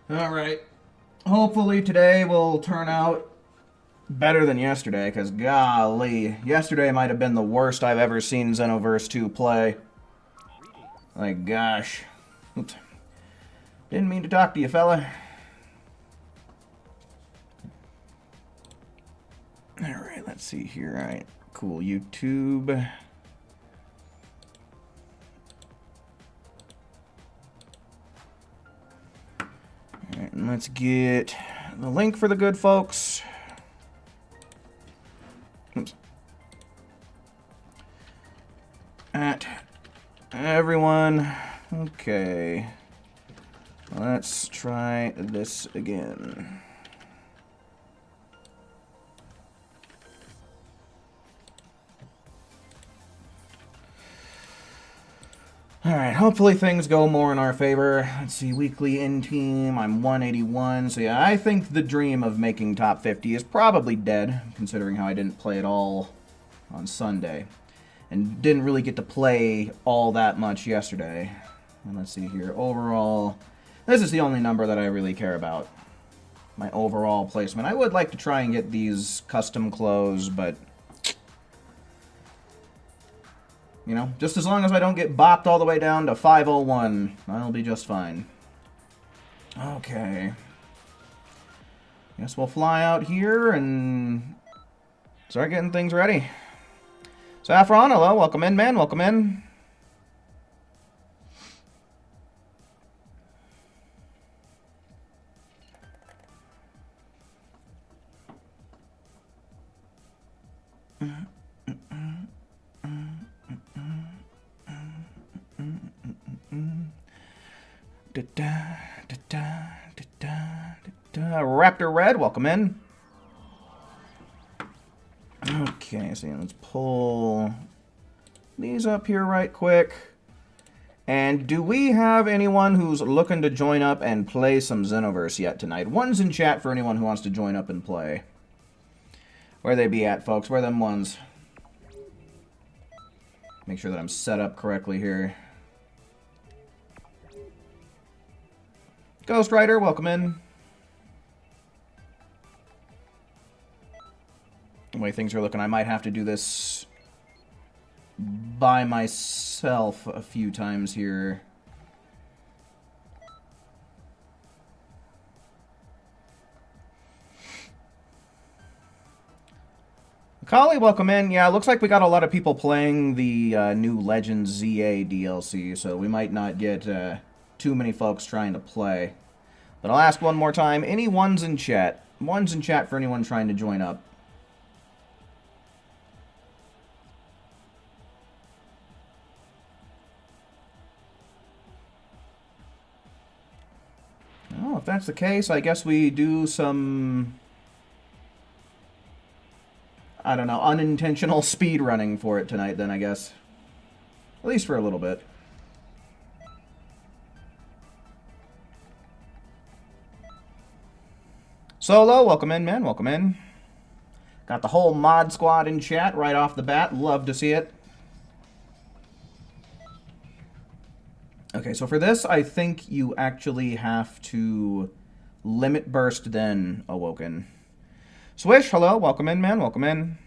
Alright. Hopefully today will turn out better than yesterday, because golly, yesterday might have been the worst I've ever seen Xenoverse 2 play. Like, gosh. Oops. Didn't mean to talk to you, fella. Alright, let's see here. Alright, cool. YouTube. Alright, and let's get the link for the good folks. Oops. At everyone. Okay. Let's try this again. Alright, hopefully things go more in our favor. Let's see, weekly in-team, I'm 181. So yeah, I think the dream of making top 50 is probably dead, considering how I didn't play at all on Sunday. And didn't really get to play all that much yesterday. And let's see here, overall, this is the only number that I really care about. My overall placement. I would like to try and get these custom clothes, but you know, just as long as I don't get bopped all the way down to 501, I'll be just fine. Okay. Guess we'll fly out here and start getting things ready. Saffron, hello, welcome in, man, welcome in. Raptor Red, welcome in. Okay, so let's pull these up here right quick. And do we have anyone who's looking to join up and play some Xenoverse yet tonight? One's in chat for anyone who wants to join up and play. Where they be at, folks? Where them ones? Make sure that I'm set up correctly here. Ghost Rider, welcome in. The way things are looking, I might have to do this by myself a few times here. Kali, welcome in. Yeah, looks like we got a lot of people playing the new Legends ZA DLC, so we might not get too many folks trying to play. But I'll ask one more time. Any ones in chat? Ones in chat for anyone trying to join up. Oh, if that's the case, I guess we do some, I don't know, unintentional speed running for it tonight then, I guess. At least for a little bit. Solo, welcome in, man. Welcome in. Got the whole mod squad in chat right off the bat. Love to see it. Okay, so for this, I think you actually have to limit burst, then awoken. Swish, hello. Welcome in, man. Welcome in.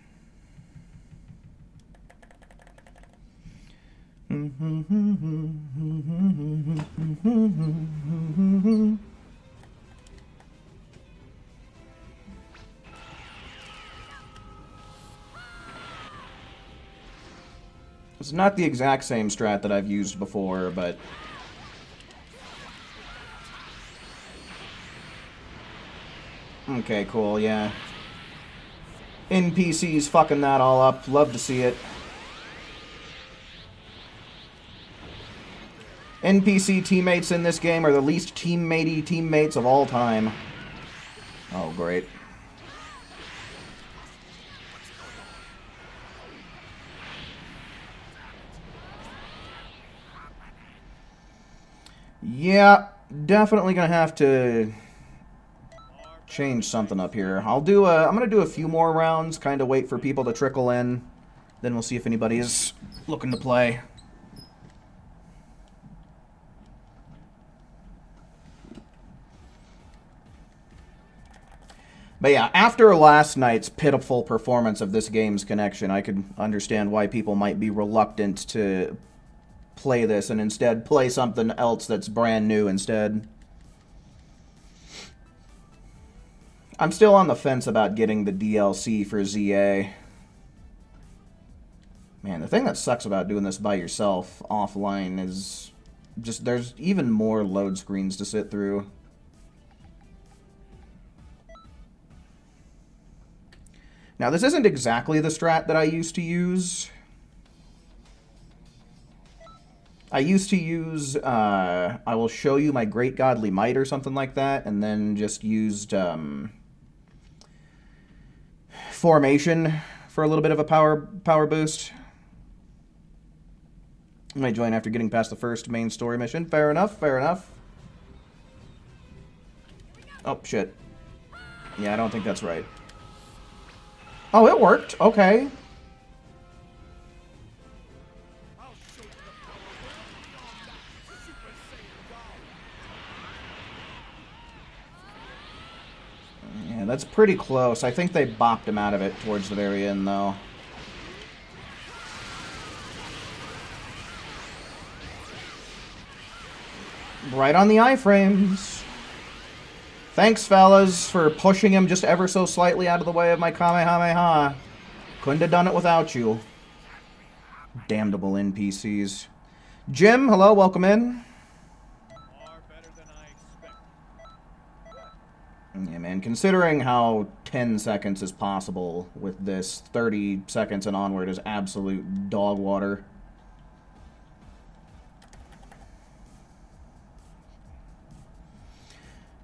It's not the exact same strat that I've used before, but okay, cool, yeah. NPCs fucking that all up. Love to see it. NPC teammates in this game are the least teammatey teammates of all time. Oh, great. Yeah, definitely gonna have to change something up here. I'm gonna do a few more rounds, kind of wait for people to trickle in. Then we'll see if anybody's looking to play. But yeah, after last night's pitiful performance of this game's connection, I could understand why people might be reluctant to play this and instead play something else that's brand new instead. I'm still on the fence about getting the DLC for ZA. Man, the thing that sucks about doing this by yourself offline is just there's even more load screens to sit through. Now, this isn't exactly the strat that I used to use. I used to use, I will show you my great godly might or something like that, and then just used formation for a little bit of a power boost. I might join after getting past the first main story mission. Fair enough, fair enough. Oh, shit. Yeah, I don't think that's right. Oh, it worked. Okay. Yeah, that's pretty close. I think they bopped him out of it towards the very end, though. Right on the iframes. Thanks, fellas, for pushing him just ever so slightly out of the way of my Kamehameha. Couldn't have done it without you. Damnable NPCs. Jim, hello, welcome in. Yeah, man, considering how 10 seconds is possible with this, 30 seconds and onward is absolute dog water.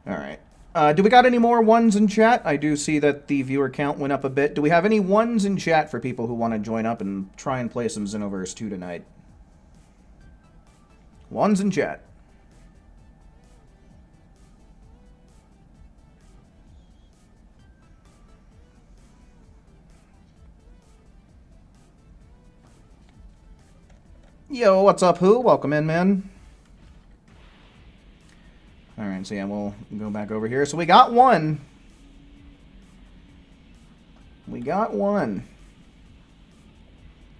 Alright. Do we got any more ones in chat? I do see that the viewer count went up a bit. Do we have any ones in chat for people who want to join up and try and play some Xenoverse 2 tonight? Ones in chat. Yo, what's up, who? Welcome in, man. Alright, so yeah, we'll go back over here. So we got one. We got one.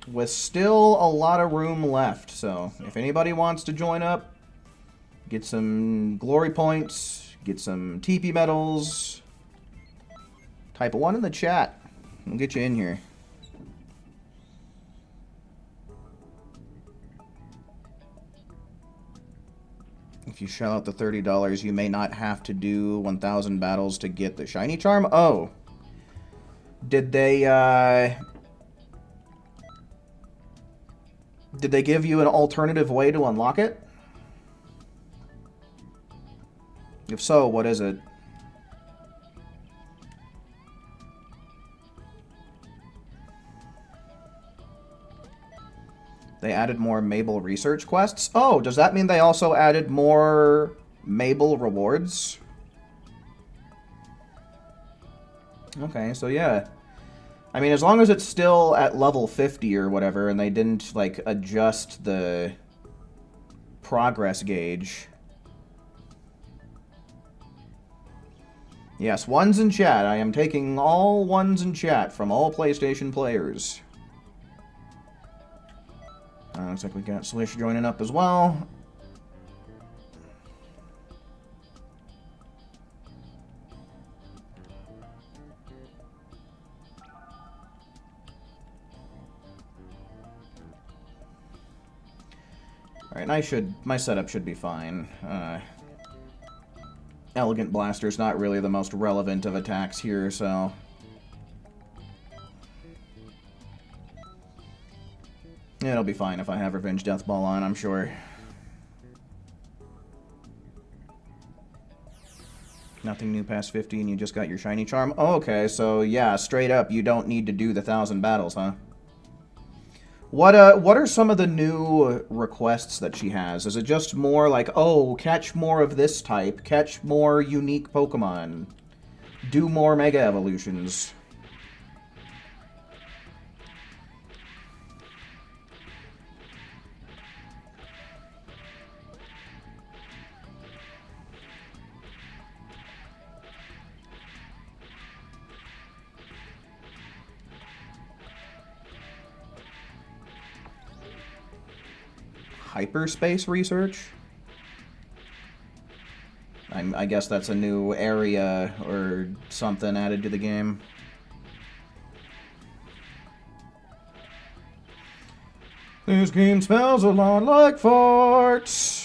With still a lot of room left. So if anybody wants to join up, get some glory points, get some TP medals, type a 1 in the chat. We'll get you in here. If you shell out the $30, you may not have to do 1,000 battles to get the shiny charm. Oh. Did they give you an alternative way to unlock it? If so, what is it? They added more Mabel research quests? Oh, does that mean they also added more Mabel rewards? Okay, so yeah. I mean, as long as it's still at level 50 or whatever, and they didn't, like, adjust the progress gauge. Yes, ones in chat. I am taking all ones in chat from all PlayStation players. Looks like we got Swish joining up as well. Alright, my setup should be fine. Elegant Blaster's not really the most relevant of attacks here, so... It'll be fine if I have Revenge Death Ball on, I'm sure. Nothing new past 50 and you just got your shiny charm? Oh, okay, so yeah, straight up, you don't need to do the 1,000 battles, huh? What are some of the new requests that she has? Is it just more like, oh, catch more of this type, catch more unique Pokemon, do more Mega Evolutions? hyperspace research. I guess that's a new area or something added to the game. This game smells a lot like farts.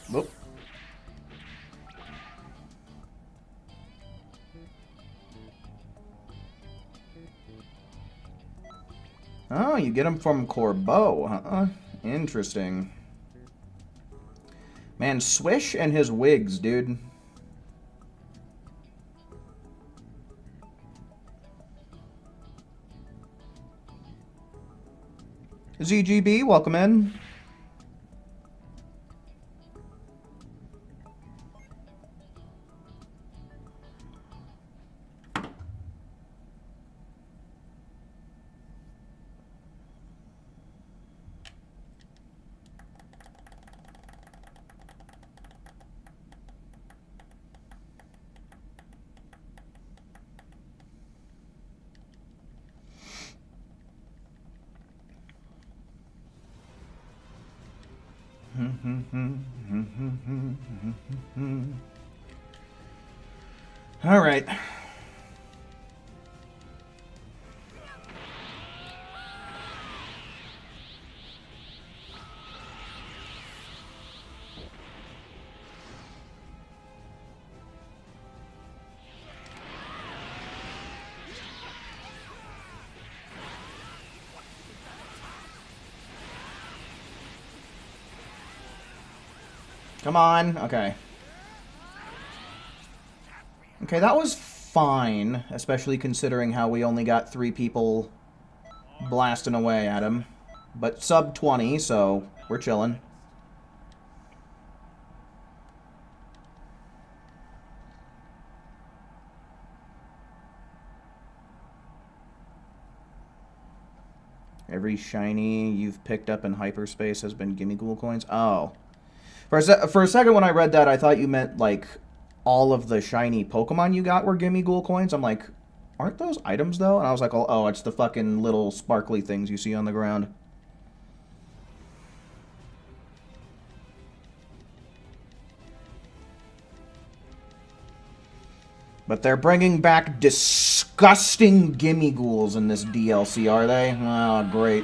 Whoop. Oh, you get them from Corbeau, huh? Interesting. Man, Swish and his wigs, dude. ZGB, welcome in. All right. Come on. Okay. Okay, that was fine, especially considering how we only got 3 people blasting away at him. But sub 20, so we're chilling. Every shiny you've picked up in hyperspace has been Gimme Ghoul coins? Oh. For a second when I read that, I thought you meant, like, all of the shiny Pokemon you got were Gimme Ghoul coins. I'm like, aren't those items, though? And I was like, oh, it's the fucking little sparkly things you see on the ground. But they're bringing back disgusting Gimme Ghouls in this DLC, are they? Oh, great.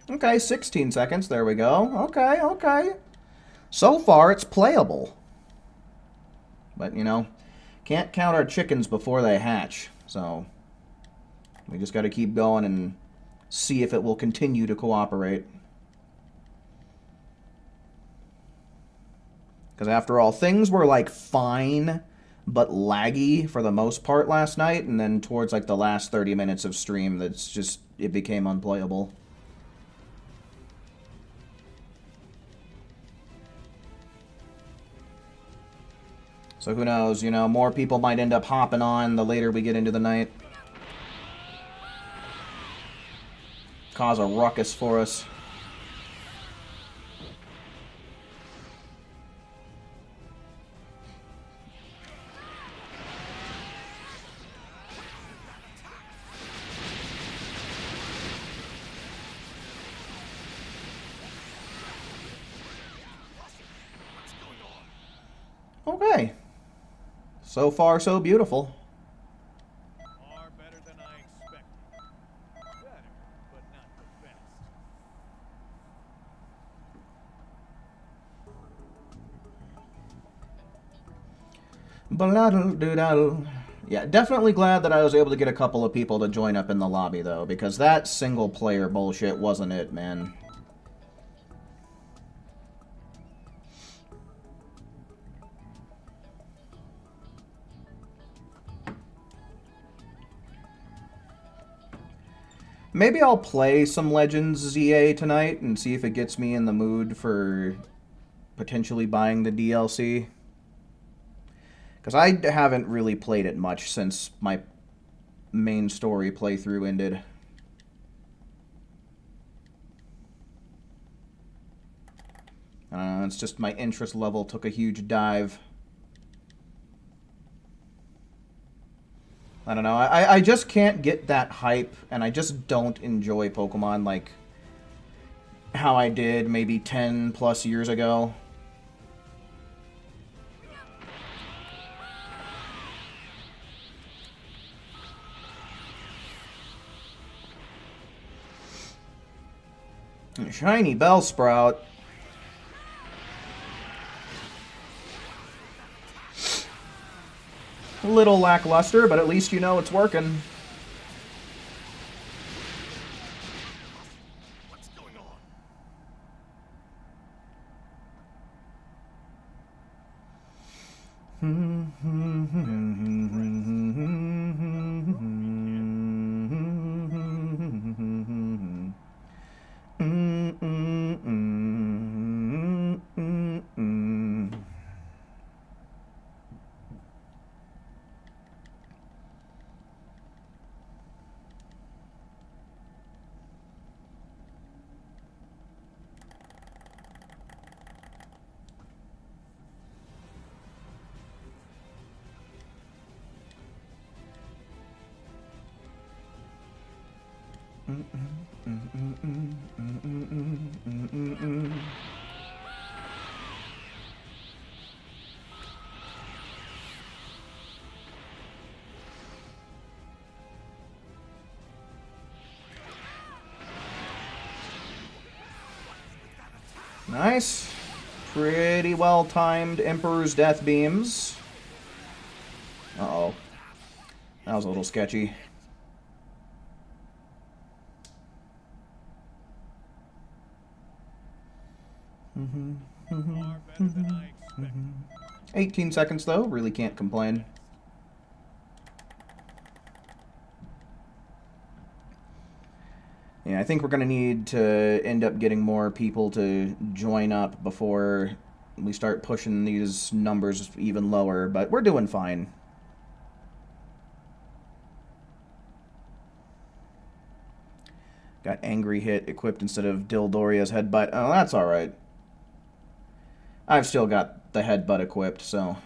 Okay, 16 seconds. There we go. Okay, okay. So far, it's playable. But, you know, can't count our chickens before they hatch. So, we just got to keep going and see if it will continue to cooperate. Because after all, things were, like, fine, but laggy for the most part last night. And then towards, like, the last 30 minutes of stream, that's just, it became unplayable. So who knows, you know, more people might end up hopping on the later we get into the night. Cause a ruckus for us. Okay. So far, so beautiful. Far better than I expected. Better, but not the best. Yeah, definitely glad that I was able to get a couple of people to join up in the lobby, though, because that single-player bullshit wasn't it, man. Maybe I'll play some Legends ZA tonight and see if it gets me in the mood for potentially buying the DLC. Because I haven't really played it much since my main story playthrough ended. It's just my interest level took a huge dive. I don't know. I just can't get that hype, and I just don't enjoy Pokemon like how I did maybe 10 plus years ago. Shiny Bellsprout. A little lackluster, but at least you know it's working. What's going on? Nice. Pretty well timed Emperor's Death Beams. Uh-oh. That was a little sketchy. Far better than I expected. 18 seconds, though. Really can't complain. Yeah, I think we're going to need to end up getting more people to join up before we start pushing these numbers even lower, but we're doing fine. Got Angry Hit equipped instead of Dildoria's Headbutt. Oh, that's alright. I've still got the Headbutt equipped, so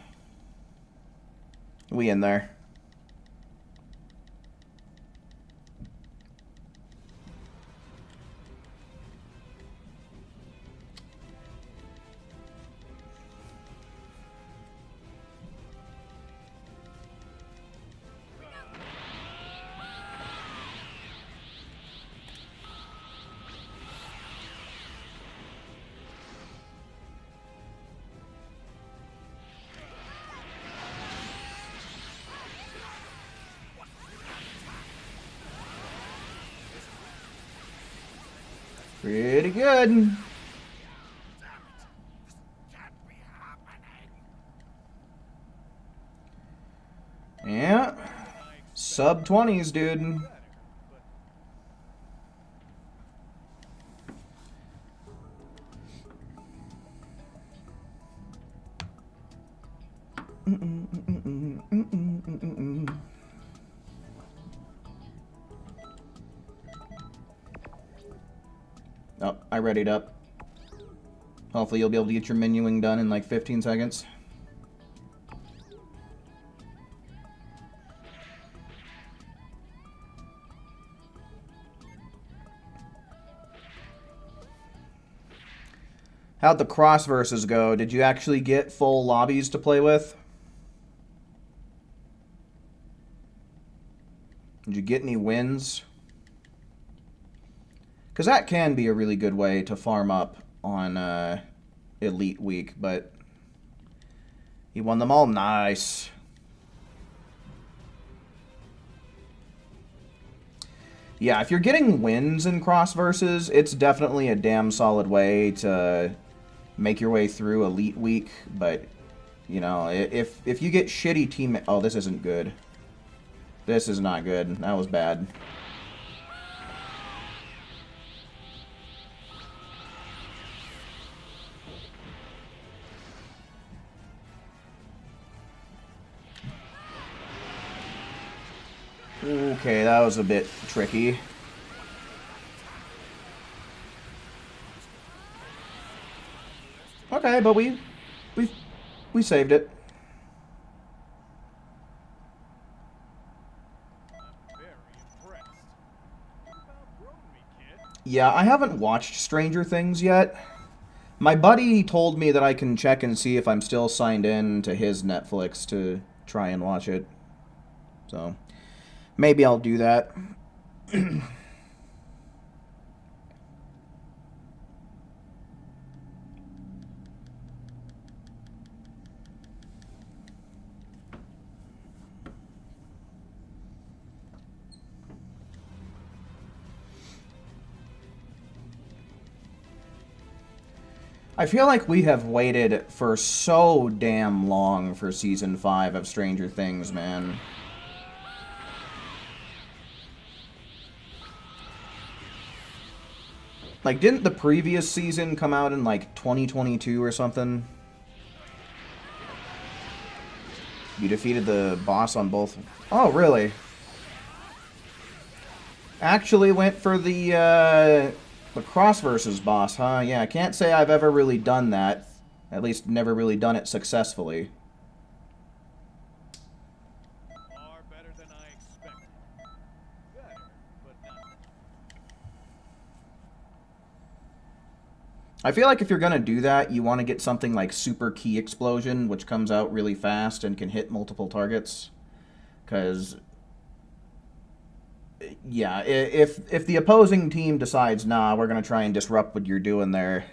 we in there. Pretty good. Yeah. Sub 20s, dude. Oh, I readied up. Hopefully you'll be able to get your menuing done in like 15 seconds. How'd the cross verses go? Did you actually get full lobbies to play with? Did you get any wins? Because that can be a really good way to farm up on Elite Week, but he won them all. Nice. Yeah, if you're getting wins in cross versus, it's definitely a damn solid way to make your way through Elite Week, but, you know, if you get shitty team... Oh, this isn't good. This is not good. That was bad. Okay, that was a bit tricky. Okay, but we saved it. I'm very impressed. You've outgrown me, kid. Yeah, I haven't watched Stranger Things yet. My buddy told me that I can check and see if I'm still signed in to his Netflix to try and watch it. So, maybe I'll do that. I feel like we have waited for so damn long for Season 5 of Stranger Things, man. Like, didn't the previous season come out in, like, 2022 or something? You defeated the boss on both... Oh, really? Actually went for the cross versus boss, huh? Yeah, I can't say I've ever really done that. At least never really done it successfully. Far better than I expected. Better, but not. I feel like if you're gonna do that, you want to get something like Super Key Explosion, which comes out really fast and can hit multiple targets. Because, yeah, if the opposing team decides, nah, we're gonna try and disrupt what you're doing there.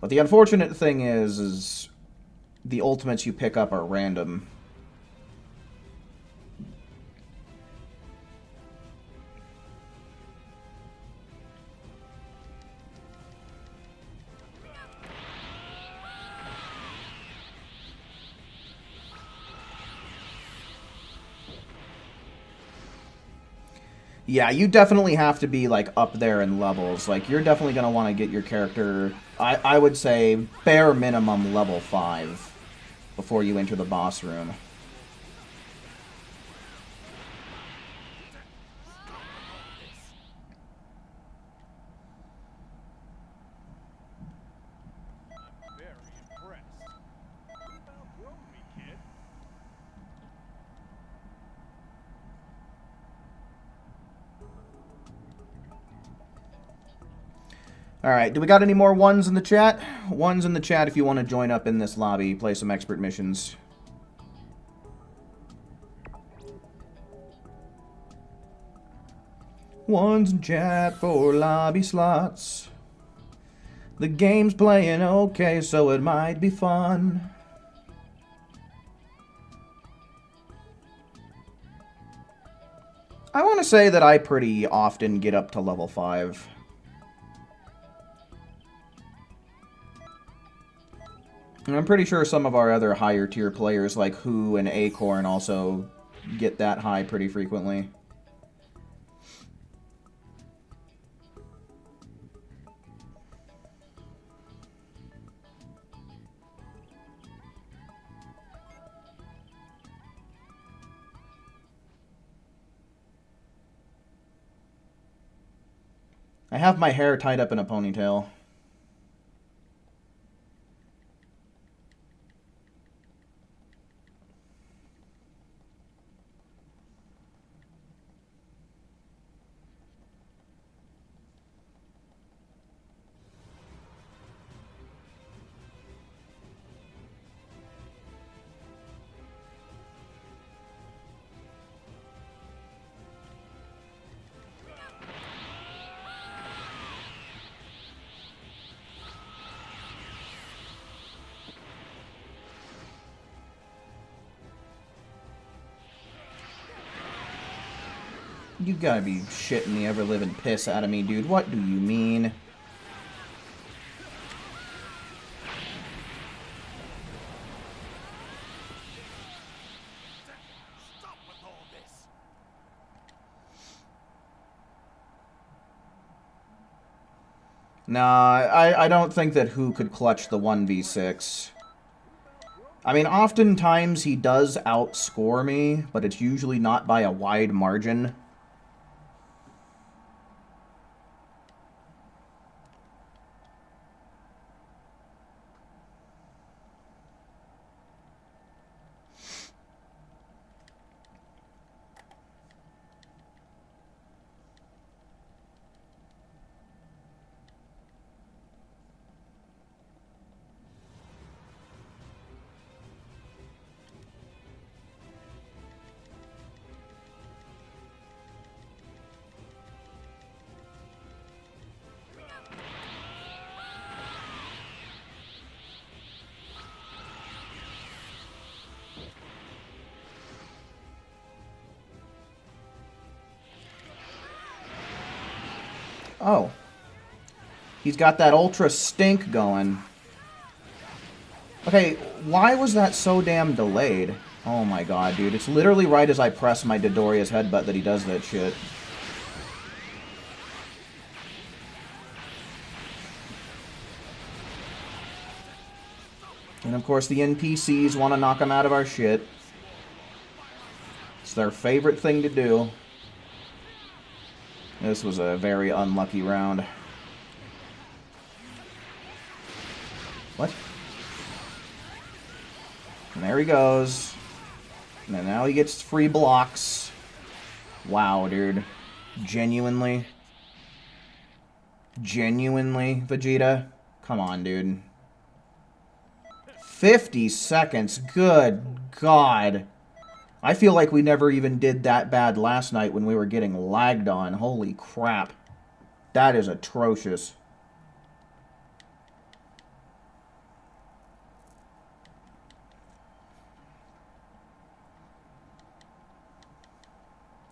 But the unfortunate thing is the ultimates you pick up are random. Yeah, you definitely have to be, like, up there in levels. Like, you're definitely going to want to get your character, I would say, bare minimum level 5 before you enter the boss room. I'm very impressed. You've outgrown me, kid. Alright, do we got any more ones in the chat? Ones in the chat if you want to join up in this lobby, play some expert missions. Ones in chat for lobby slots. The game's playing okay, so it might be fun. I want to say that I pretty often get up to level 5. And I'm pretty sure some of our other higher tier players like Who and Acorn also get that high pretty frequently. I have my hair tied up in a ponytail. You gotta be shitting the ever-living piss out of me, dude. What do you mean? Stop with all this. Nah, I don't think that Who could clutch the 1v6. You've outgrown I mean, oftentimes he does outscore me, but it's usually not by a wide margin. Oh. He's got that ultra stink going. Okay, why was that so damn delayed? Oh my god, dude. It's literally right as I press my Dodoria's headbutt that he does that shit. And of course the NPCs want to knock him out of our shit. It's their favorite thing to do. This was a very unlucky round. What? And there he goes. And now he gets free blocks. Wow, dude. Genuinely? Genuinely, Vegeta? Come on, dude. 50 seconds. Good God. I feel like we never even did that bad last night when we were getting lagged on. Holy crap. That is atrocious.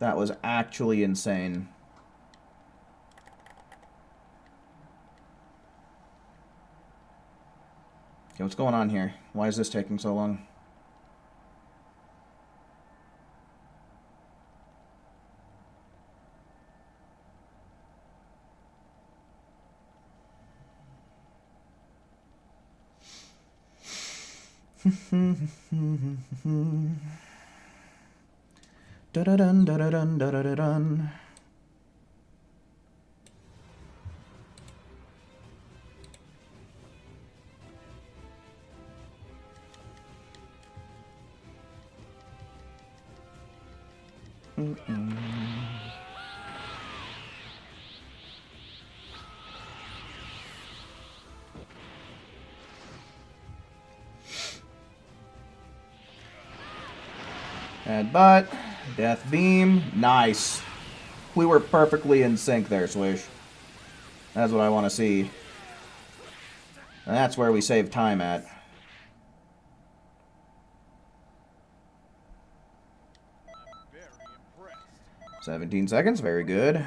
That was actually insane. Okay, what's going on here? Why is this taking so long? Da-da-dun, da-da-dun, da-da-dun. Headbutt. Death Beam. Nice. We were perfectly in sync there, Swish. That's what I want to see. And that's where we save time at. I'm very impressed. 17 seconds. Very good.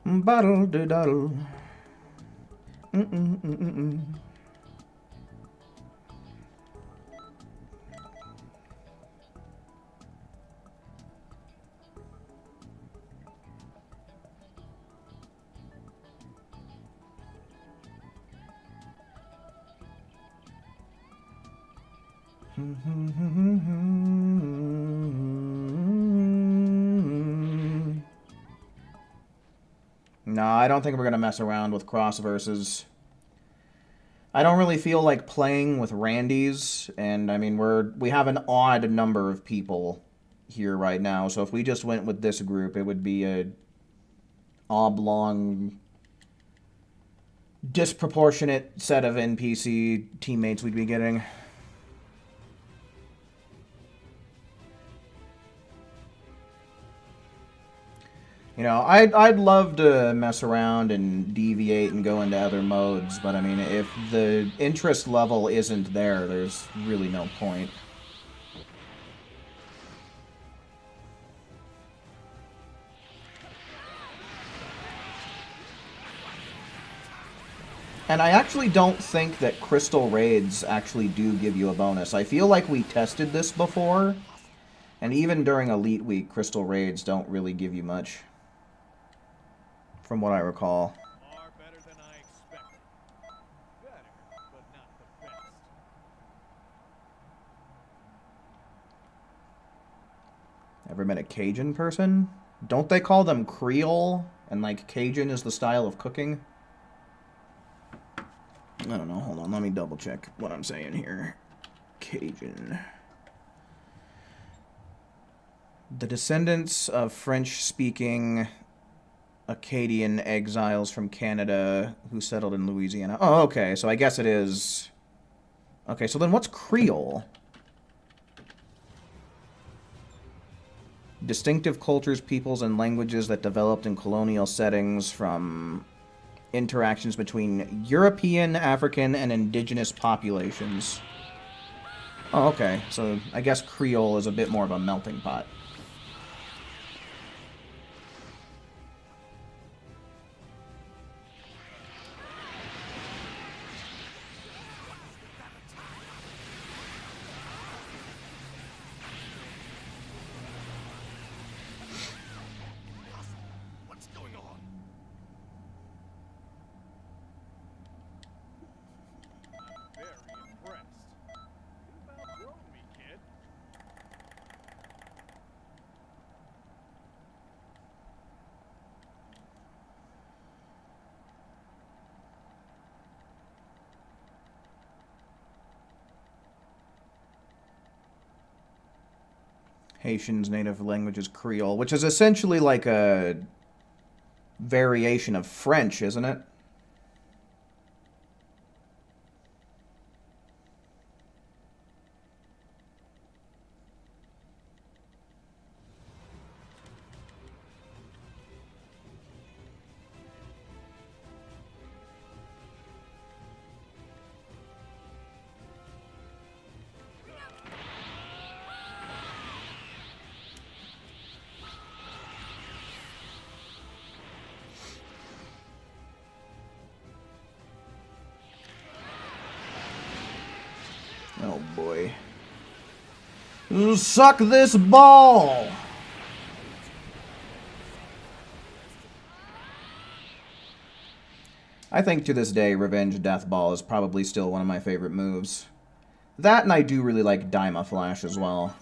Bottle de doddle. No, I don't think we're going to mess around with cross versus. I don't really feel like playing with Randy's, and I mean, we have an odd number of people here right now, so if we just went with this group, it would be a oblong, disproportionate set of NPC teammates we'd be getting. You know, I'd love to mess around and deviate and go into other modes, but I mean, if the interest level isn't there, there's really no point. And I actually don't think that Crystal Raids actually do give you a bonus. I feel like we tested this before, And even during Elite Week, Crystal Raids don't really give you much, from what I recall. Far better than I expected. Better, but not the best. Ever met a Cajun person? Don't they call them Creole? And like Cajun is the style of cooking? I don't know. Hold on. Let me double check what I'm saying here. Cajun. The descendants of French-speaking Acadian exiles from Canada who settled in Louisiana. Oh, okay. So I guess it is... Okay, so then what's Creole? Distinctive cultures, peoples, and languages that developed in colonial settings from interactions between European, African, and indigenous populations. Oh, okay. So I guess Creole is a bit more of a melting pot. Haitian's native language is Creole, which is essentially like a variation of French, isn't it? Oh boy. Suck this ball! I think to this day, Revenge Death Ball is probably still one of my favorite moves. That, and I do really like Dyma Flash as well.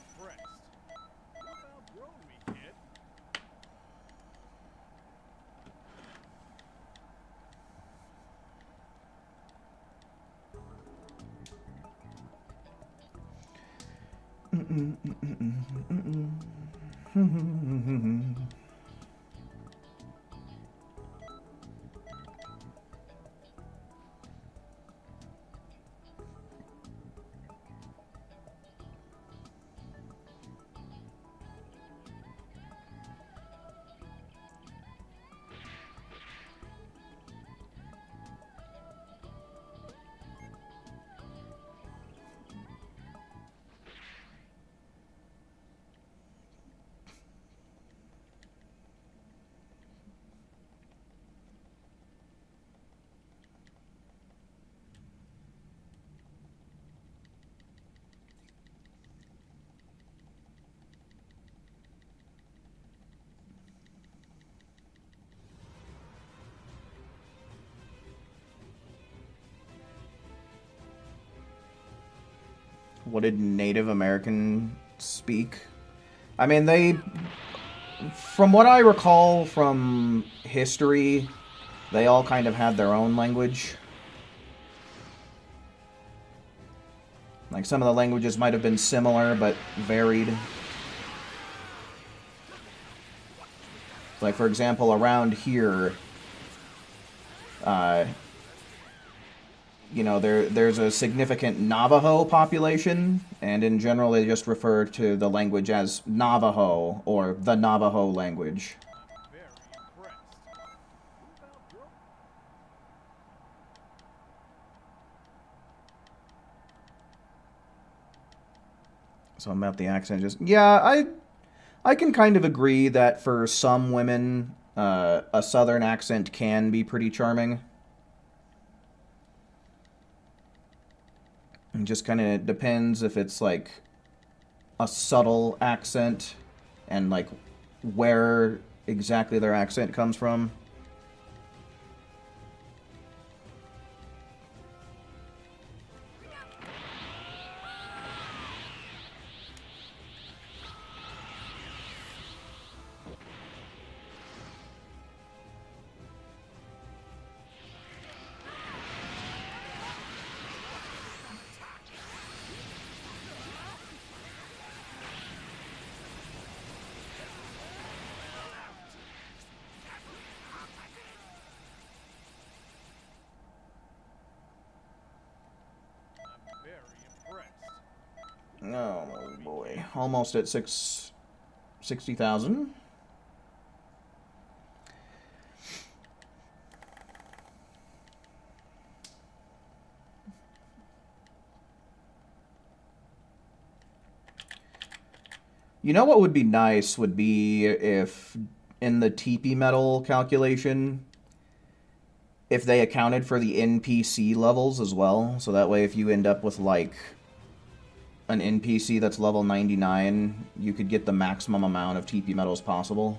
What did Native American speak? I mean, from what I recall from history, they all kind of had their own language. Like, some of the languages might have been similar, but varied. Like, for example, around here, you know, there's a significant Navajo population, and in general they just refer to the language as Navajo, or the Navajo language. So about the accent, just... Yeah, I can kind of agree that for some women, a southern accent can be pretty charming. It just kind of depends if it's, like, a subtle accent and like where exactly their accent comes from. I'm very impressed. Oh boy, almost at 60,000. You know what would be nice would be if in the TP metal calculation, if they accounted for the NPC levels as well. So that way if you end up with like an NPC that's level 99, you could get the maximum amount of TP metals possible.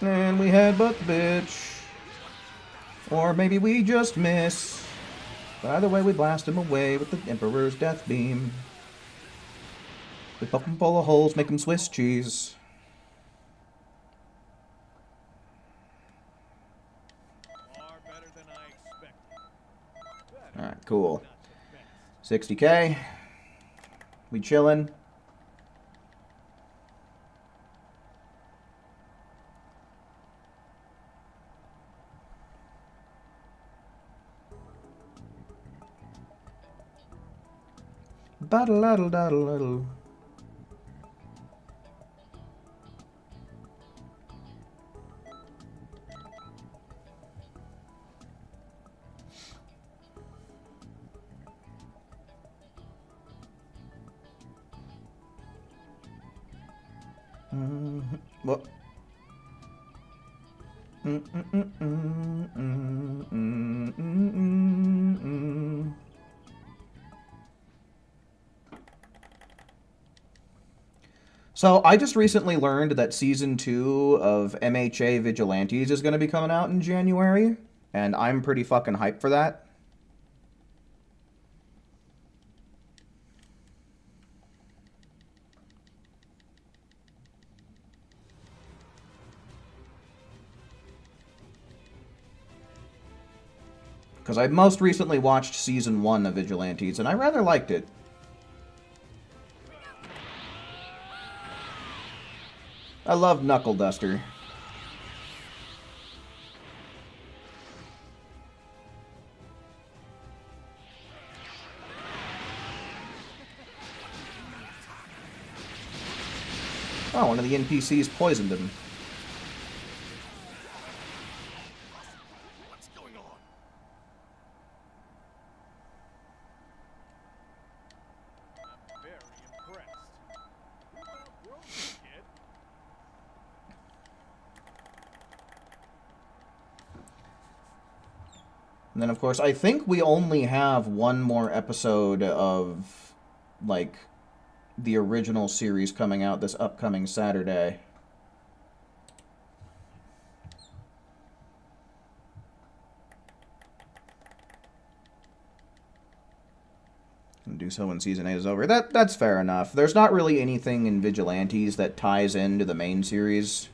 And we headbutt the bitch. Or maybe we just miss. But either way, we blast him away with the Emperor's Death Beam. We poke him full of holes, make him Swiss cheese. Far better than I expected. Alright, cool. Not the best. 60k. We chillin'. Baddle-addle-daddle-addle. What? So I just recently learned that Season 2 of MHA Vigilantes is going to be coming out in January, and I'm pretty fucking hyped for that. Because I most recently watched Season 1 of Vigilantes, and I rather liked it. I love Knuckle Duster. Oh, one of the NPCs poisoned him. What's going on? I'm very impressed. You've outgrown this, kid. And then, of course, I think we only have one more episode of, like, the original series coming out this upcoming Saturday. And do so when Season 8 is over. That's fair enough. There's not really anything in Vigilantes that ties into the main series.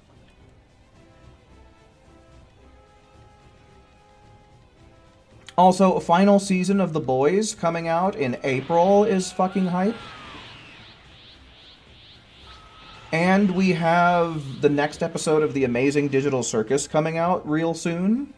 Also, final season of The Boys coming out in April is fucking hype. And we have the next episode of The Amazing Digital Circus coming out real soon.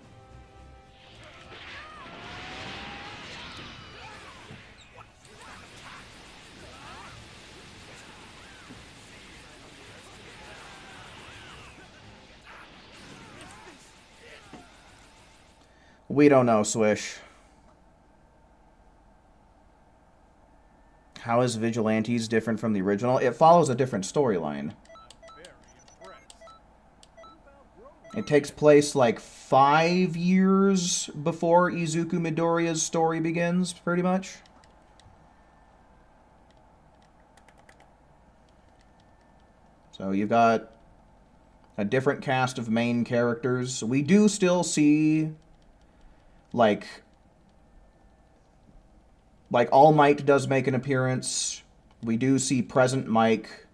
We don't know, Swish. How is Vigilantes different from the original? It follows a different storyline. Very impressed. It takes place like 5 years before Izuku Midoriya's story begins, pretty much. So you've got a different cast of main characters. We do still see, like All Might does make an appearance. We do see Present Mike.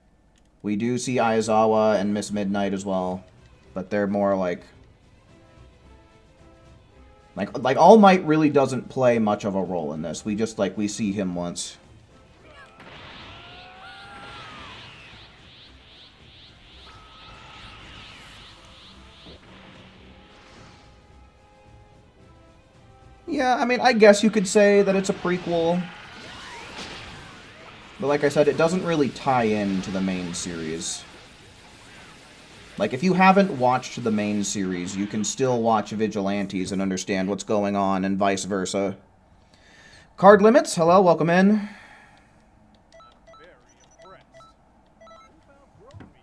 We do see Aizawa and Miss Midnight as well. But they're more like All Might really doesn't play much of a role in this. We just, we see him once. Yeah, I mean, I guess you could say that it's a prequel. But like I said, it doesn't really tie into the main series. Like, if you haven't watched the main series, you can still watch Vigilantes and understand what's going on, and vice versa. Card Limits, hello, welcome in. I'm very impressed. You've outgrown me.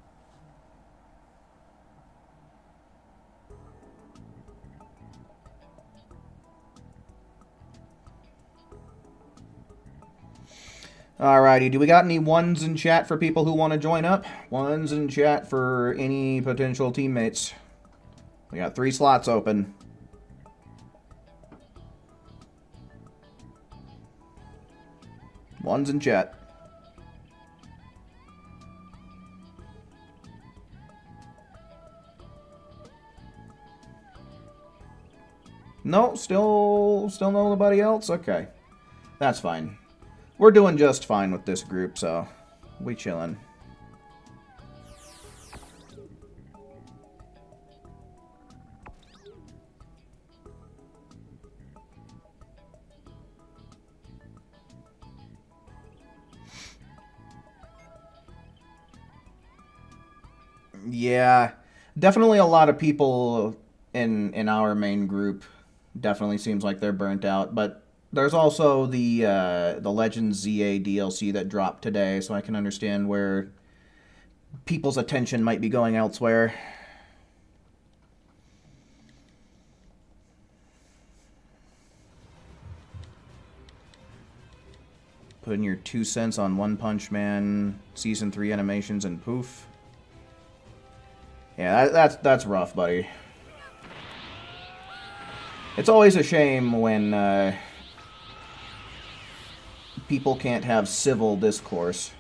Alrighty, do we got any ones in chat for people who want to join up? Ones in chat for any potential teammates. We got 3 slots open. Ones in chat. No, still nobody else? Okay. That's fine. We're doing just fine with this group, so we chillin'. Yeah, definitely a lot of people in our main group definitely seems like they're burnt out, but there's also the Legends ZA DLC that dropped today, so I can understand where people's attention might be going elsewhere. Putting your 2 cents on One Punch Man Season 3 animations and poof. Yeah, that's rough, buddy. It's always a shame when people can't have civil discourse.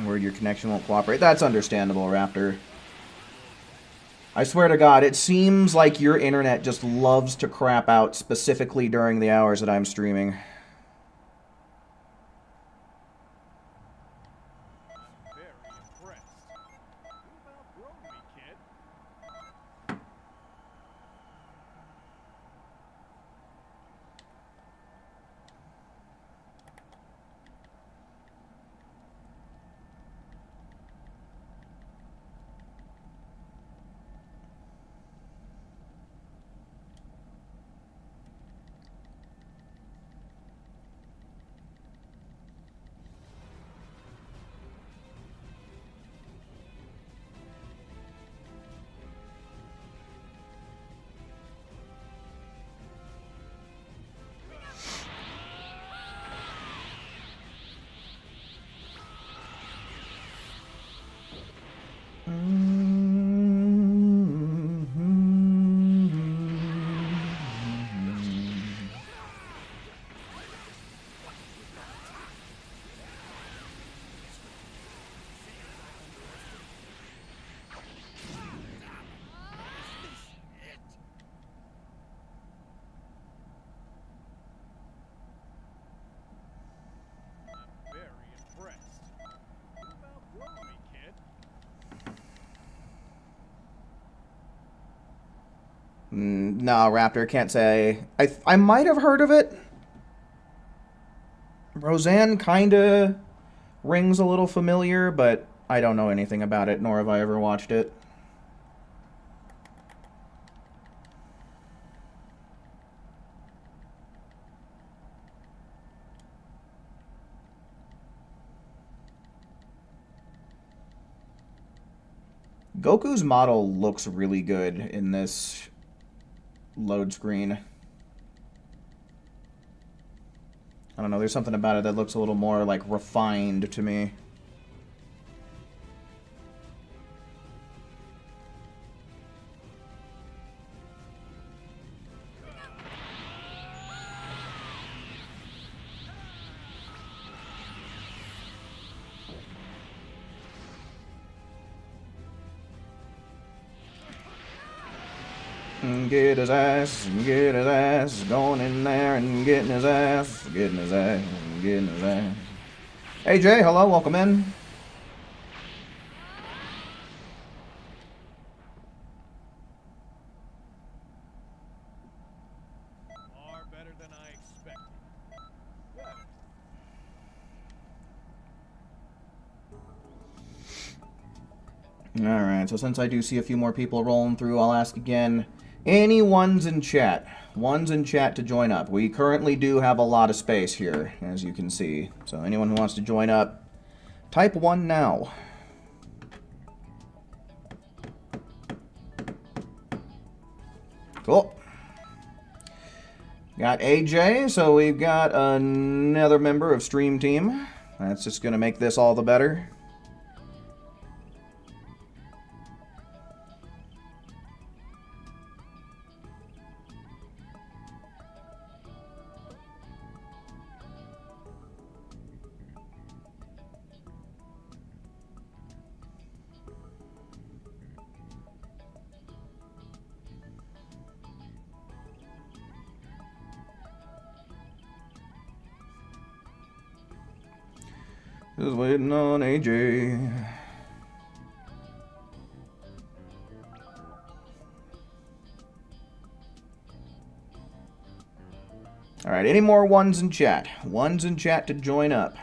Where your connection won't cooperate. That's understandable, Raptor. I swear to God, it seems like your internet just loves to crap out specifically during the hours that I'm streaming. I'm very impressed. You've outgrown me, kid. I'm very impressed. You've outgrown me, kid. No, Raptor, can't say. I might have heard of it. Roseanne kinda rings a little familiar, but I don't know anything about it, nor have I ever watched it. Goku's model looks really good in this load screen. I don't know, there's something about it that looks a little more, like, refined to me. Get his ass, get his ass, going in there and getting his ass, getting his ass, getting his ass. Hey Jay, hello, welcome in. Far better than I expected. Better. Alright, so since I do see a few more people rolling through, I'll ask again. Any ones in chat? Ones in chat to join up. We currently do have a lot of space here, as you can see. So anyone who wants to join up, type 1 now. Cool. Got AJ, so we've got another member of Stream Team. That's just going to make this all the better. Just waiting on AJ. Alright, any more ones in chat? Ones in chat to join up.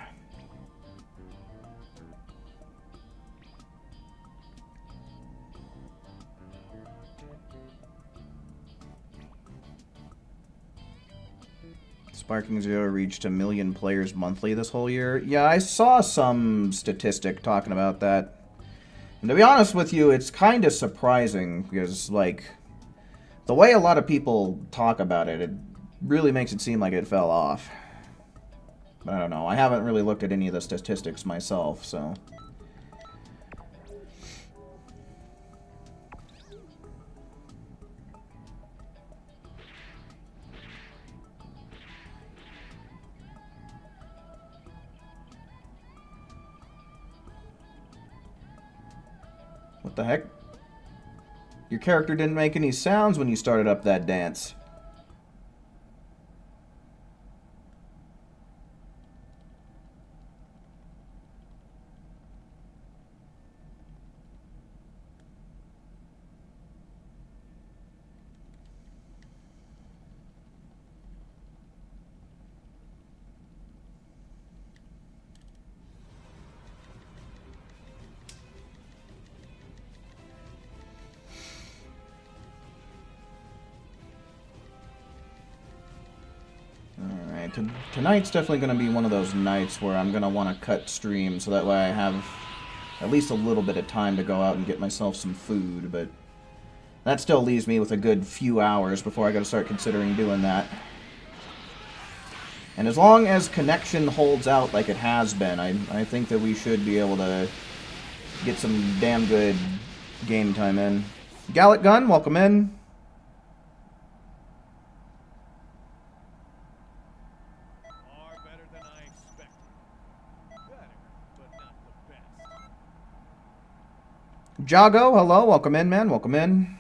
Sparking Zero reached 1 million players monthly this whole year. Yeah, I saw some statistic talking about that. And to be honest with you, it's kind of surprising because, like, the way a lot of people talk about it, it really makes it seem like it fell off. But I don't know. I haven't really looked at any of the statistics myself, so... What the heck? Your character didn't make any sounds when you started up that dance. Tonight's definitely going to be one of those nights where I'm going to want to cut stream so that way I have at least a little bit of time to go out and get myself some food, but that still leaves me with a good few hours before I got to start considering doing that. And as long as connection holds out like it has been, I think that we should be able to get some damn good game time in. Gallic Gun, welcome in. Jago, hello, welcome in, man, welcome in.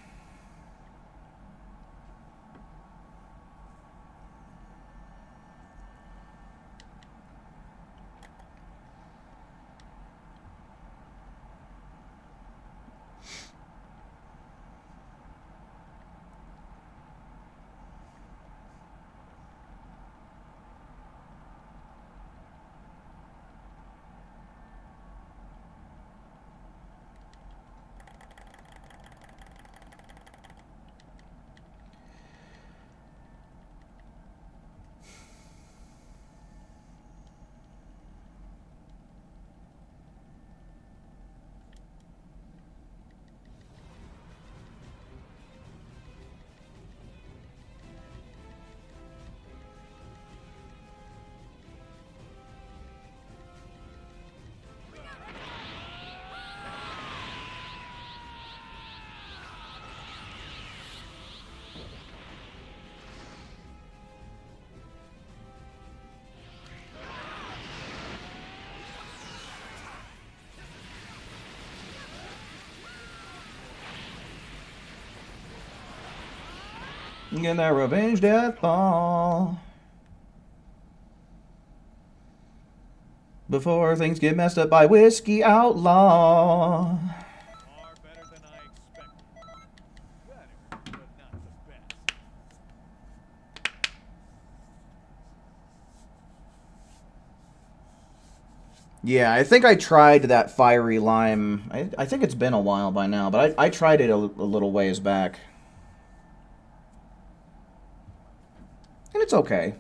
Get that revenge death ball. Before things get messed up by Whiskey Outlaw. Far better than I expected. Better, but not the best. Yeah, I think I tried that Fiery Lime. I think it's been a while by now, but I tried it a little ways back. And it's okay.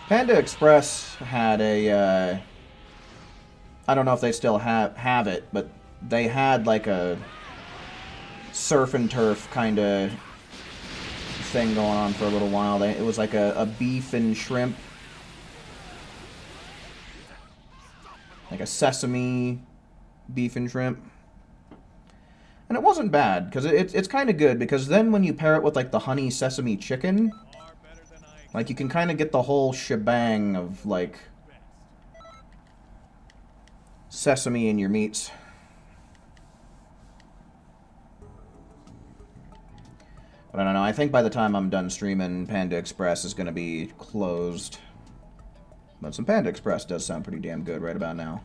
Panda Express had a, I don't know if they still have it, but they had like a surf and turf kind of thing going on for a little while. It was like a beef and shrimp, like a sesame beef and shrimp. And it wasn't bad, because it's kind of good, because then when you pair it with like the honey sesame chicken, Far better than I expected. like you can kind of get the whole shebang of like sesame in your meats. But I don't know, I think by the time I'm done streaming, Panda Express is going to be closed. But some Panda Express does sound pretty damn good right about now.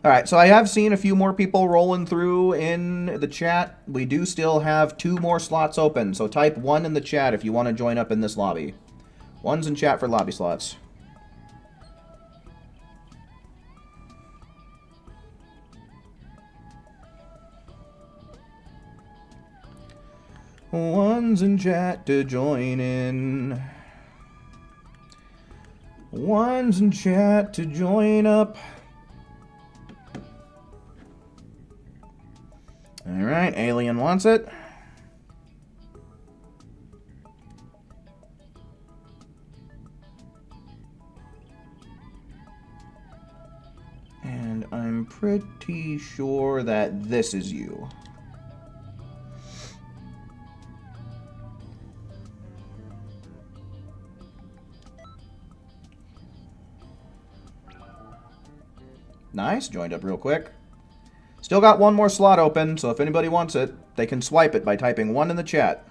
Alright, so I have seen a few more people rolling through in the chat. We do still have 2 more slots open, so type 1 in the chat if you want to join up in this lobby. 1's in chat for lobby slots. One's in chat to join in. One's in chat to join up. Alright, Alien wants it. And I'm pretty sure that this is you. Nice, joined up real quick. Still got 1 more slot open, so if anybody wants it, they can swipe it by typing 1 in the chat.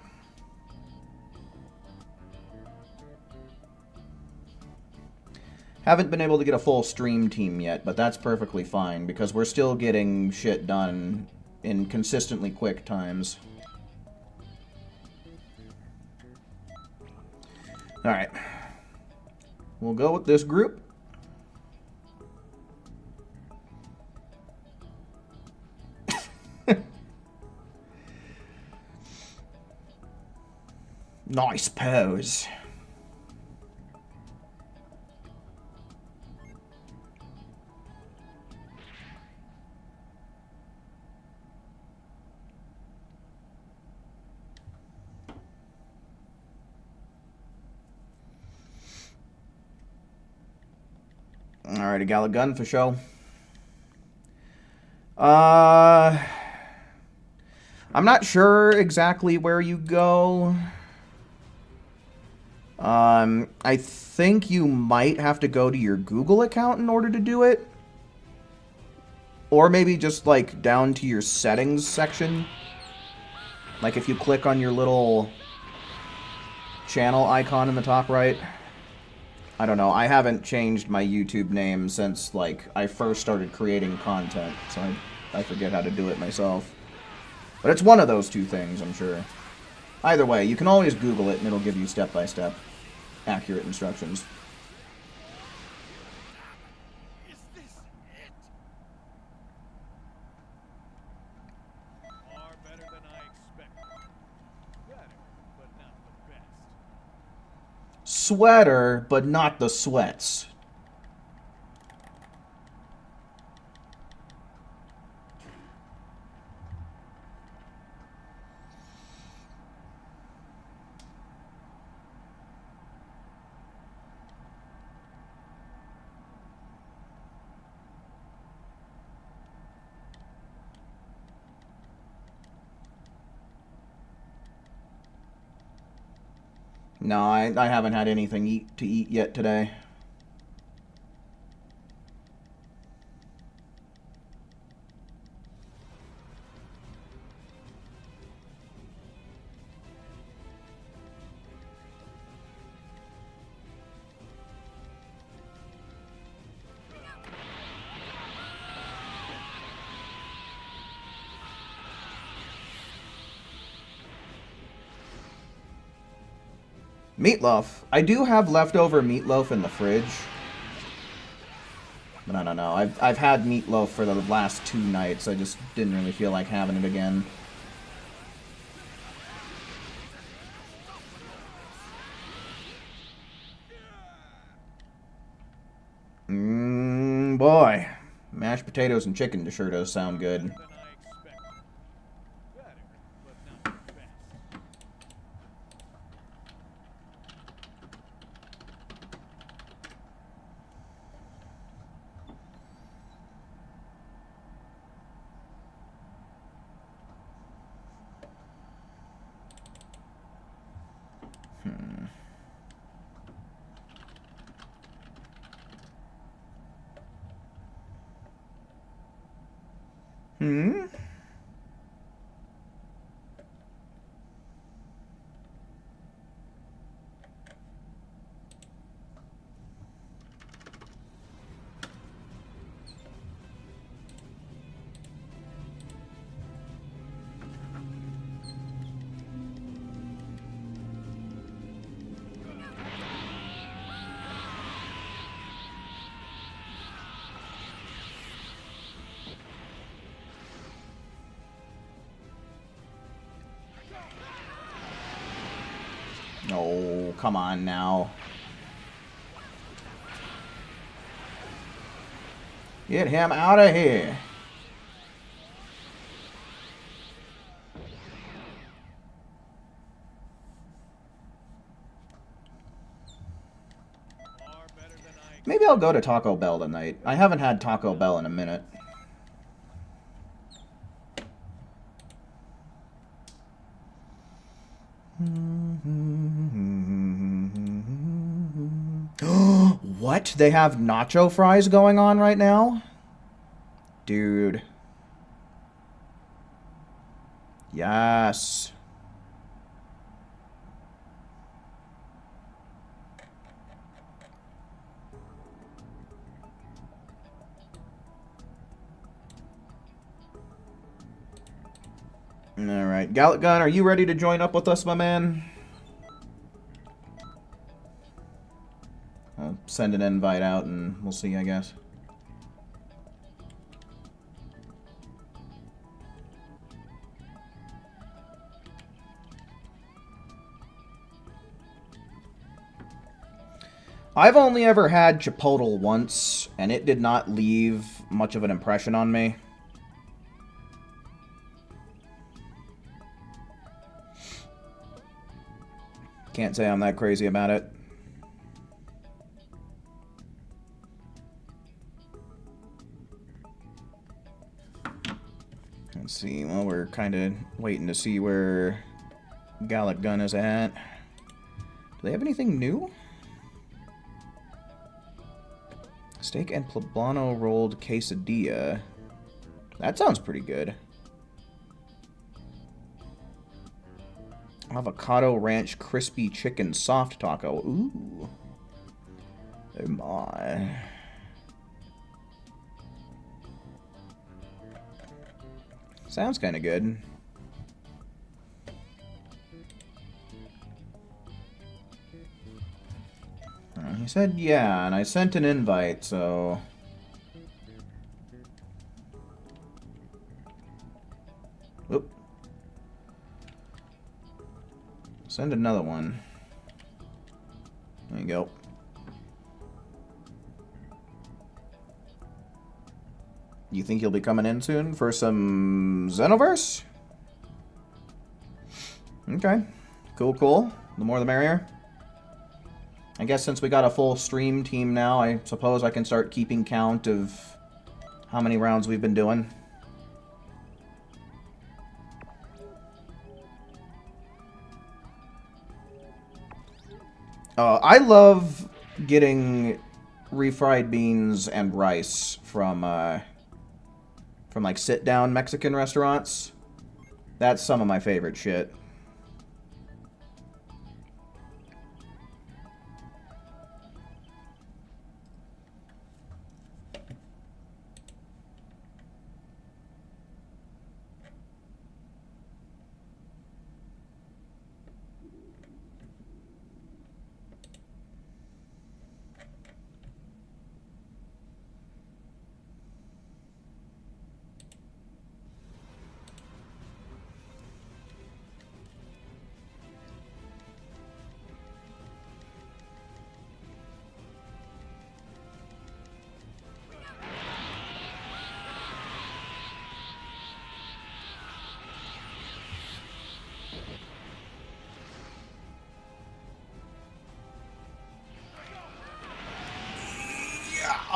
Haven't been able to get a full stream team yet, but that's perfectly fine, because we're still getting shit done in consistently quick times. Alright. We'll go with this group. Nice pose. Alright, a Gala gun for show. I'm not sure exactly where you go. I think you might have to go to your Google account in order to do it. Or maybe just, like, down to your settings section. Like, if you click on your little channel icon in the top right. I don't know. I haven't changed my YouTube name since, like, I first started creating content. So I forget how to do it myself. But it's one of those 2 things, I'm sure. Either way, you can always Google it and it'll give you step-by-step accurate instructions. Is this it? Far better than I expected. Better, but not the best. Sweater, but not the sweats. No, I haven't had anything to eat yet today. Meatloaf. I do have leftover meatloaf in the fridge. But I don't know. I've had meatloaf for the last 2 nights. I just didn't really feel like having it again. Boy. Mashed potatoes and chicken sure does sound good. Than I expected. Better, but not the best. Oh, come on now. Get him out of here. Far better than I Maybe I'll go to Taco Bell tonight. I haven't had Taco Bell in a minute. What? They have nacho fries going on right now? Dude. Yes. Alright. Gallet Gun, are you ready to join up with us, my man? I'll send an invite out and we'll see, I guess. I've only ever had Chipotle once, and it did not leave much of an impression on me. Can't say I'm that crazy about it. Let's see. Well, we're kind of waiting to see where Gallic Gun is at. Do they have anything new? Steak and poblano rolled quesadilla. That sounds pretty good. Avocado ranch crispy chicken soft taco. Ooh. Oh my. Sounds kind of good. He said yeah, and I sent an invite, so... Oop. Send another one. There you go. You think you'll be coming in soon for some Xenoverse? Okay. Cool, cool. The more the merrier. I guess since we got a full stream team now, I suppose I can start keeping count of how many rounds we've been doing. I love getting refried beans and rice from like sit-down Mexican restaurants. That's some of my favorite shit.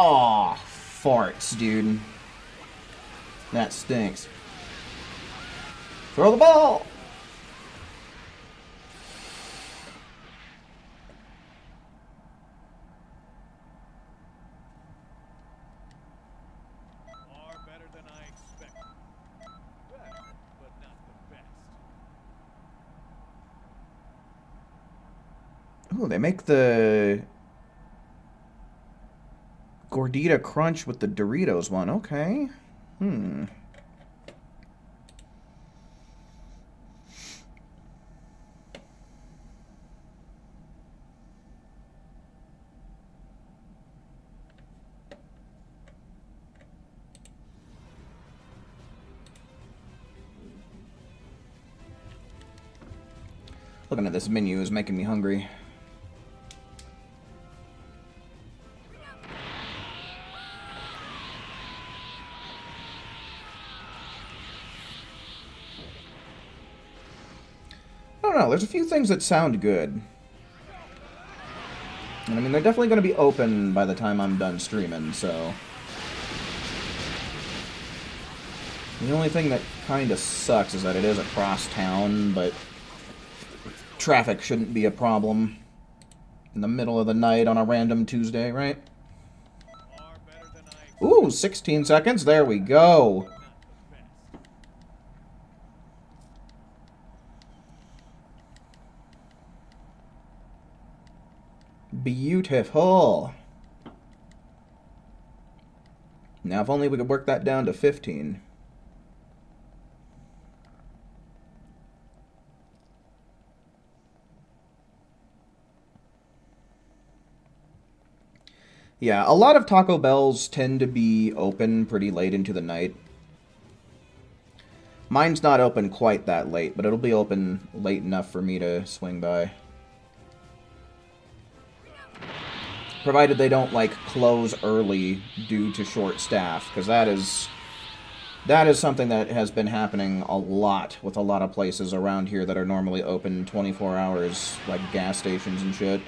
Aw, farts, dude. That stinks. Throw the ball! Far better than I expected. Better, but not the best. Ooh, they make the Gordita Crunch with the Doritos one. Okay. Looking at this menu is making me hungry. I don't know, there's a few things that sound good. And I mean, they're definitely going to be open by the time I'm done streaming, so... The only thing that kind of sucks is that it is across town, but... Traffic shouldn't be a problem. In the middle of the night on a random Tuesday, right? Far better than I expected. Ooh, 16 seconds, there we go! Not the best. Beautiful. Now, if only we could work that down to 15. Yeah, a lot of Taco Bells tend to be open pretty late into the night. Mine's not open quite that late, but it'll be open late enough for me to swing by. Provided they don't, like, close early due to short staff, because that is something that has been happening a lot with a lot of places around here that are normally open 24 hours, like gas stations and shit.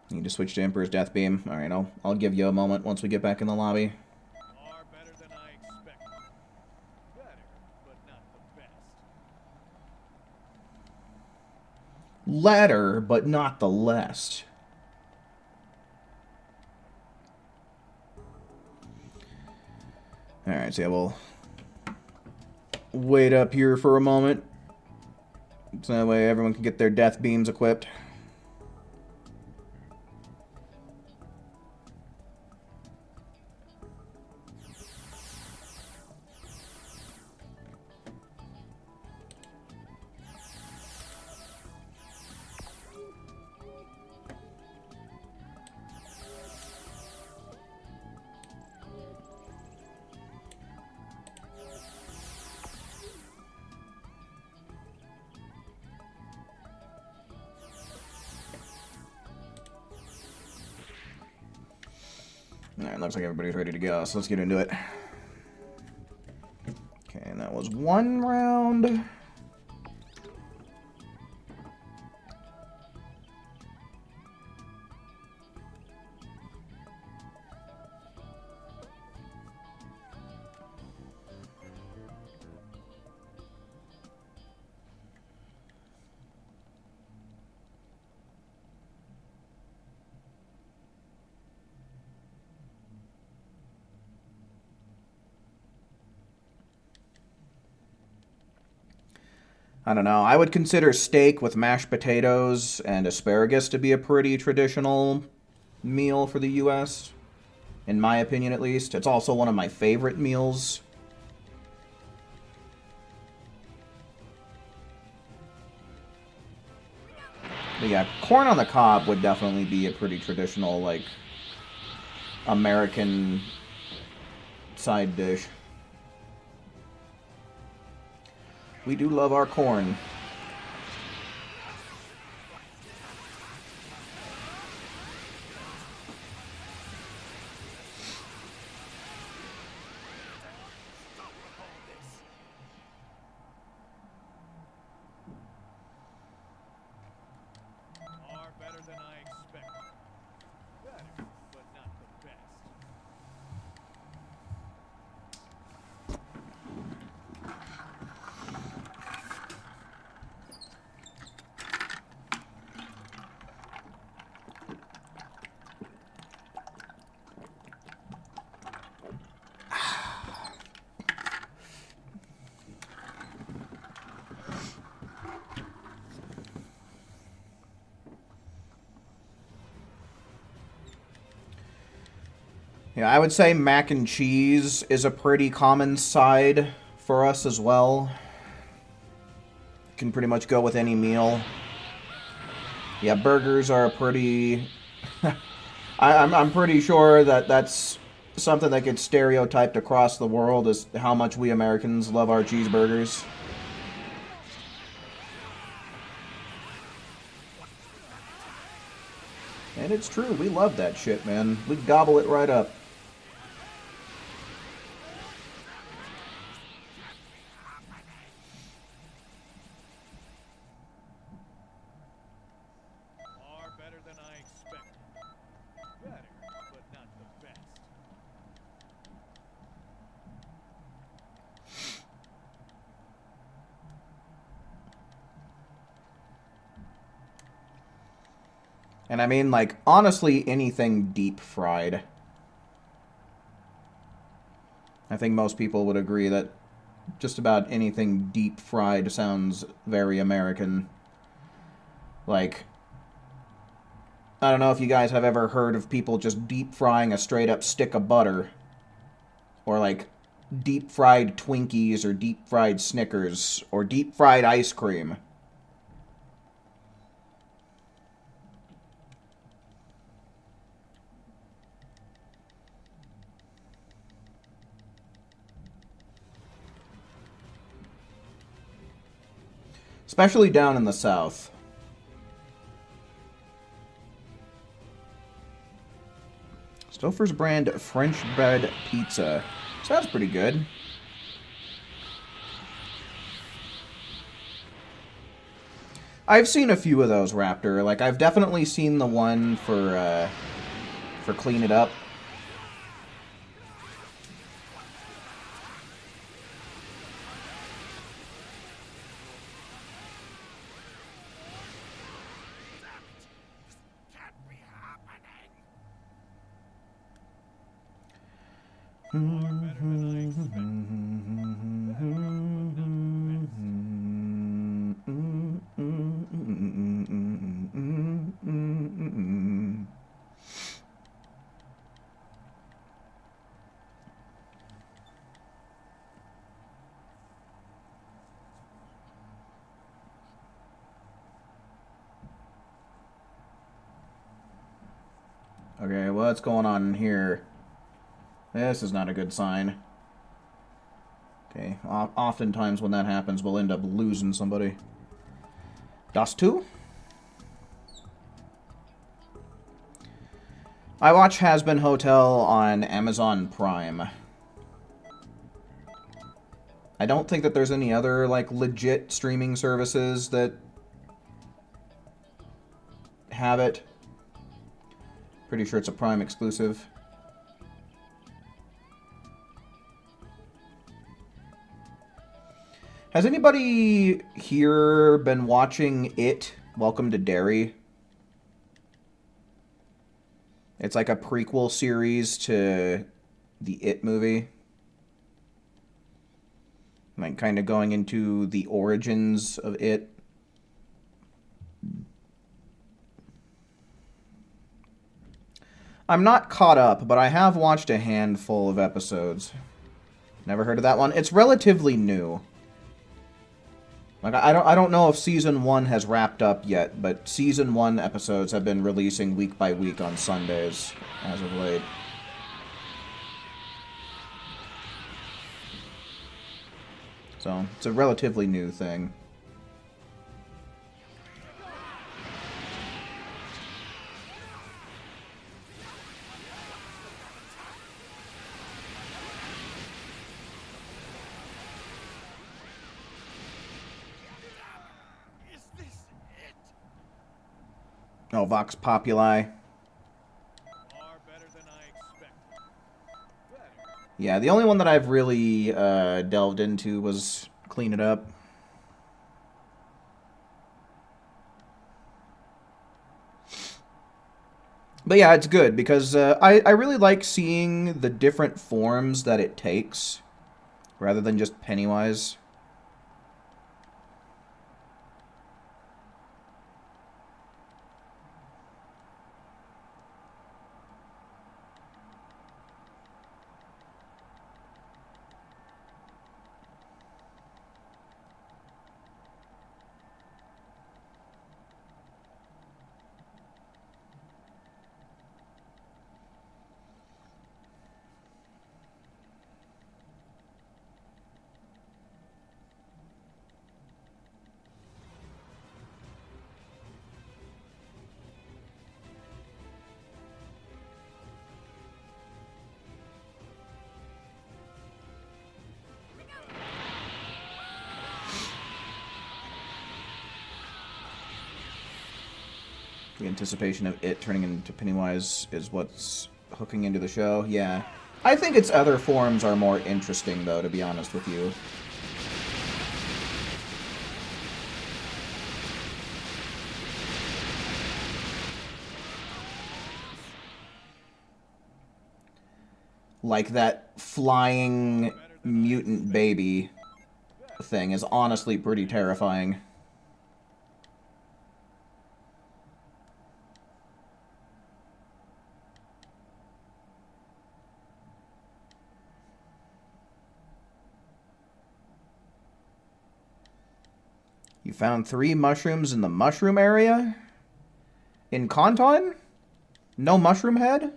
You need to switch to Emperor's Death Beam. Alright, I'll give you a moment once we get back in the lobby. Far better than I expected. Better, but not the best. Ladder, but not the lest. Alright, so yeah, we'll wait up here for a moment. So that way everyone can get their death beams equipped. Alright, looks like everybody's ready to go, so let's get into it. Okay, and that was one round. I don't know. I would consider steak with mashed potatoes and asparagus to be a pretty traditional meal for the U.S., in my opinion at least. It's also one of my favorite meals. But yeah, corn on the cob would definitely be a pretty traditional, like, American side dish. We do love our corn. Far better than I expected. Better, but not the best. Yeah, I would say mac and cheese is a pretty common side for us as well. Can pretty much go with any meal. Yeah, burgers are a pretty... I'm pretty sure that that's something that gets stereotyped across the world, is how much we Americans love our cheeseburgers. And it's true, we love that shit, man. We gobble it right up. Far better than I expected. Better, but not the best. And I mean, like, honestly, anything deep fried. I think most people would agree that just about anything deep fried sounds very American. Like, I don't know if you guys have ever heard of people just deep frying a straight up stick of butter. Or like deep fried Twinkies or deep fried Snickers or deep fried ice cream. Especially down in the South. Stouffer's brand French bread pizza. Sounds pretty good. I've seen a few of those, Raptor. Like, I've definitely seen the one for Clean It Up. Far better than I expected. Better, but not the best. Okay, what's going on here? This is not a good sign. Okay, oftentimes when that happens, we'll end up losing somebody. Das 2? I watch Has Been Hotel on Amazon Prime. I don't think that there's any other, like, legit streaming services that have it. Pretty sure it's a Prime exclusive. Has anybody here been watching It, Welcome to Derry? It's like a prequel series to the It movie. Like, kind of going into the origins of it. I'm not caught up, but I have watched a handful of episodes. Never heard of that one. It's relatively new. Like, I don't know if Season 1 has wrapped up yet, but Season 1 episodes have been releasing week by week on Sundays as of late. So, it's a relatively new thing. Oh, Vox Populi. Yeah, the only one that I've really delved into was Clean It Up. But yeah, it's good because I really like seeing the different forms that it takes rather than just Pennywise. The anticipation of it turning into Pennywise is what's hooking into the show. Yeah. I think its other forms are more interesting, though, to be honest with you. Like, that flying mutant baby thing is honestly pretty terrifying. You found 3 mushrooms in the mushroom area? In Kanton? No mushroom head?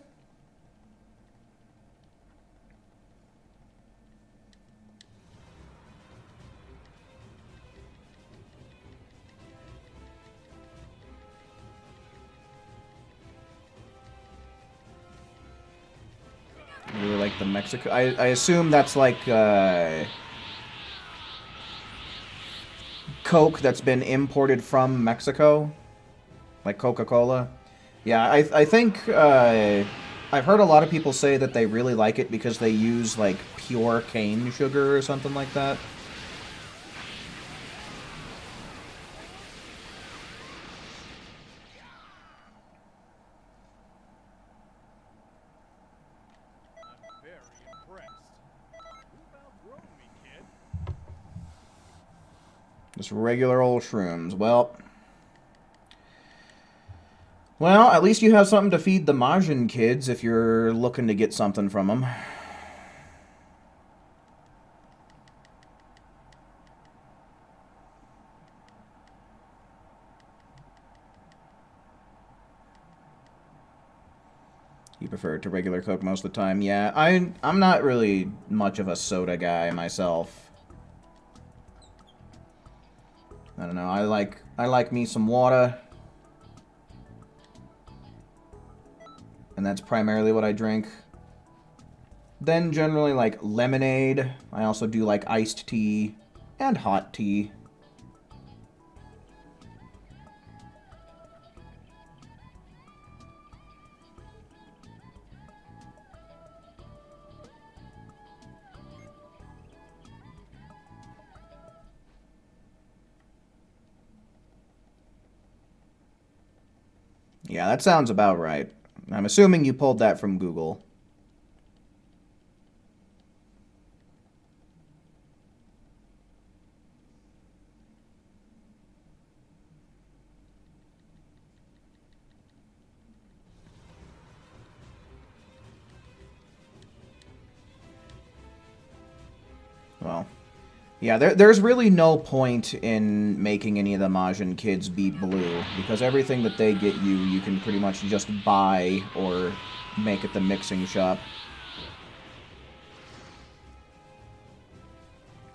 I really like the Mexico. I assume that's like Coke that's been imported from Mexico, like Coca-Cola. Yeah, I think I've heard a lot of people say that they really like it because they use like pure cane sugar or something like that. Just regular old shrooms. Well, at least you have something to feed the Majin kids if you're looking to get something from them. You prefer it to regular Coke most of the time. Yeah, I'm not really much of a soda guy myself. I don't know. I like me some water. And that's primarily what I drink. Then generally like lemonade. I also do like iced tea and hot tea. Yeah, that sounds about right. I'm assuming you pulled that from Google. Well, yeah, there's really no point in making any of the Majin kids be blue, because everything that they get you, you can pretty much just buy or make at the mixing shop.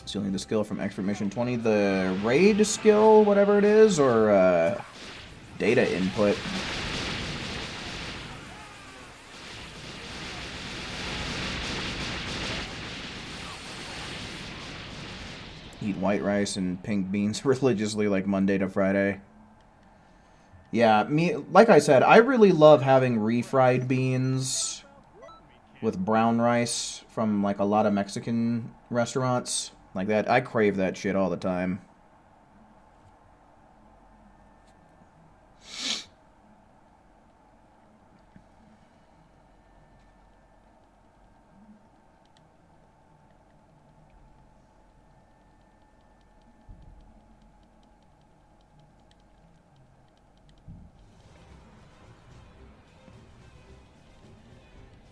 Stealing the skill from Expert Mission 20, the raid skill, whatever it is, or data input. Eat white rice and pink beans religiously like Monday to Friday. Yeah, like I said, I really love having refried beans with brown rice from like a lot of Mexican restaurants. Like that, I crave that shit all the time.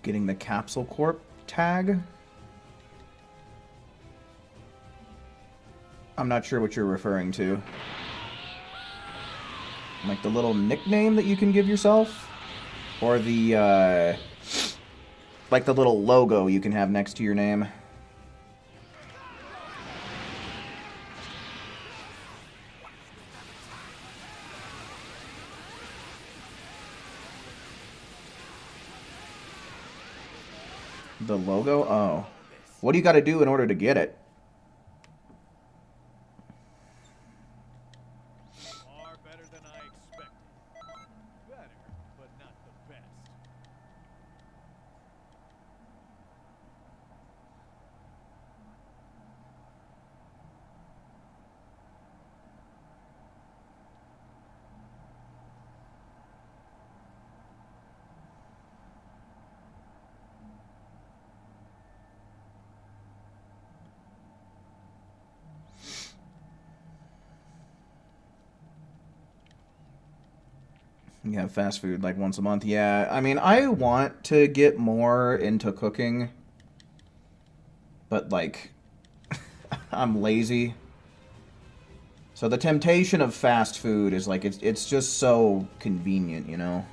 Getting the Capsule Corp tag? I'm not sure what you're referring to. Like the little nickname that you can give yourself? Or the, like the little logo you can have next to your name? The logo? Oh. What do you got to do in order to get it? Far better than I expected. Better, but not the best. You have fast food like once a month. Yeah, I mean, I want to get more into cooking, but like, I'm lazy. So the temptation of fast food is like, it's just so convenient, you know?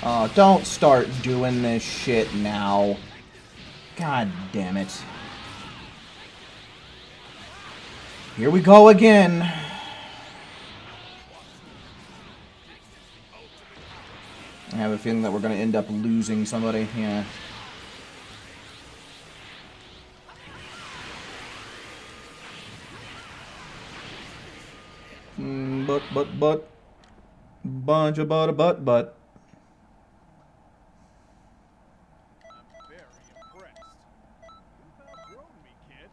Oh, don't start doing this shit now. God damn it. Here we go again. I have a feeling that we're going to end up losing somebody. Yeah. But. Bunch of but. I'm very impressed. You've outgrown me, kid.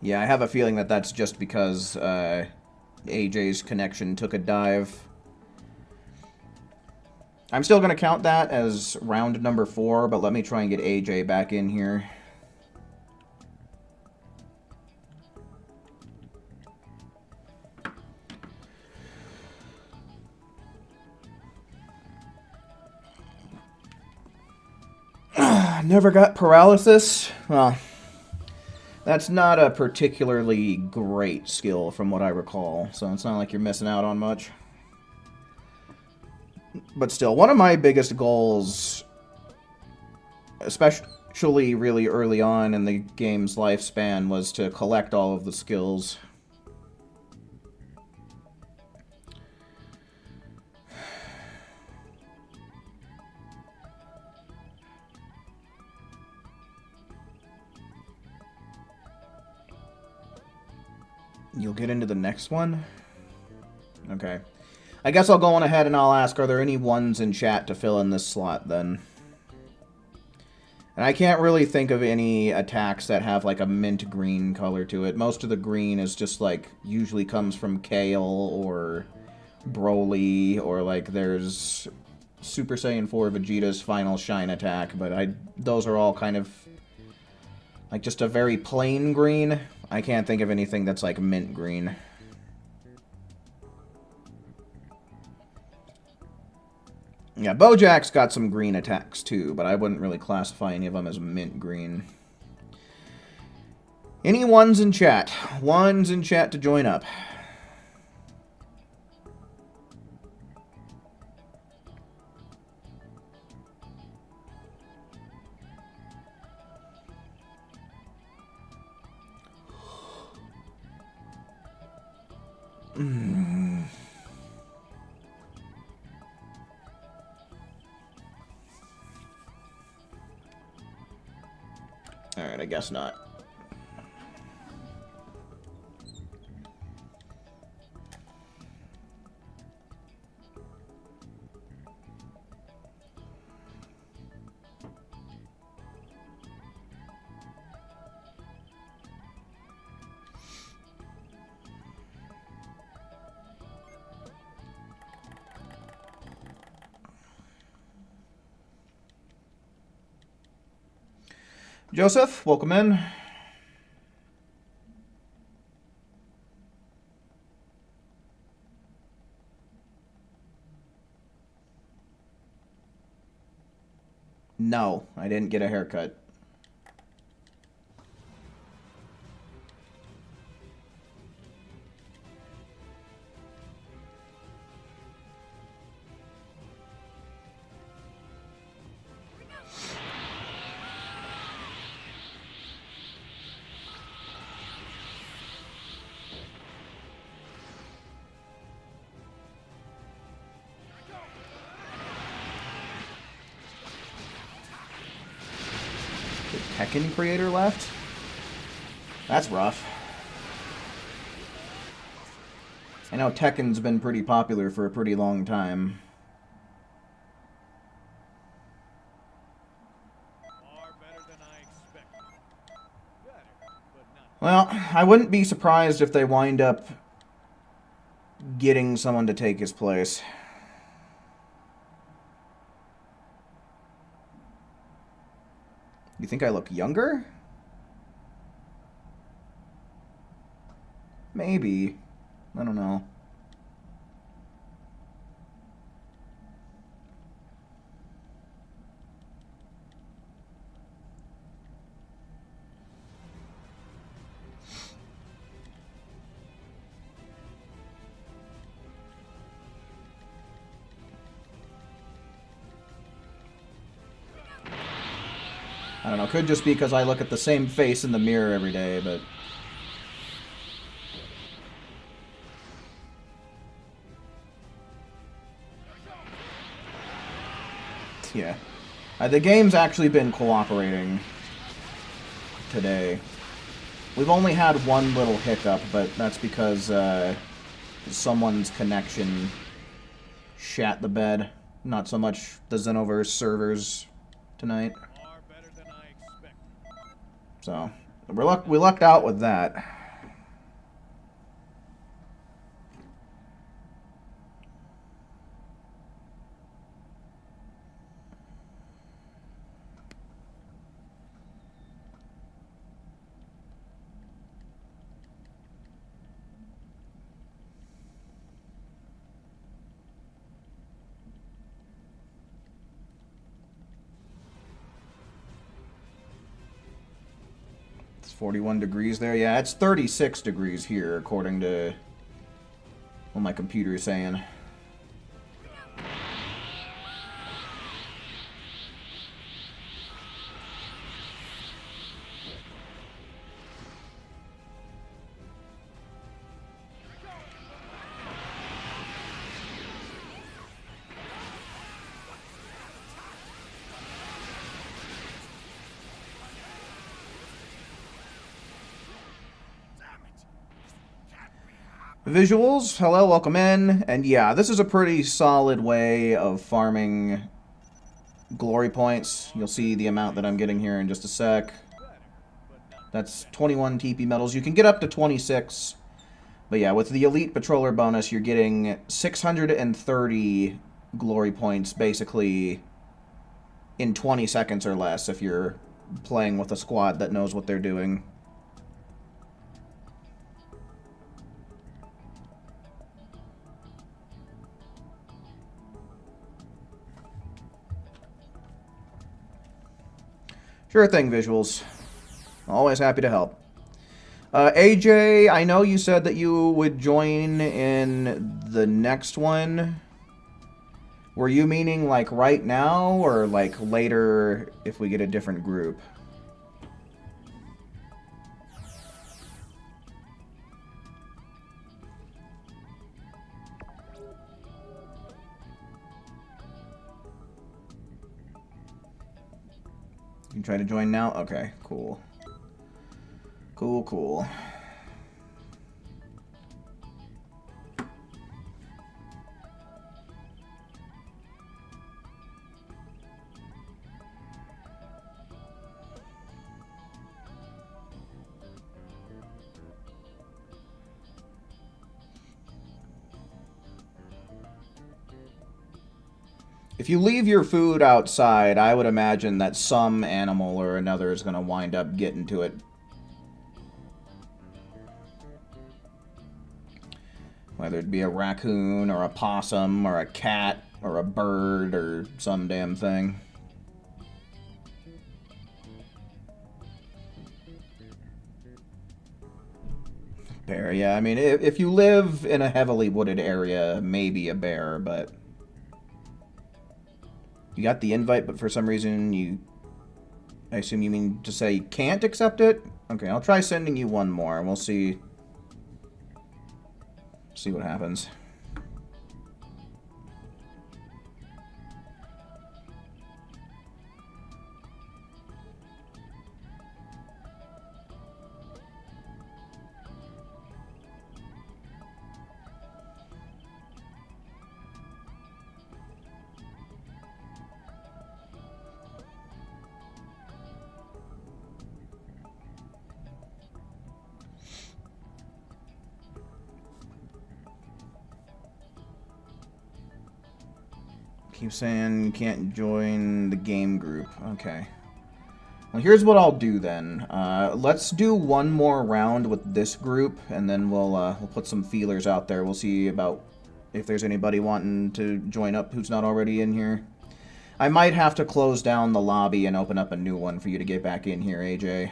Yeah, I have a feeling that that's just because AJ's connection took a dive. I'm still going to count that as round number 4, but let me try and get AJ back in here. Never got paralysis? Well, that's not a particularly great skill from what I recall, so it's not like you're missing out on much. But still, one of my biggest goals, especially really early on in the game's lifespan, was to collect all of the skills. You'll get into the next one? Okay. I guess I'll go on ahead and I'll ask, are there any ones in chat to fill in this slot then? And I can't really think of any attacks that have like a mint green color to it. Most of the green is just like usually comes from Kale or Broly, or like there's Super Saiyan 4 Vegeta's final shine attack, but those are all kind of like just a very plain green. I can't think of anything that's like mint green. Yeah, Bojack's got some green attacks too, but I wouldn't really classify any of them as mint green. Any ones in chat? Ones in chat to join up. Alright, I guess not. Joseph, welcome in. No, I didn't get a haircut. Tekken creator left? That's rough. I know Tekken's been pretty popular for a pretty long time. Far better than I expected. Better, but not. Well, I wouldn't be surprised if they wind up getting someone to take his place. You think I look younger? Maybe. I don't know. I don't know, could just be because I look at the same face in the mirror every day, but... Yeah. The game's actually been cooperating today. We've only had one little hiccup, but that's because someone's connection shat the bed. Not so much the Xenoverse servers tonight. Far better than I expected. So, we lucked out with that. It's 41 degrees there. Yeah, it's 36 degrees here, according to what my computer is saying. Visuals, hello, welcome in. And yeah, this is a pretty solid way of farming glory points. You'll see the amount that I'm getting here in just a sec. That's 21 TP medals. You can get up to 26. But yeah, with the Elite Patroller bonus, you're getting 630 glory points basically in 20 seconds or less if you're playing with a squad that knows what they're doing. Sure thing, Visuals. Always happy to help. AJ, I know you said that you would join in the next one. Were you meaning like right now or like later if we get a different group? You can try to join now? Okay, cool. Cool. If you leave your food outside, I would imagine that some animal or another is going to wind up getting to it. Whether it be a raccoon or a possum or a cat or a bird or some damn thing. Bear, yeah. I mean, if you live in a heavily wooded area, maybe a bear, but... You got the invite, but for some reason you... I assume you mean to say you can't accept it? Okay, I'll try sending you one more, and we'll see... See what happens. Keep saying you can't join the game group. Okay. Well, here's what I'll do then. Let's do one more round with this group, and then we'll put some feelers out there. We'll see about if there's anybody wanting to join up who's not already in here. I might have to close down the lobby and open up a new one for you to get back in here, AJ.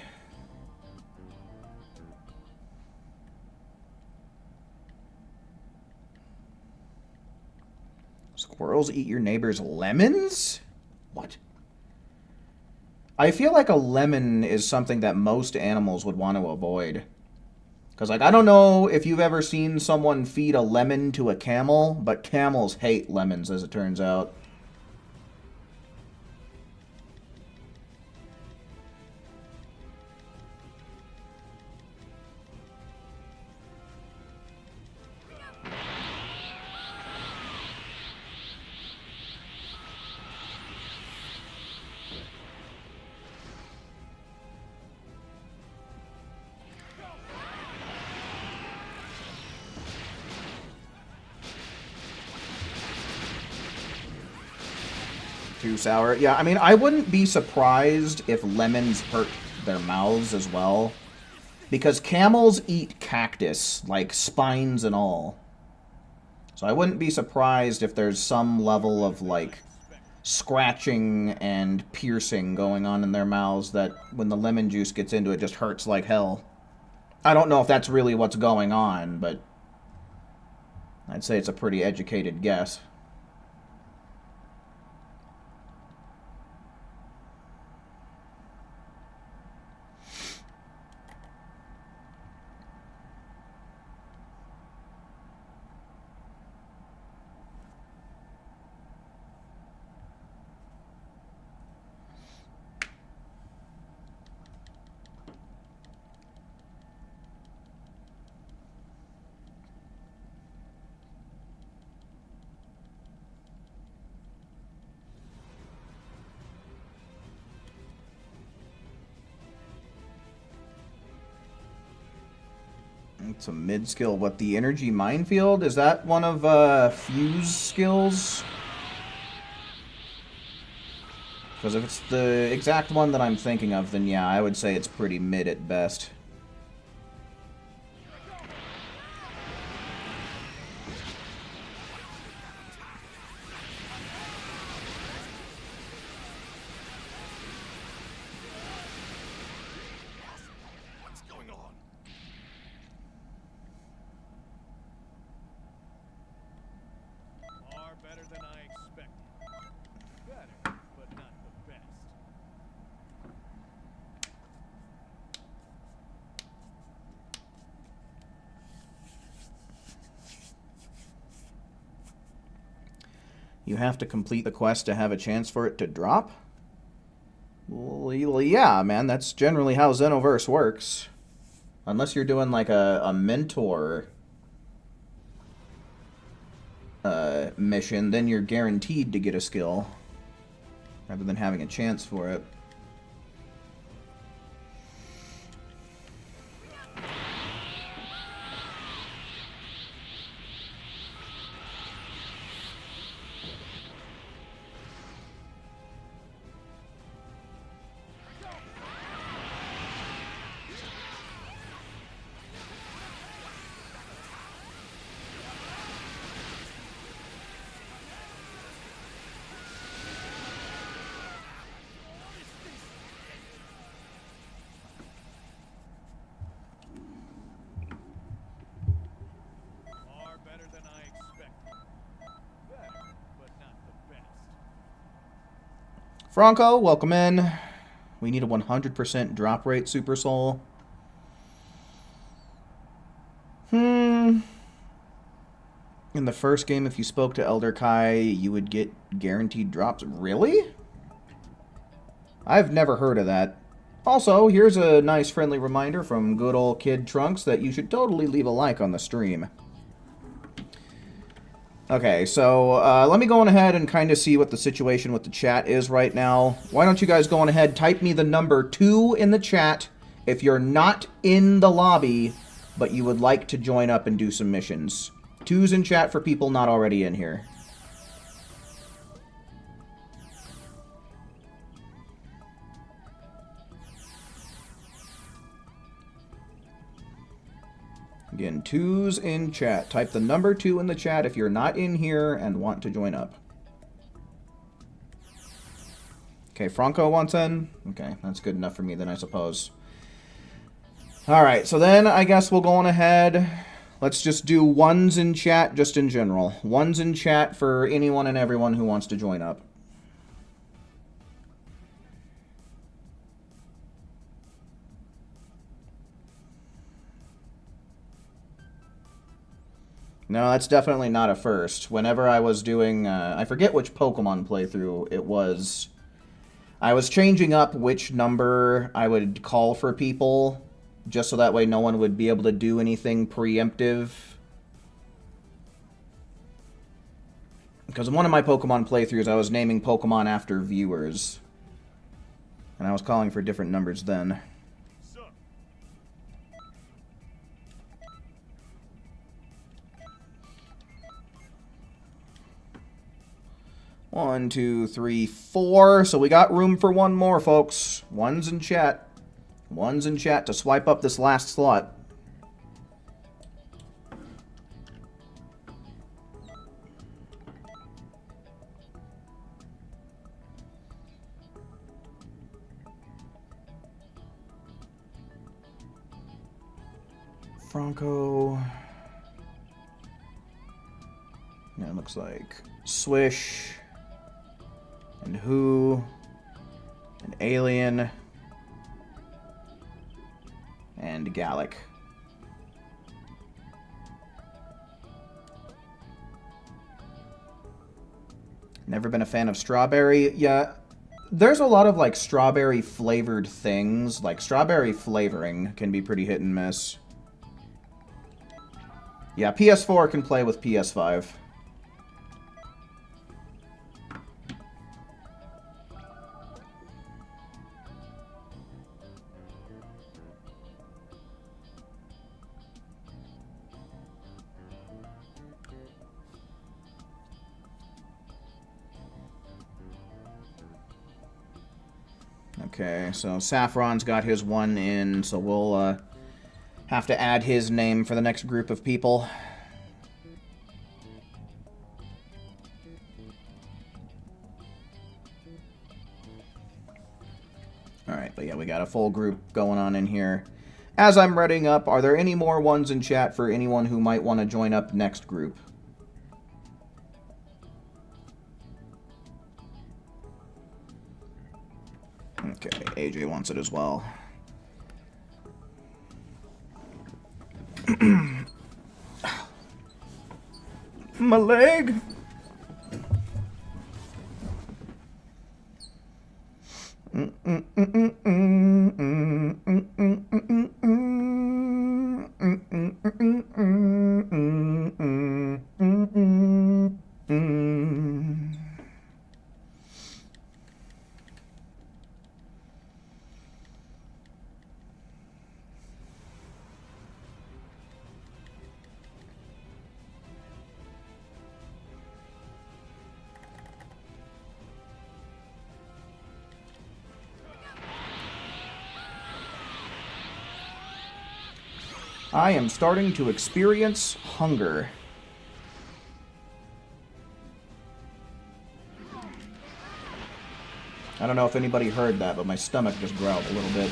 Squirrels eat your neighbor's lemons? What? I feel like a lemon is something that most animals would want to avoid. Because, like, I don't know if you've ever seen someone feed a lemon to a camel, but camels hate lemons, as it turns out. Too sour. Yeah, I mean, I wouldn't be surprised if lemons hurt their mouths as well. Because camels eat cactus, like spines and all. So I wouldn't be surprised if there's some level of, like, scratching and piercing going on in their mouths that when the lemon juice gets into it just hurts like hell. I don't know if that's really what's going on, but I'd say it's a pretty educated guess. It's a mid skill. What, the energy minefield? Is that one of Fuse skills? Because if it's the exact one that I'm thinking of, then yeah, I would say it's pretty mid at best. Better than I expected. Better, but not the best. You have to complete the quest to have a chance for it to drop? Well, yeah, man, that's generally how Xenoverse works. Unless you're doing like a mentor mission, then you're guaranteed to get a skill rather than having a chance for it. Better than I expected. Better, but not the best. Franco, welcome in. We need a 100% drop rate Super Soul. In the first game, if you spoke to Elder Kai, you would get guaranteed drops. Really? I've never heard of that. Also, here's a nice friendly reminder from good old Kid Trunks that you should totally leave a like on the stream. Okay, so let me go on ahead and kind of see what the situation with the chat is right now. Why don't you guys go on ahead, type me the number 2 in the chat if you're not in the lobby, but you would like to join up and do some missions. 2's in chat for people not already in here. Again, 2's in chat. Type the number 2 in the chat if you're not in here and want to join up. Okay, Franco wants in. Okay, that's good enough for me then, I suppose. Alright, so then I guess we'll go on ahead. Let's just do 1's in chat just in general. 1's in chat for anyone and everyone who wants to join up. No, that's definitely not a first. Whenever I was doing, I forget which Pokemon playthrough it was. I was changing up which number I would call for people, just so that way no one would be able to do anything preemptive. Because in one of my Pokemon playthroughs, I was naming Pokemon after viewers. And I was calling for different numbers then. 1, 2, 3, 4. So we got room for one more, folks. 1's in chat. 1's in chat to swipe up this last slot. Franco. Yeah, it looks like Swish. And Who, and Alien, and Gallic. Never been a fan of strawberry. Yeah, there's a lot of like strawberry flavored things. Like strawberry flavoring can be pretty hit and miss. Yeah, PS4 can play with PS5. Okay, so Saffron's got his one in, so we'll have to add his name for the next group of people. Alright, but yeah, we got a full group going on in here. As I'm reading up, are there any more ones in chat for anyone who might want to join up next group? Okay, AJ wants it as well. My leg! I am starting to experience hunger. I don't know if anybody heard that, but my stomach just growled a little bit.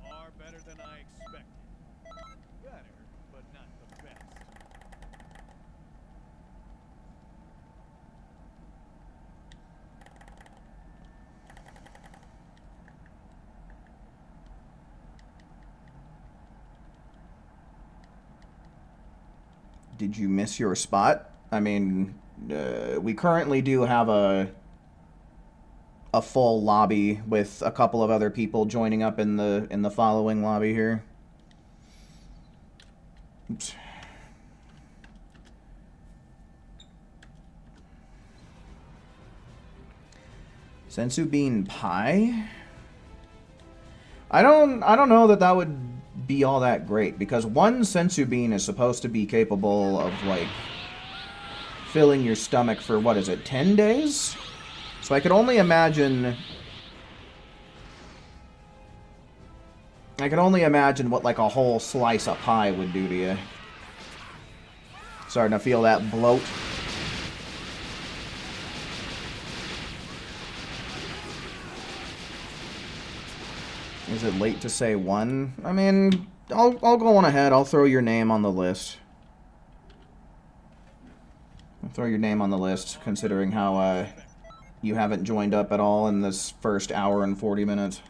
Far better than I expected. Better, but not the best. Did you miss your spot? I mean, we currently do have a full lobby with a couple of other people joining up in the following lobby here. Oops. Sensu bean pie? I don't know that would be all that great, because one sensu bean is supposed to be capable of, like, filling your stomach for, what is it, 10 days? So I could only imagine... what, like, a whole slice of pie would do to you. Starting to feel that bloat. Is it late to say one? I mean, I'll go on ahead. I'll throw your name on the list. I'll throw your name on the list, considering how you haven't joined up at all in this first hour and 40 minutes.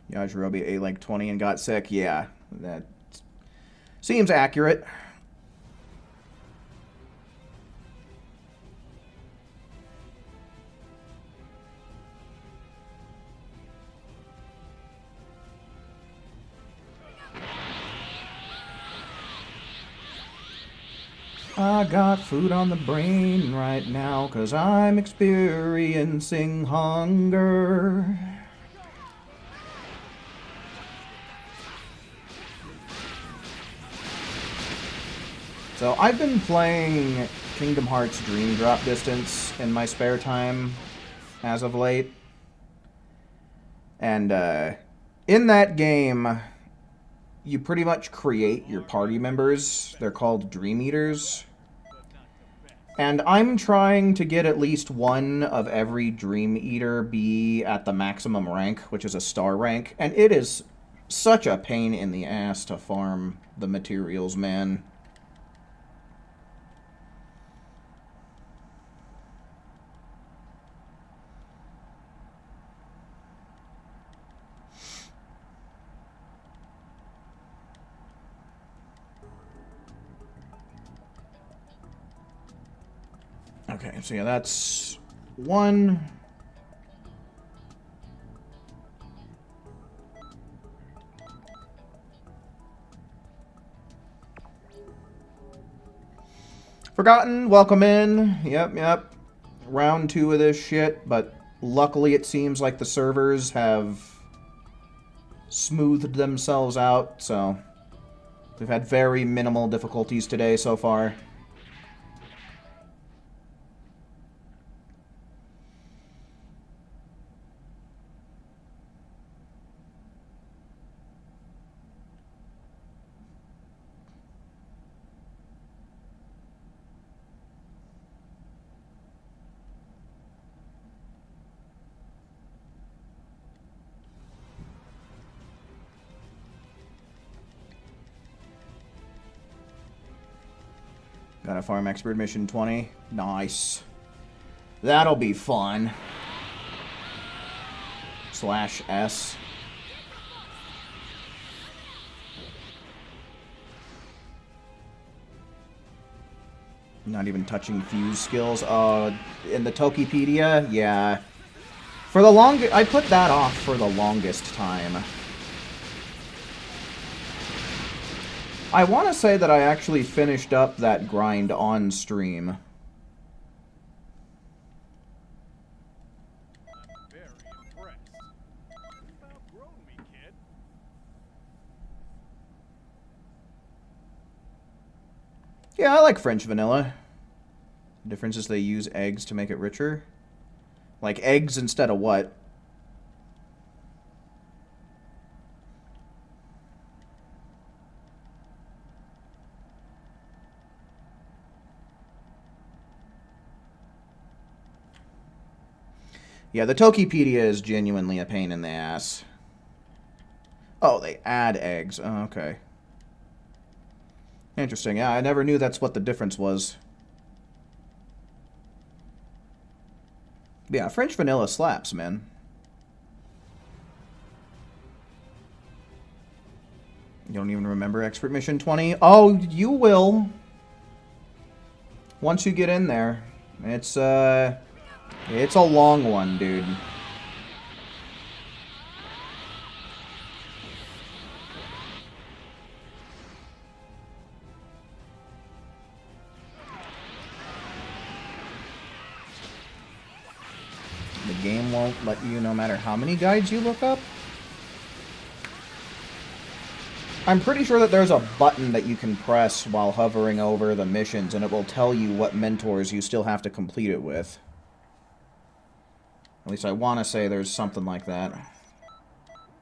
Yajirobe ate like 20 and got sick. Yeah, that seems accurate. I got food on the brain right now, 'cause I'm experiencing hunger. So I've been playing Kingdom Hearts Dream Drop Distance in my spare time as of late. And in that game, you pretty much create your party members. They're called Dream Eaters. And I'm trying to get at least one of every Dream Eater be at the maximum rank, which is a star rank. And it is such a pain in the ass to farm the materials, man. Okay, so yeah, that's one. Forgotten, welcome in. Yep. Round 2 of this shit, but luckily it seems like the servers have smoothed themselves out, so we've had very minimal difficulties today so far. Got a farm expert mission 20. Nice. That'll be fun. /S. Not even touching fuse skills. In the Tokipedia, yeah. For the I put that off for the longest time. I want to say that I actually finished up that grind on stream. I'm very impressed. You've outgrown me, kid. Yeah, I like French vanilla. The difference is they use eggs to make it richer. Like eggs instead of what? Yeah, the Tokipedia is genuinely a pain in the ass. Oh, they add eggs. Oh, okay. Interesting. Yeah, I never knew that's what the difference was. Yeah, French vanilla slaps, man. You don't even remember Expert Mission 20? Oh, you will. Once you get in there. It's a long one, dude. The game won't let you no matter how many guides you look up? I'm pretty sure that there's a button that you can press while hovering over the missions, and it will tell you what mentors you still have to complete it with. At least I want to say there's something like that. You've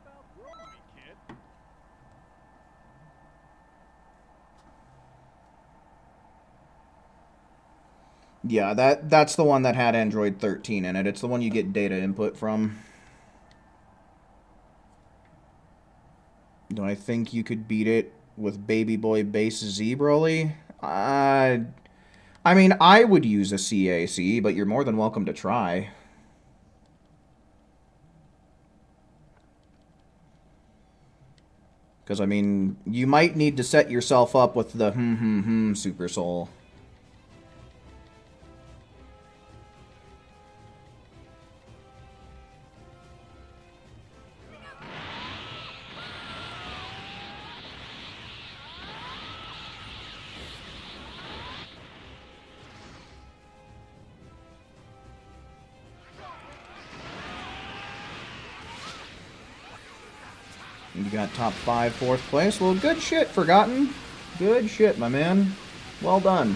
outgrown me, kid. Yeah, that's the one that had Android 13 in it. It's the one you get data input from. Do I think you could beat it with Baby Boy Base Z, Broly? I mean, I would use a CAC, but you're more than welcome to try. Because, I mean, you might need to set yourself up with the Super Soul. You got top 5, 4th place. Well, good shit, Forgotten. Good shit, my man. Well done.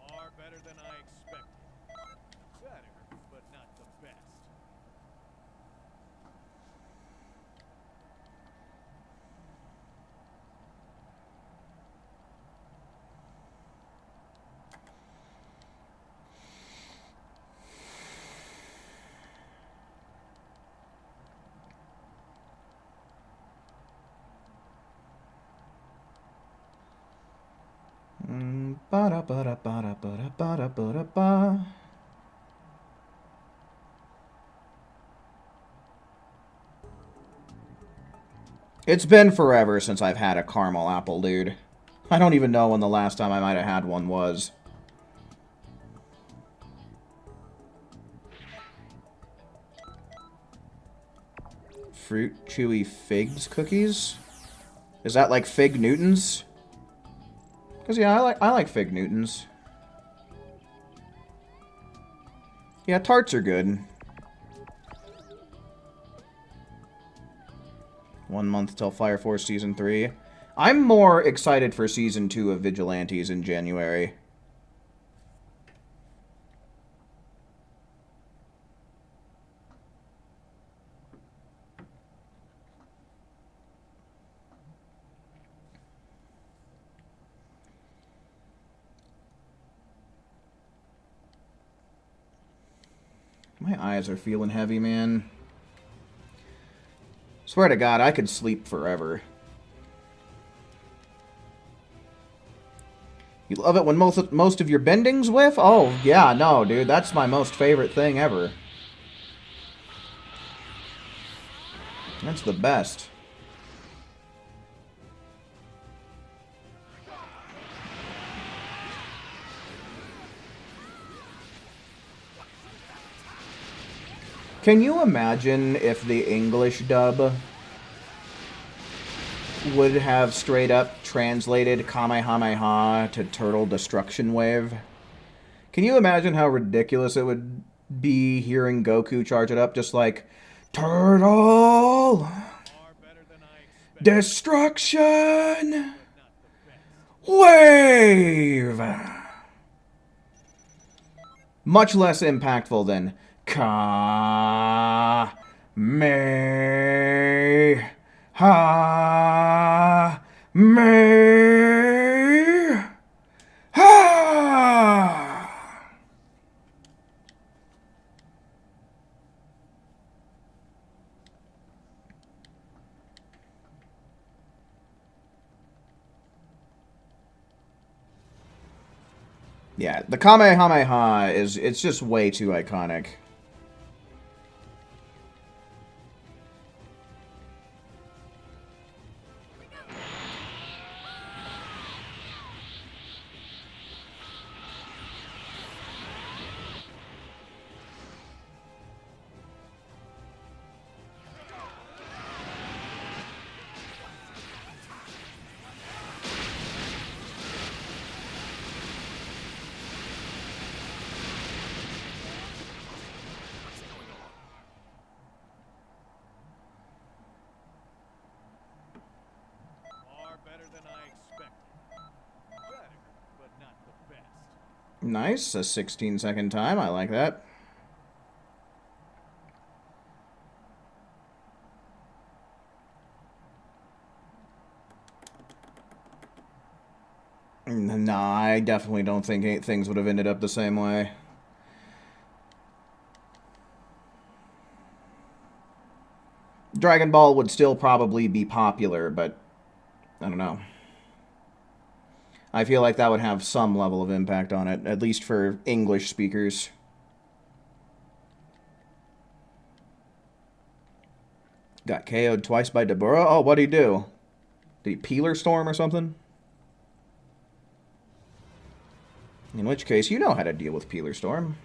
Far better than I expected. Better, but not the best. Ba-da-ba-da-ba-da-ba-da-ba-da-ba. It's been forever since I've had a caramel apple, dude. I don't even know when the last time I might have had one was. Fruit chewy figs cookies? Is that like Fig Newtons? Because yeah, I like Fig Newtons. Yeah, tarts are good. 1 month till Fire Force Season 3. I'm more excited for Season 2 of Vigilantes in January. My eyes are feeling heavy, man. Swear to God, I could sleep forever. You love it when most of your bendings whiff? Oh, yeah, no, dude. That's my most favorite thing ever. That's the best. Can you imagine if the English dub would have straight up translated Kamehameha to Turtle Destruction Wave? Can you imagine how ridiculous it would be hearing Goku charge it up just like, Turtle! Destruction! Wave! Much less impactful than Ka-me-ha-me-ha! Yeah, the Kamehameha it's just way too iconic. Nice, a 16-second time. I like that. Nah, I definitely don't think things would have ended up the same way. Dragon Ball would still probably be popular, but I don't know. I feel like that would have some level of impact on it, at least for English speakers. Got KO'd twice by Deborah? Oh, what'd he do? Did he Peeler Storm or something? In which case, you know how to deal with Peeler Storm.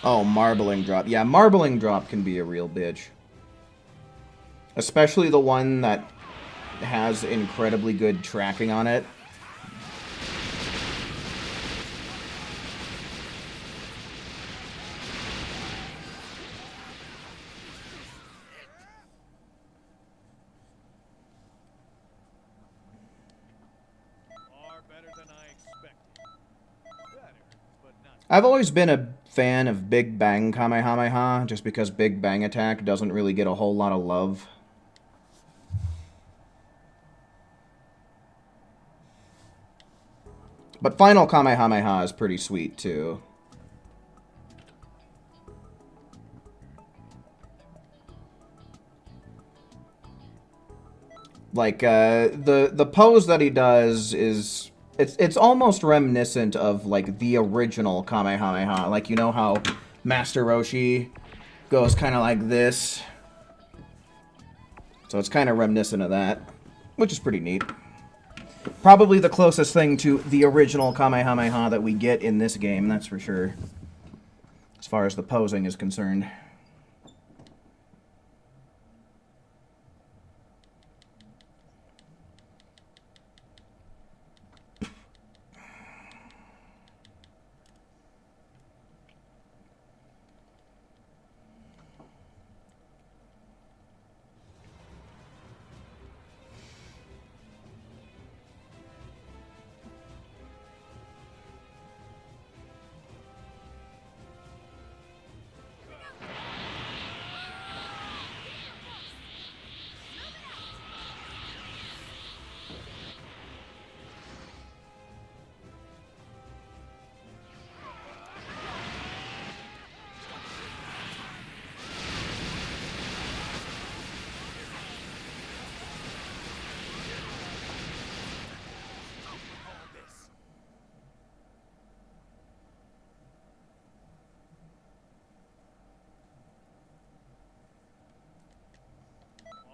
Oh, Marbling Drop. Yeah, Marbling Drop can be a real bitch. Especially the one that has incredibly good tracking on it. I've always been a fan of Big Bang Kamehameha, just because Big Bang Attack doesn't really get a whole lot of love. But Final Kamehameha is pretty sweet, too. Like, the pose that he does is... It's almost reminiscent of, like, the original Kamehameha. Like, you know how Master Roshi goes kind of like this? So it's kind of reminiscent of that, which is pretty neat. Probably the closest thing to the original Kamehameha that we get in this game, that's for sure. As far as the posing is concerned.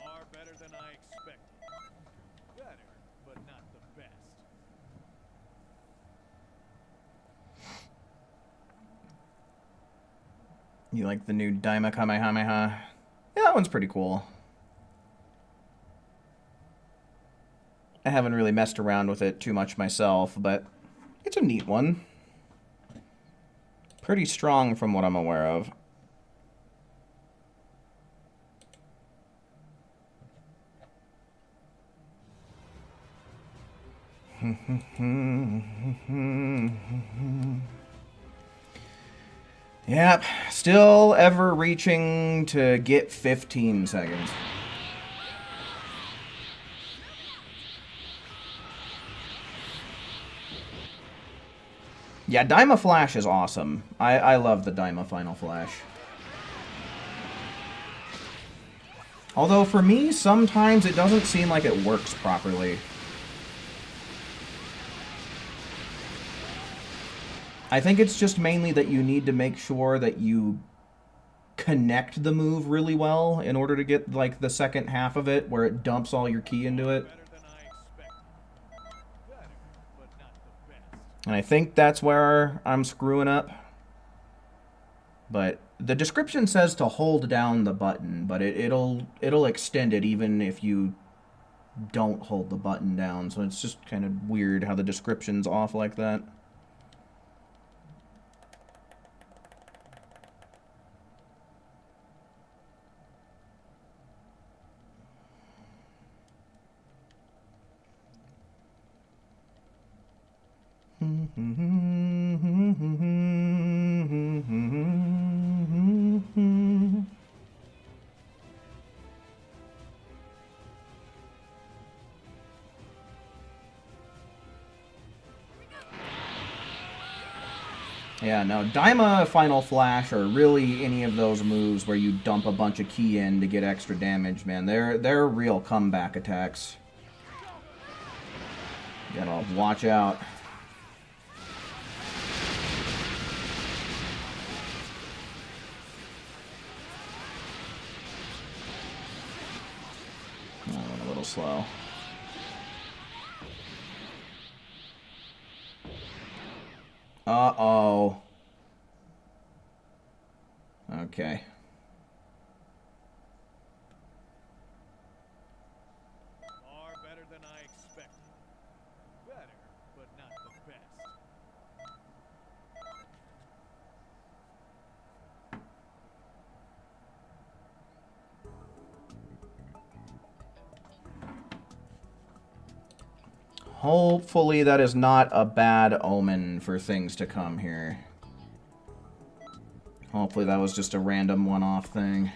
Far better than I expected. Better, but not the best. You like the new Daima Kamehameha? Yeah, that one's pretty cool. I haven't really messed around with it too much myself, but it's a neat one. Pretty strong from what I'm aware of. Yep, still ever reaching to get 15 seconds. Yeah, Daima Flash is awesome. I love the Daima Final Flash. Although for me, sometimes it doesn't seem like it works properly. I think it's just mainly that you need to make sure that you connect the move really well in order to get, like, the second half of it, where it dumps all your ki into it. Better than I expected. Better, but not the best. And I think that's where I'm screwing up. But the description says to hold down the button, but it'll extend it even if you don't hold the button down. So it's just kind of weird how the description's off like that. Yeah, no, Daima Final Flash or really any of those moves where you dump a bunch of ki in to get extra damage, man, they're real comeback attacks. You gotta watch out. Oh, I went a little slow. Uh-oh. Okay. Far better than I expected. Better, but not the best. Hopefully that is not a bad omen for things to come here. Hopefully that was just a random one-off thing.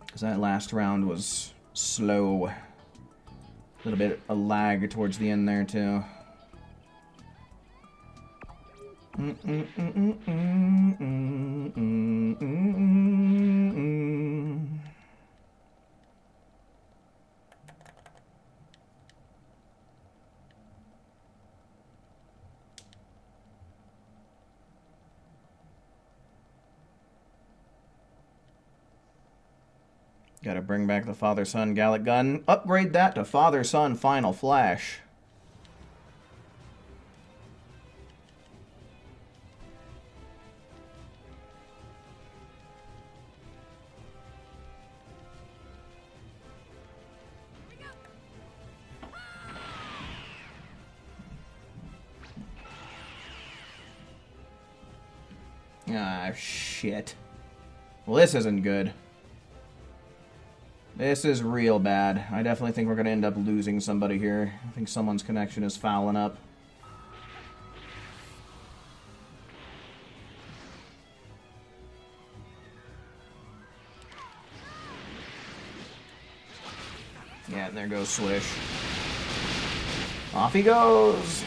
Because that last round was slow. A little bit of lag towards the end there, too. Gotta bring back the father-son Gallic gun. Upgrade that to father-son final flash. Ah, shit. Well, this isn't good. This is real bad. I definitely think we're going to end up losing somebody here. I think someone's connection is fouling up. Yeah, and there goes Swish. Off he goes!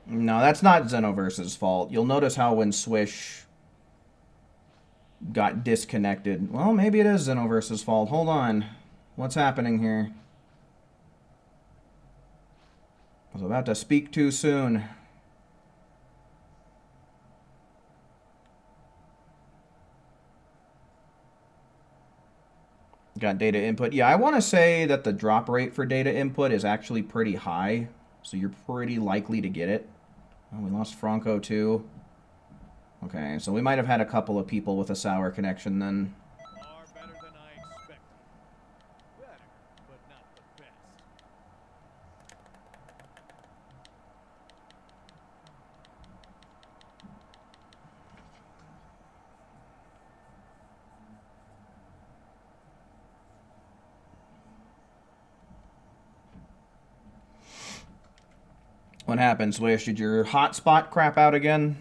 No, that's not Xenoverse's fault. You'll notice how when Swish got disconnected... Well, maybe it is Xenoverse's fault. Hold on. What's happening here? I was about to speak too soon. Got data input. Yeah, I want to say that the drop rate for data input is actually pretty high. So you're pretty likely to get it. Oh, we lost Franco too. Okay, so we might have had a couple of people with a sour connection then. Far better than I expected. Better, but not the best. What happened, Swish? Did your hotspot crap out again?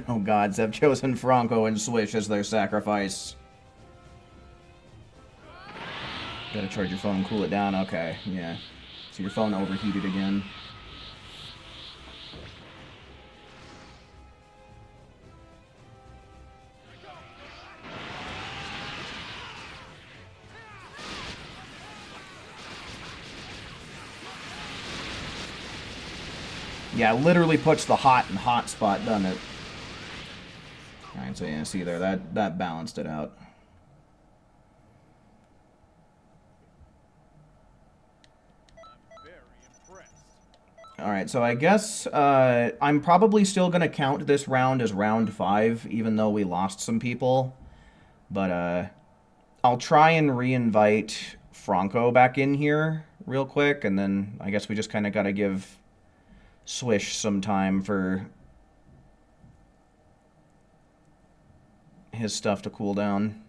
Oh gods have chosen Franco and Swish as their sacrifice. Gotta charge your phone and cool it down. Okay, yeah. So your phone overheated again. Yeah, literally puts the hot in hot spot, doesn't it? Alright, so yeah, see there, that balanced it out. I'm very impressed. Alright, so I guess I'm probably still going to count this round as round 5, even though we lost some people. But I'll try and re-invite Franco back in here real quick, and then I guess we just kind of got to give Swish some time for his stuff to cool down.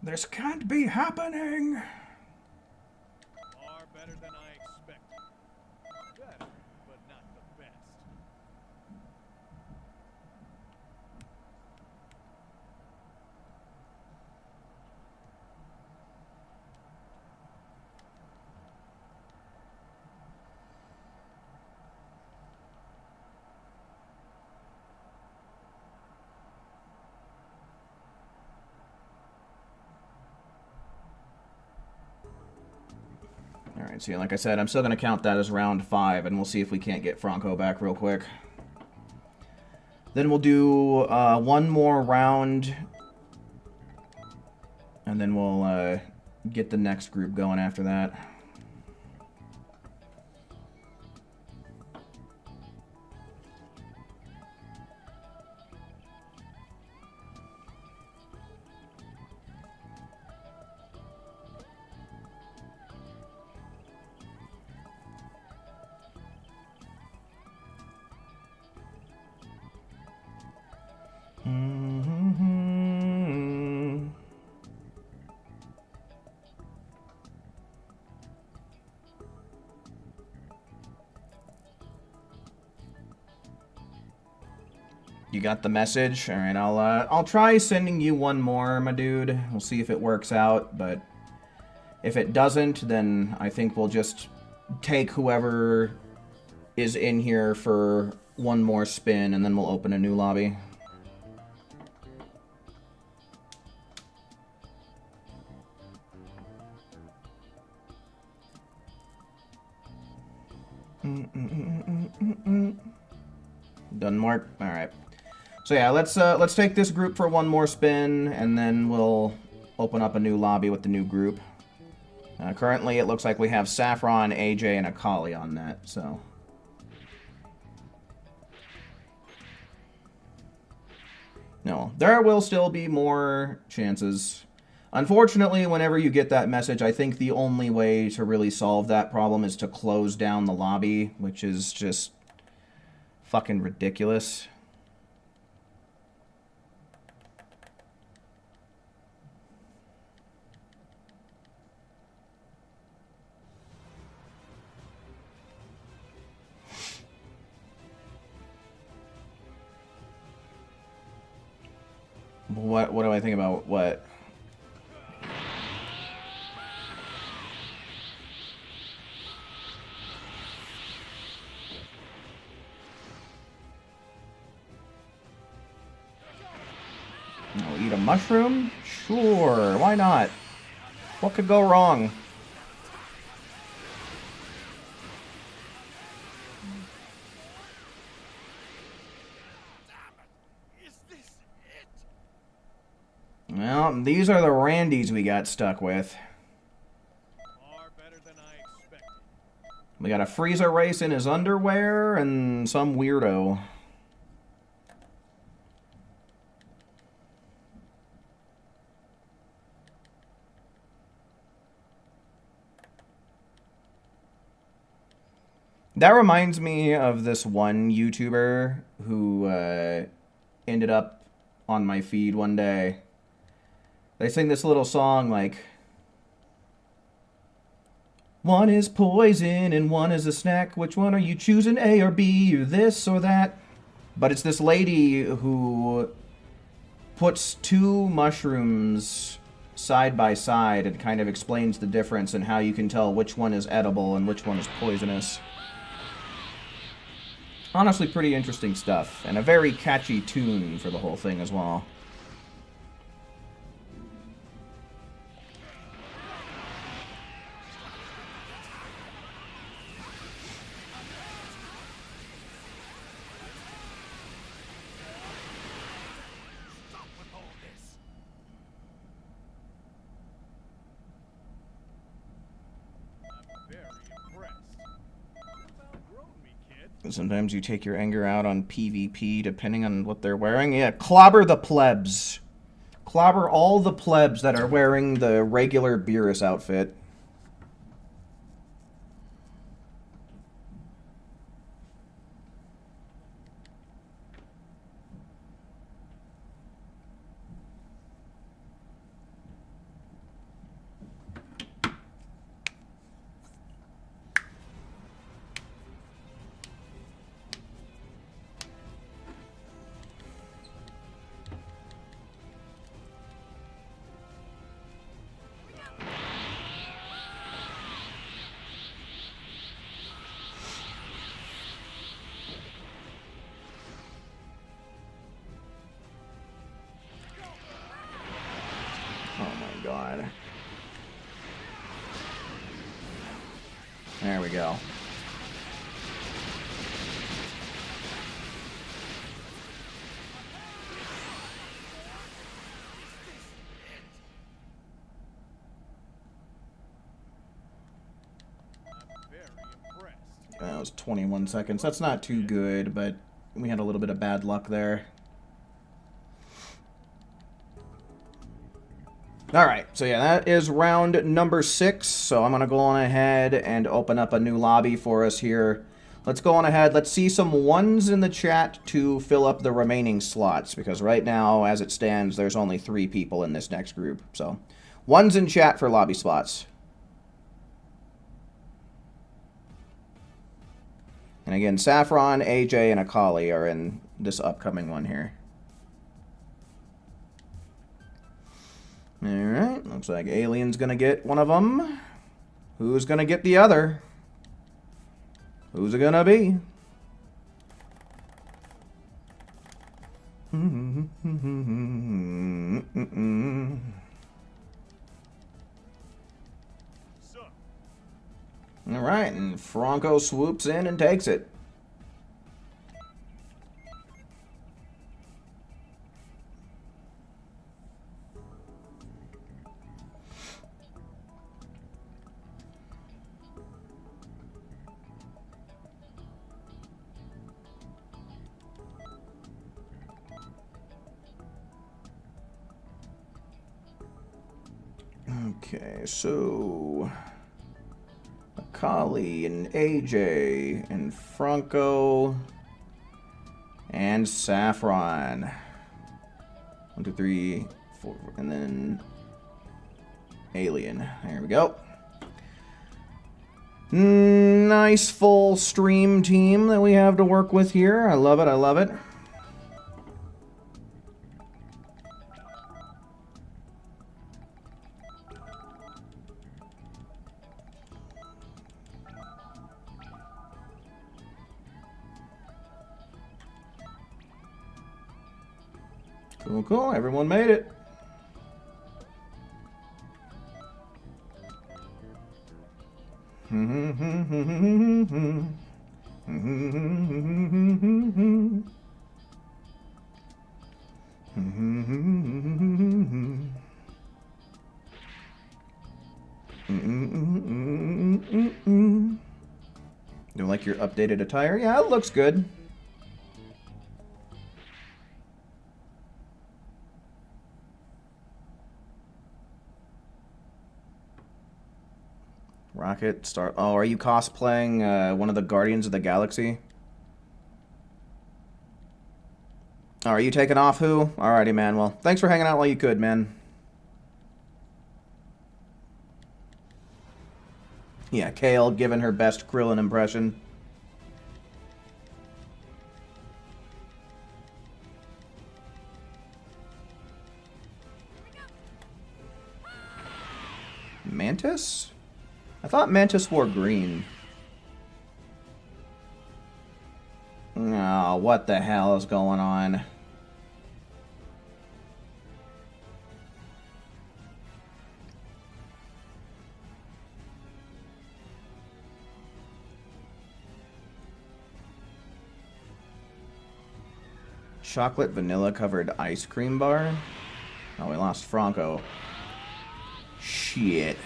This can't be happening! Far better than I expected. Better, but not the best. Alright, so yeah, like I said, I'm still going to count that as round 5, and we'll see if we can't get Franco back real quick. Then we'll do one more round, and then we'll get the next group going after that. Mm-hmm. You got the message? All right, I'll try sending you one more, my dude. We'll see if it works out, but if it doesn't, then I think we'll just take whoever is in here for one more spin, and then we'll open a new lobby. Doesn't work? All right. So yeah, let's take this group for one more spin, and then we'll open up a new lobby with the new group. Currently, it looks like we have Saffron, AJ, and Akali on that, so... No, there will still be more chances. Unfortunately, whenever you get that message, I think the only way to really solve that problem is to close down the lobby, which is just fucking ridiculous. What do I think about what? Oh, eat a mushroom? Sure, why not? What could go wrong? Well, these are the Randys we got stuck with. Far better than I expected. We got a Frieza race in his underwear and some weirdo. That reminds me of this one YouTuber who ended up on my feed one day. They sing this little song like, one is poison and one is a snack. Which one are you choosing, A or B, or this or that? But it's this lady who puts two mushrooms side by side and kind of explains the difference and how you can tell which one is edible and which one is poisonous. Honestly, pretty interesting stuff, and a very catchy tune for the whole thing as well. Sometimes you take your anger out on PvP depending on what they're wearing. Yeah, clobber the plebs. Clobber all the plebs that are wearing the regular Beerus outfit. God. There we go. That was 21 seconds. That's not too good, but we had a little bit of bad luck there. Alright, so yeah, that is round number 6. So I'm going to go on ahead and open up a new lobby for us here. let's go on ahead. Let's see some ones in the chat to fill up the remaining slots, because right now, as it stands, there's only 3 people in this next group. So, ones in chat for lobby spots. And again, Saffron, AJ, and Akali are in this upcoming one here. Alright, looks like Alien's gonna get one of them. Who's gonna get the other? Who's it gonna be? Alright, and Franco swoops in and takes it. Okay, so Akali and AJ and Franco and Saffron. 1, 2, 3, 4, and then Alien. There we go. Nice full stream team that we have to work with here. I love it, I love it. Cool, cool. Everyone made it. You like your updated attire? Yeah, it looks good. Rocket, Star... Oh, are you cosplaying one of the Guardians of the Galaxy? Oh, are you taking off who? Alrighty, man. Well, thanks for hanging out while you could, man. Yeah, Kale giving her best Krillin impression. Mantis? I thought Mantis wore green. Oh, what the hell is going on? Chocolate vanilla covered ice cream bar? Oh, we lost Franco. Shit.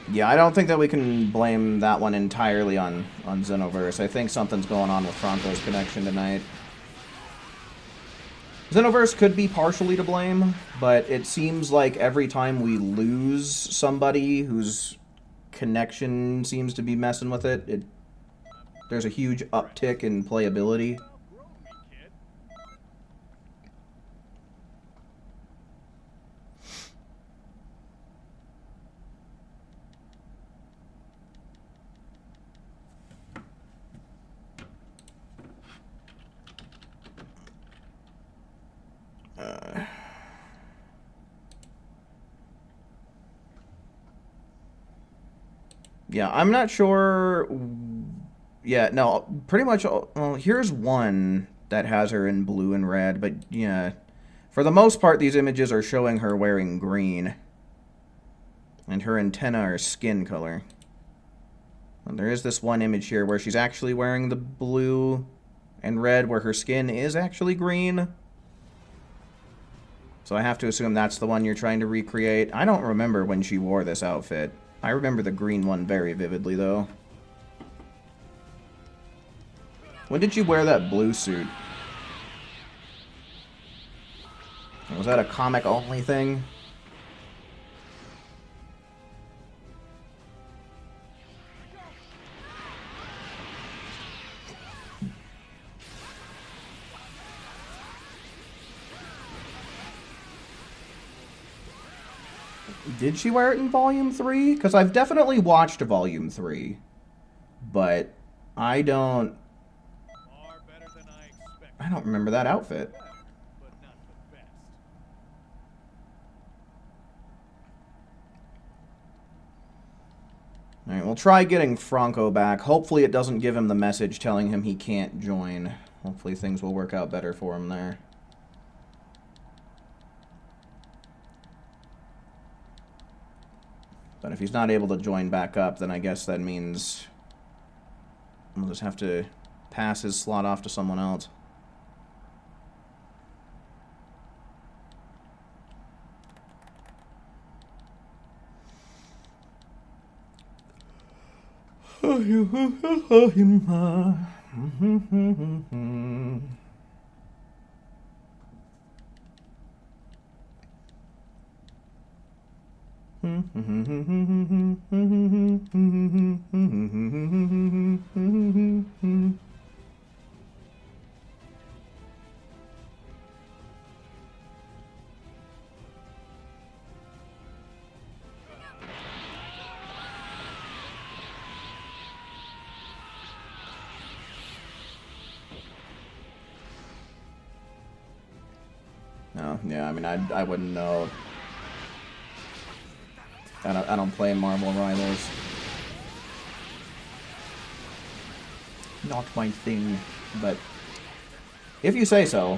Yeah, I don't think that we can blame that one entirely on Xenoverse. I think something's going on with Franco's connection tonight. Xenoverse could be partially to blame, but it seems like every time we lose somebody whose connection seems to be messing with it, there's a huge uptick in playability. Yeah, I'm not sure. Yeah, no, pretty much. Well, here's one that has her in blue and red, but yeah, for the most part, these images are showing her wearing green, and her antenna are skin color. And there is this one image here where she's actually wearing the blue and red, where her skin is actually green. So I have to assume that's the one you're trying to recreate. I don't remember when she wore this outfit. I remember the green one very vividly, though. When did you wear that blue suit? Was that a comic-only thing? Did she wear it in Volume 3? Because I've definitely watched Volume 3. But I don't remember that outfit. Alright, we'll try getting Franco back. Hopefully it doesn't give him the message telling him he can't join. Hopefully things will work out better for him there. But if he's not able to join back up, then I guess that means we'll just have to pass his slot off to someone else. No, yeah, I mean, I wouldn't know. I don't play Marvel Rivals. Not my thing, but if you say so.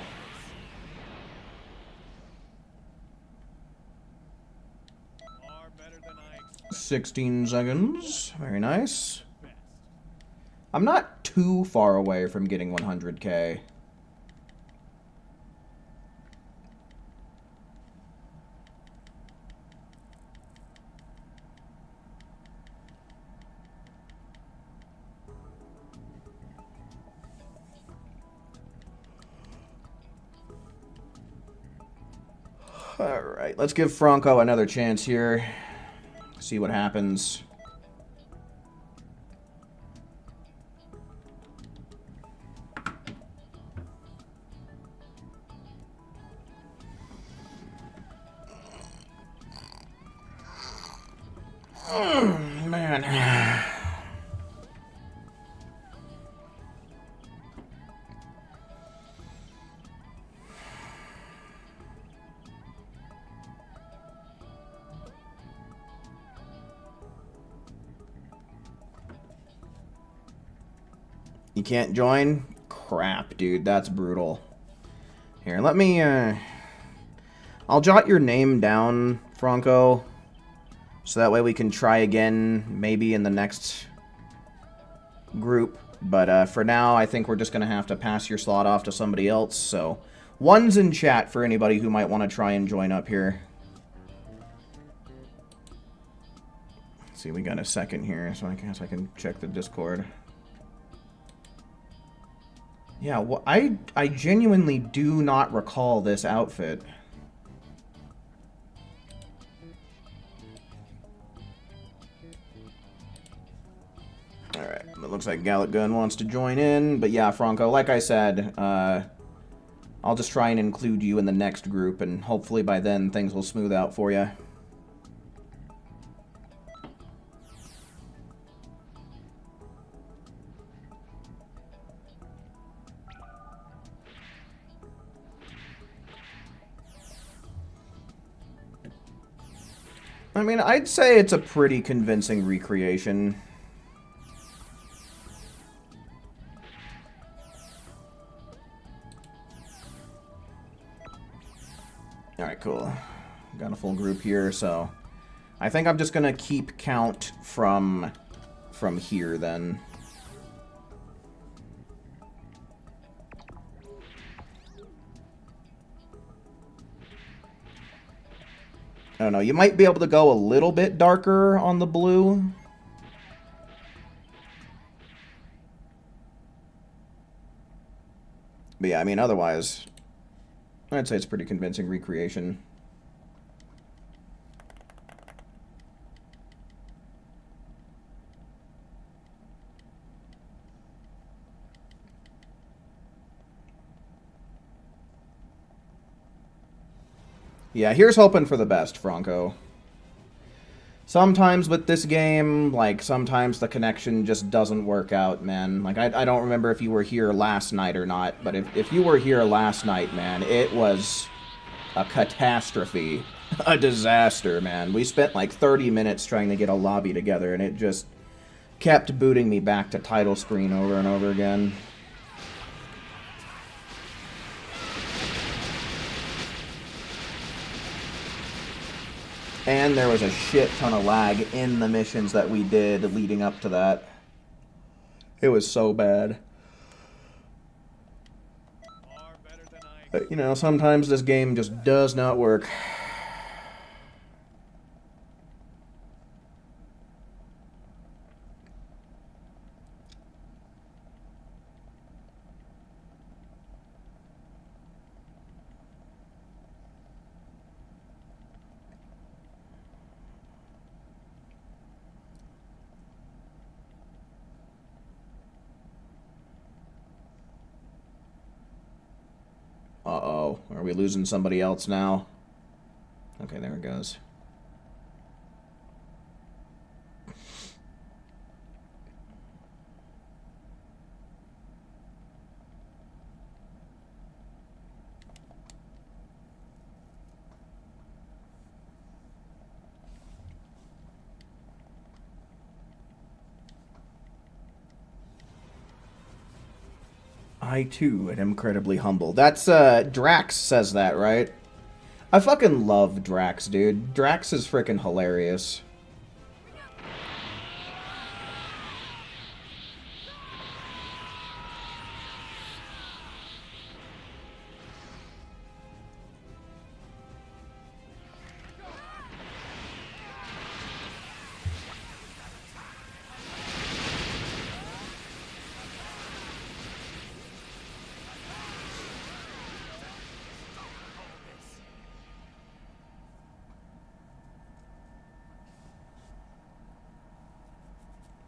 Far better than I expected. 16 seconds. Very nice. I'm not too far away from getting 100K. Alright, let's give Franco another chance here. See what happens. Man. You can't join? Crap, dude. That's brutal. Here, let me, I'll jot your name down, Franco. So that way we can try again, maybe in the next group. But for now, I think we're just going to have to pass your slot off to somebody else. So, one's in chat for anybody who might want to try and join up here. Let's see, we got a second here, so I guess I can check the Discord. Yeah, well, I genuinely do not recall this outfit. Alright, it looks like Gallic Gun wants to join in, but yeah, Franco, like I said, I'll just try and include you in the next group, and hopefully by then things will smooth out for you. I mean, I'd say it's a pretty convincing recreation. Alright, cool. Got a full group here, so I think I'm just gonna keep count from here then. I don't know, you might be able to go a little bit darker on the blue. But yeah, I mean, otherwise, I'd say it's a pretty convincing recreation. Yeah, here's hoping for the best, Franco. Sometimes with this game, like, sometimes the connection just doesn't work out, man. Like, I don't remember if you were here last night or not, but if you were here last night, man, it was a catastrophe. A disaster, man. We spent like 30 minutes trying to get a lobby together, and it just kept booting me back to title screen over and over again. And there was a shit ton of lag in the missions that we did leading up to that. It was so bad. But, you know, sometimes this game just does not work. Uh-oh. Are we losing somebody else now? Okay, there it goes. I, too, am incredibly humble. That's, Drax says that, right? I fucking love Drax, dude. Drax is freaking hilarious.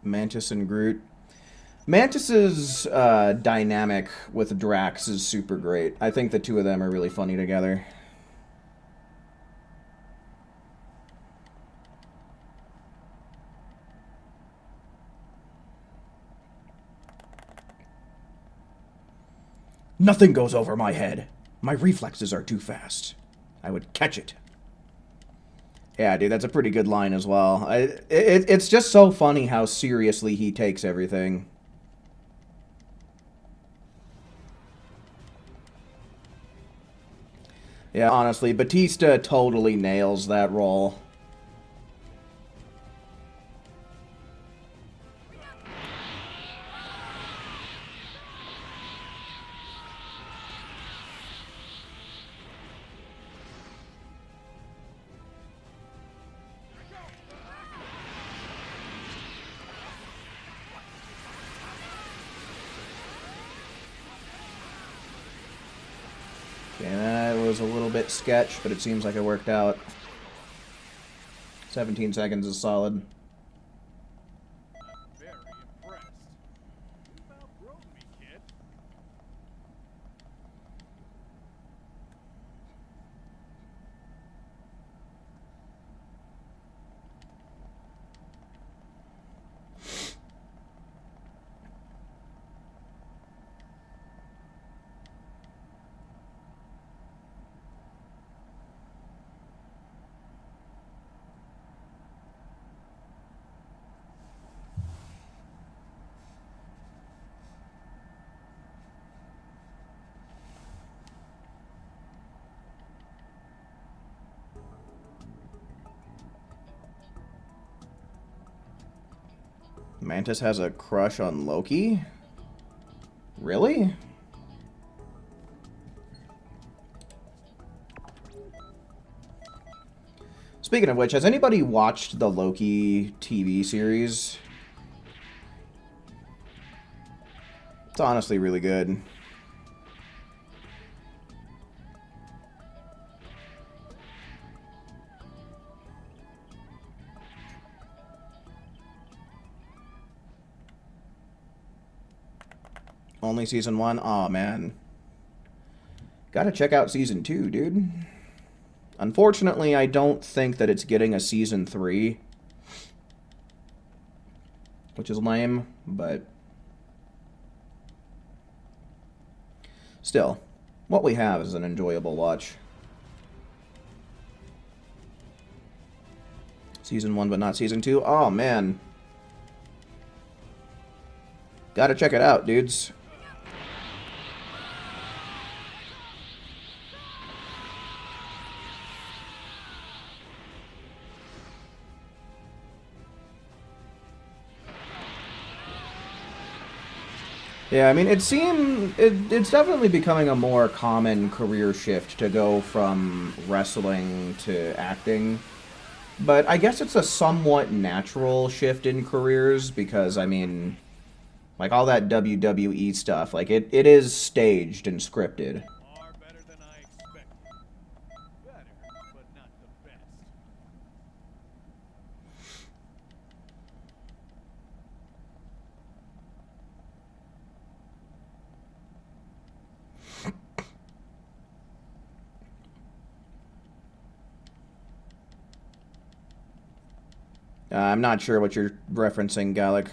Mantis and Groot. Mantis's dynamic with Drax is super great. I think the two of them are really funny together. Nothing goes over my head. My reflexes are too fast. I would catch it. Yeah, dude, that's a pretty good line as well. It's just so funny how seriously he takes everything. Yeah, honestly, Batista totally nails that role. Yeah, that was a little bit sketch, but it seems like it worked out. 17 seconds is solid. I'm very impressed. You've outgrown me, kid. Mantis has a crush on Loki? Really? Speaking of which, has anybody watched the Loki TV series? It's honestly really good. Only season 1? Aw, man. Gotta check out season 2, dude. Unfortunately, I don't think that it's getting a season 3. which is lame, but still, what we have is an enjoyable watch. Season 1, but not Season 2. Oh, man. Gotta check it out, dudes. Yeah, I mean, it's definitely becoming a more common career shift to go from wrestling to acting. But I guess it's a somewhat natural shift in careers because, I mean, like all that WWE stuff, like it is staged and scripted. Far better than I expected. Better, but not the best. I'm not sure what you're referencing, Gallic.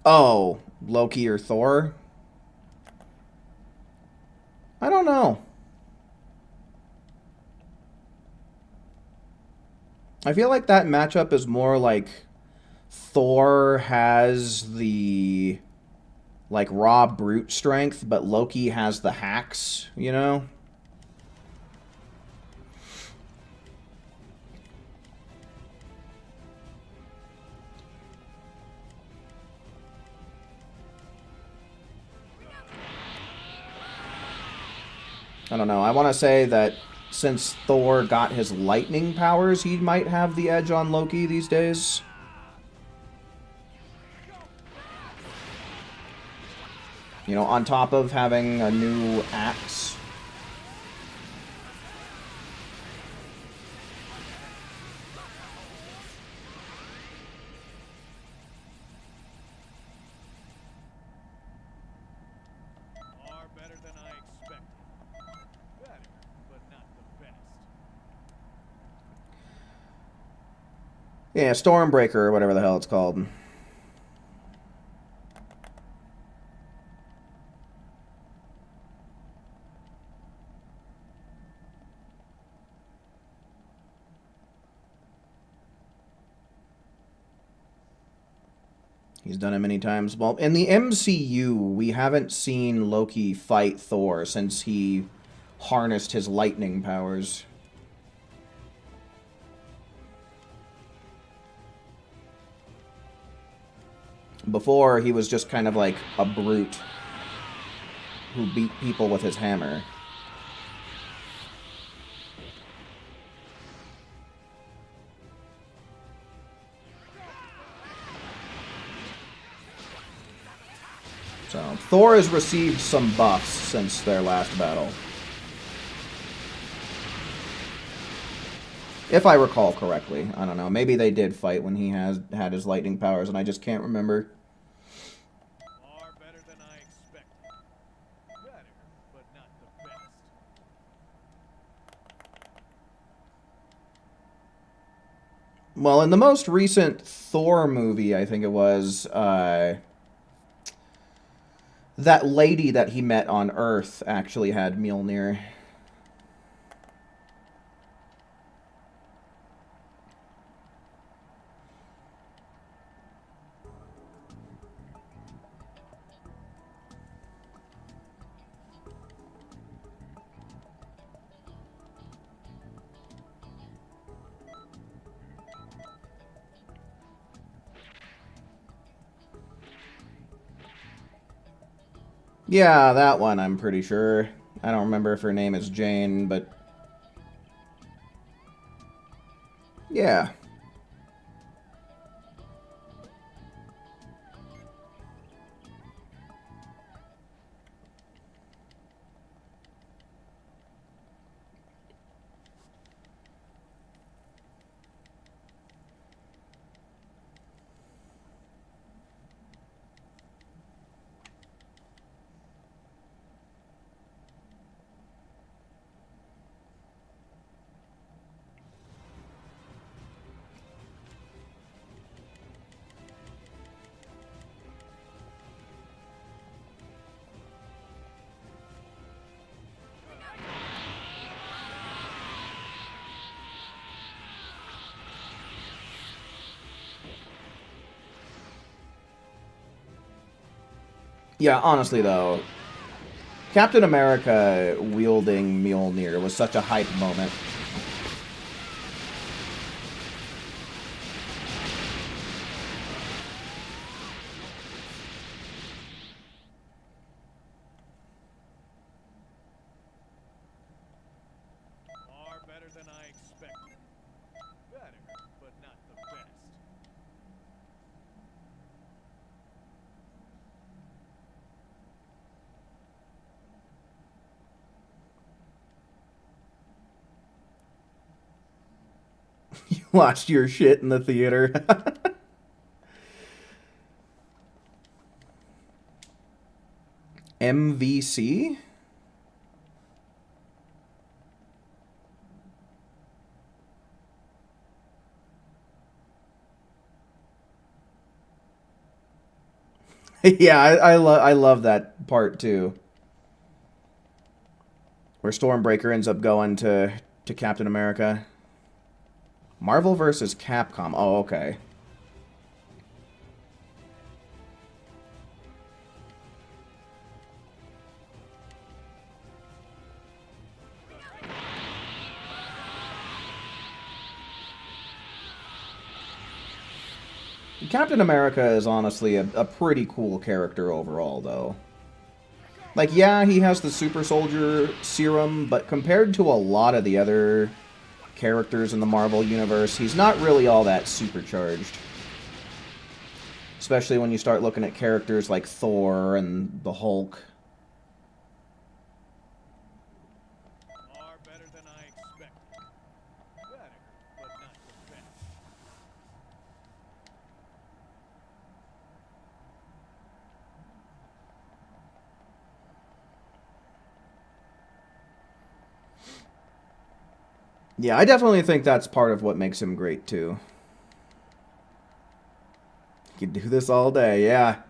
Oh, Loki or Thor? I don't know. I feel like that matchup is more like Thor has the like raw brute strength, but Loki has the hacks, you know? I don't know. I want to say that since Thor got his lightning powers, he might have the edge on Loki these days. You know, on top of having a new axe. Far better than I expected. Better, but not the best. Yeah, Stormbreaker or whatever the hell it's called. He's done it many times. Well, in the MCU, we haven't seen Loki fight Thor since he harnessed his lightning powers. Before, he was just kind of like a brute who beat people with his hammer. So, Thor has received some buffs since their last battle. If I recall correctly. I don't know. Maybe they did fight when he had his lightning powers, and I just can't remember. Far better than I expected. Better, but not the best. Well, in the most recent Thor movie, I think it was, that lady that he met on Earth actually had Mjolnir. Yeah, that one, I'm pretty sure. I don't remember if her name is Jane, but... yeah. Yeah, honestly though, Captain America wielding Mjolnir was such a hype moment. Far better than I expected. Better, but not the best. You lost your shit in the theater. MVC? Yeah, I love that part too. Where Stormbreaker ends up going to Captain America. Marvel versus Capcom. Oh, okay. Captain America is honestly a pretty cool character overall, though. Like, yeah, he has the super soldier serum, but compared to a lot of the other characters in the Marvel Universe, he's not really all that supercharged. Especially when you start looking at characters like Thor and the Hulk. Far better than I expected. Better, but not the best. Yeah, I definitely think that's part of what makes him great, too. You could do this all day, yeah.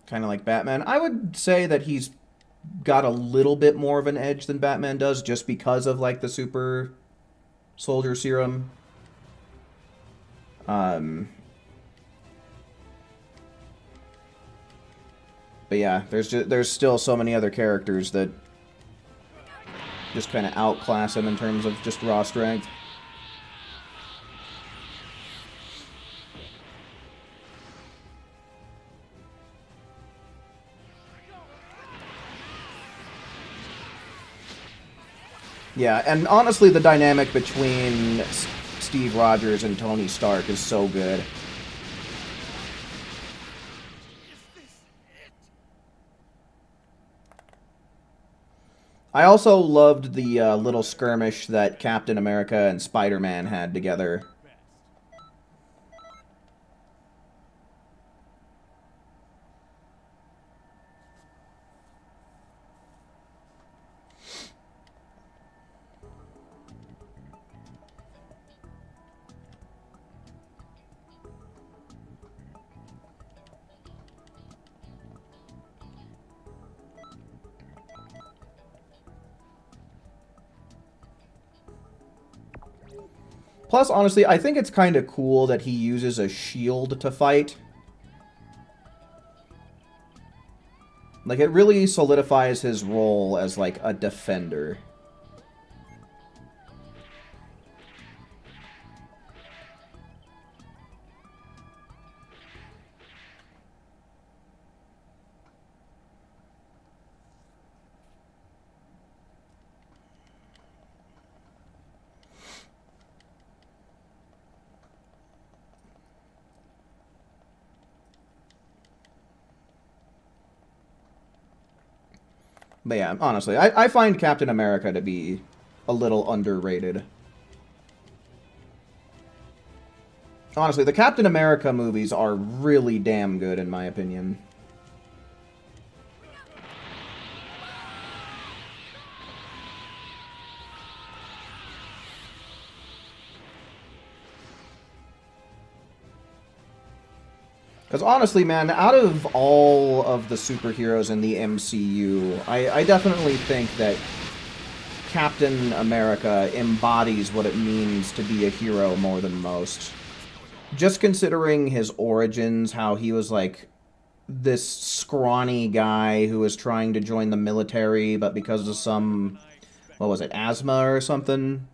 Kind of like Batman. I would say that he's got a little bit more of an edge than Batman does just because of, like, the super soldier serum. But yeah, there's still so many other characters that just kind of outclass him in terms of just raw strength. Yeah, and honestly, the dynamic between Steve Rogers and Tony Stark is so good. I also loved the little skirmish that Captain America and Spider-Man had together. Best. Plus, honestly, I think it's kind of cool that he uses a shield to fight. Like, it really solidifies his role as, like, a defender. But yeah, honestly, I find Captain America to be a little underrated. Honestly, the Captain America movies are really damn good, in my opinion. Because honestly, man, out of all of the superheroes in the MCU, I definitely think that Captain America embodies what it means to be a hero more than most. Just considering his origins, how he was like this scrawny guy who was trying to join the military, but because of some, what was it, asthma or something?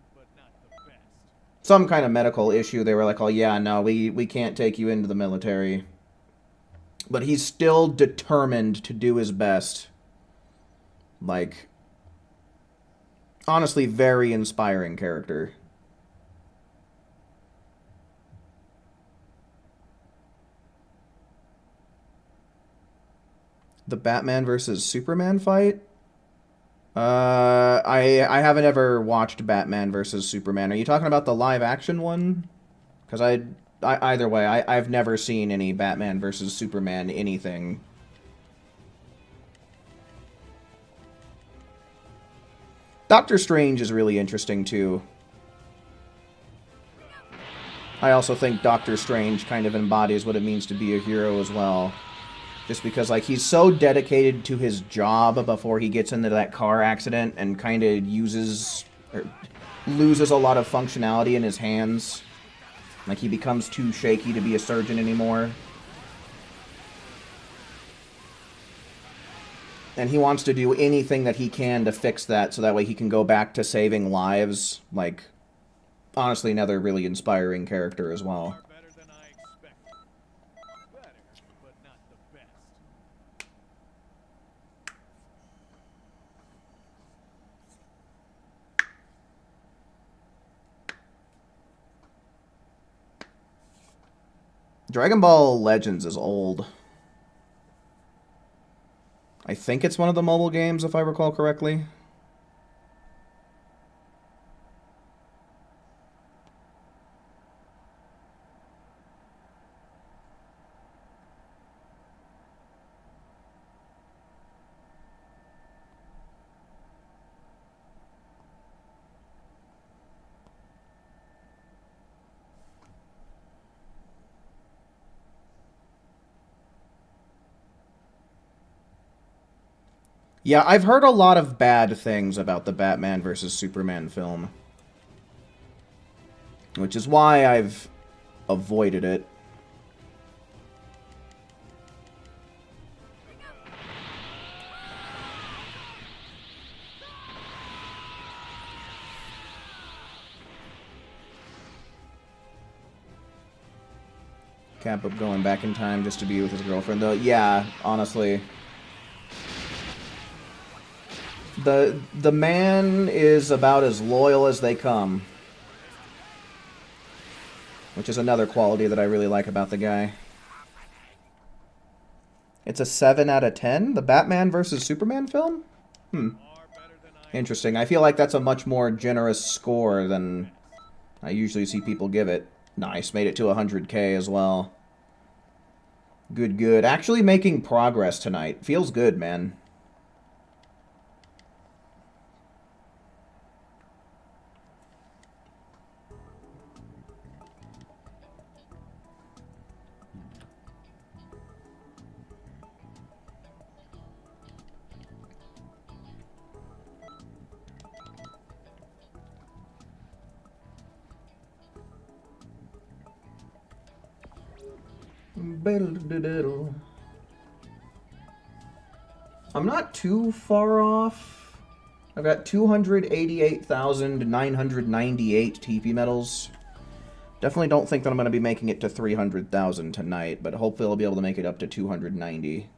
Some kind of medical issue, they were like, oh yeah, no, we can't take you into the military. But he's still determined to do his best. Like, honestly, very inspiring character. The Batman versus Superman fight? I haven't ever watched Batman versus Superman. Are you talking about the live action one? Because either way, I've never seen any Batman versus Superman anything. Doctor Strange is really interesting too. I also think Doctor Strange kind of embodies what it means to be a hero as well. Just because, like, he's so dedicated to his job before he gets into that car accident and kind of uses, or loses a lot of functionality in his hands. Like, he becomes too shaky to be a surgeon anymore. And he wants to do anything that he can to fix that so that way he can go back to saving lives. Like, honestly, another really inspiring character as well. Dragon Ball Legends is old. I think it's one of the mobile games, if I recall correctly. Yeah, I've heard a lot of bad things about the Batman vs. Superman film. Which is why I've avoided it. Cap up going back in time just to be with his girlfriend, though. Yeah, honestly. The man is about as loyal as they come. Which is another quality that I really like about the guy. It's a 7 out of 10? The Batman vs. Superman film? Interesting. I feel like that's a much more generous score than I usually see people give it. Nice. Made it to 100K as well. Good, good. Actually making progress tonight. Feels good, man. I'm not too far off. I've got 288,998 TP medals. Definitely don't think that I'm going to be making it to 300,000 tonight, but hopefully I'll be able to make it up to 290.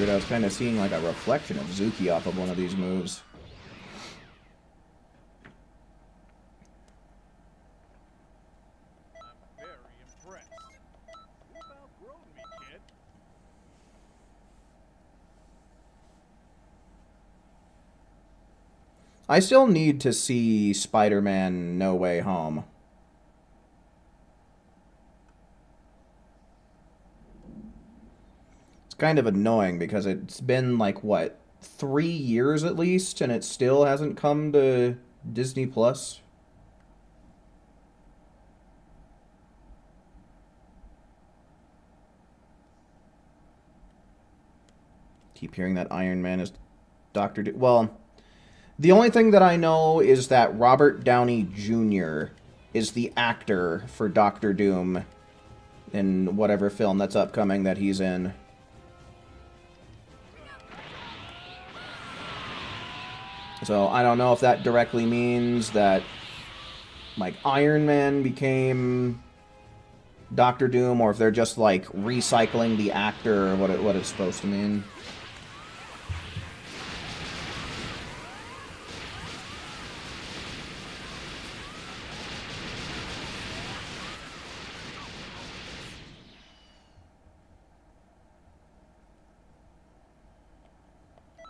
Weird, I was kind of seeing like a reflection of Zuki off of one of these moves. I'm very impressed. You've outgrown me, kid. I still need to see Spider-Man No Way Home. It's kind of annoying because it's been like, what, 3 years at least, and it still hasn't come to Disney Plus. Keep hearing that Iron Man is Dr. Doom. Well, the only thing that I know is that Robert Downey Jr. is the actor for Doctor Doom in whatever film that's upcoming that he's in. So I don't know if that directly means that, like, Iron Man became Doctor Doom, or if they're just, like, recycling the actor, or what it's supposed to mean.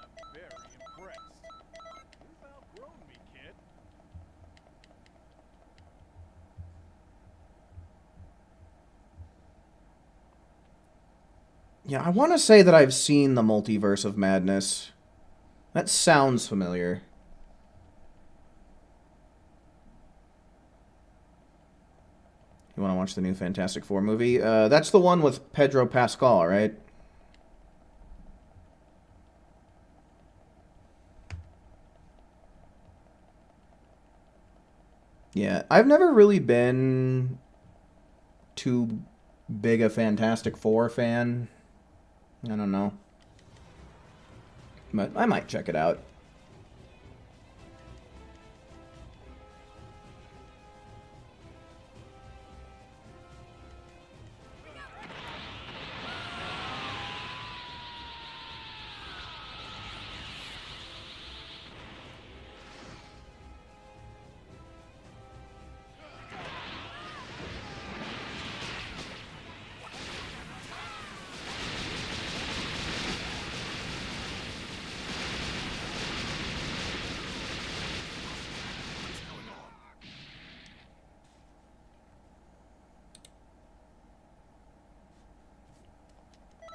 I'm very impressed. You've outgrown me, kid. Yeah, I want to say that I've seen the Multiverse of Madness. That sounds familiar. You want to watch the new Fantastic Four movie? That's the one with Pedro Pascal, right? Yeah, I've never really been too big a Fantastic Four fan. I don't know. But I might check it out.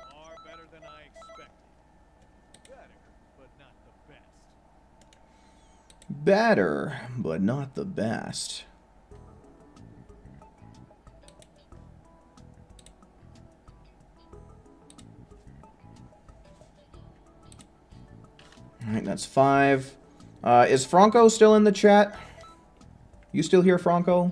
Far better than I expected. Better, but not the best. Better, but not the best. Alright, that's 5. Is Franco still in the chat? You still here, Franco?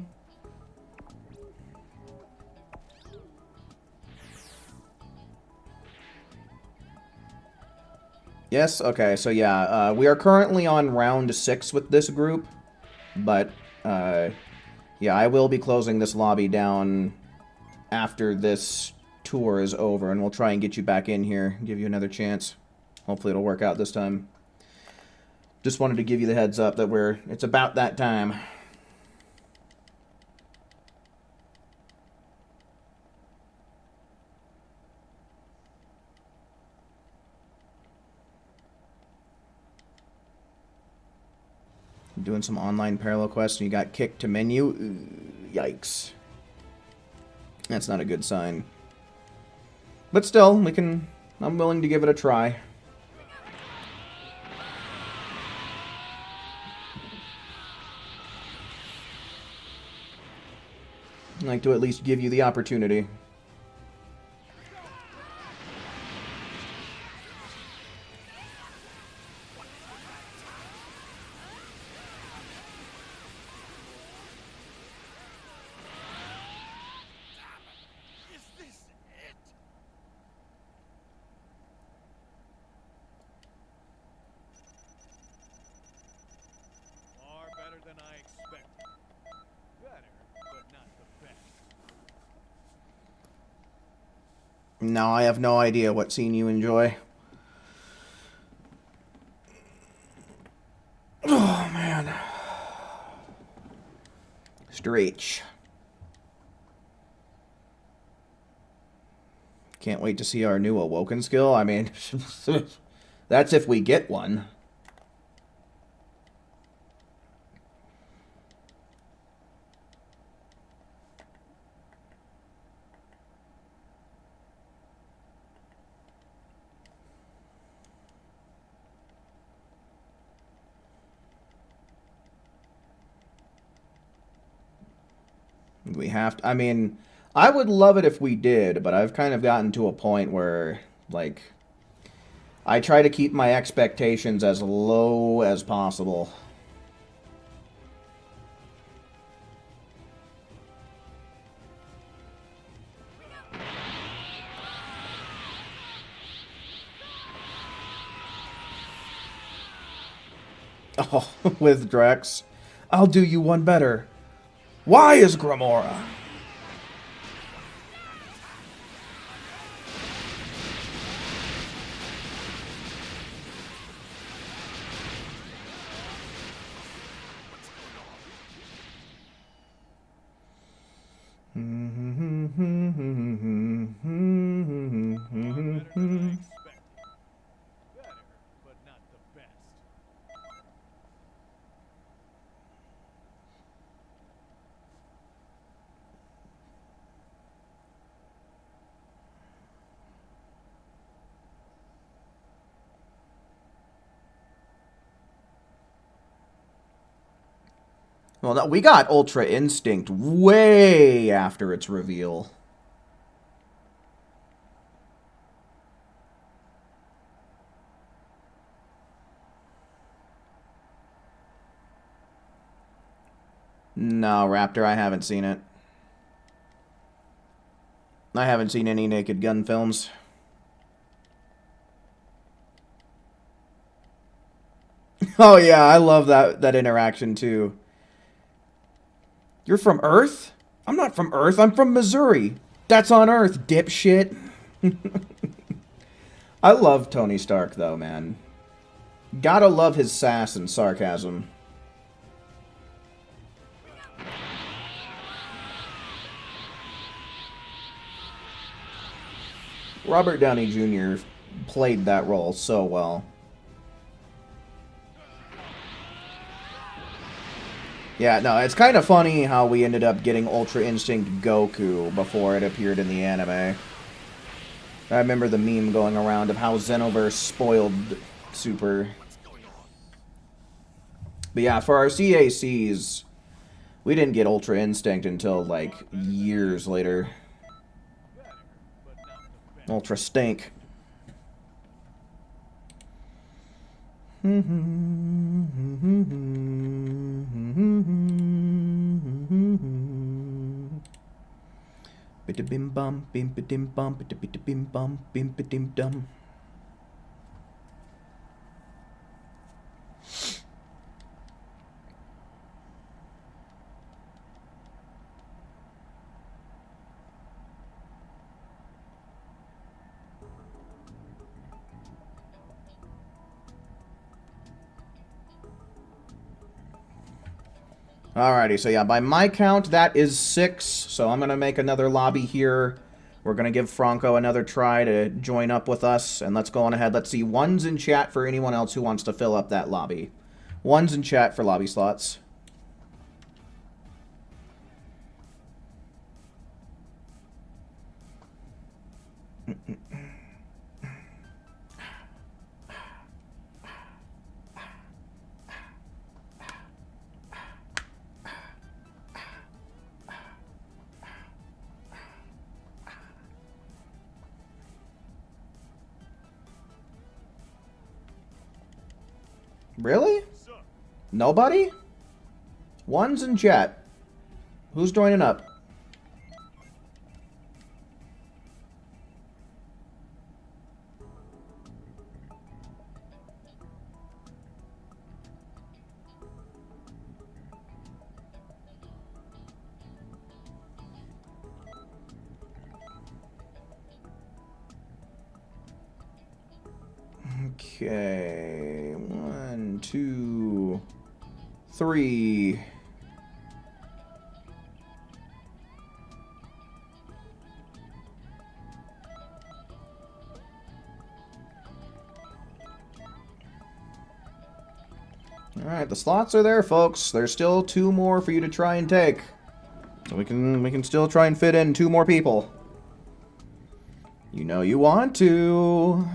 Yes? Okay, so yeah, we are currently on round 6 with this group, but, yeah, I will be closing this lobby down after this tour is over, and we'll try and get you back in here, give you another chance. Hopefully it'll work out this time. Just wanted to give you the heads up that it's about that time. Doing some online parallel quests and you got kicked to menu. Ooh, yikes. That's not a good sign. But still, I'm willing to give it a try. I'd like to at least give you the opportunity. Is this it? Far better than I expected. Better, but not the best. No, I have no idea what scene you enjoy. Stretch. Can't wait to see our new Awoken skill. I mean, that's if we get one. We have to, I mean, I would love it if we did, but I've kind of gotten to a point where, like, I try to keep my expectations as low as possible. Oh, with Drex. I'll do you one better. Why is Gramora? Well, no, we got Ultra Instinct way after its reveal. No, Raptor, I haven't seen it. I haven't seen any Naked Gun films. Oh yeah, I love that interaction too. You're from Earth? I'm not from Earth, I'm from Missouri. That's on Earth, dipshit. I love Tony Stark though, man. Gotta love his sass and sarcasm. Robert Downey Jr. played that role so well. Yeah, no, it's kind of funny how we ended up getting Ultra Instinct Goku before it appeared in the anime. I remember the meme going around of how Xenoverse spoiled Super. But yeah, for our CACs, we didn't get Ultra Instinct until, like, years later. Ultra Stink. Bim bum, bim bim bum, bim bum, bim dum. Alrighty, so yeah, by my count, that is 6. So I'm going to make another lobby here. We're going to give Franco another try to join up with us. And let's go on ahead. Let's see, 1's in chat for anyone else who wants to fill up that lobby. 1's in chat for lobby slots. Really? Nobody? 1's in chat. Who's joining up? Okay, 1, 2, 3. Alright, the slots are there, folks. There's still 2 more for you to try and take. So we can still try and fit in 2 more people. You know you want to.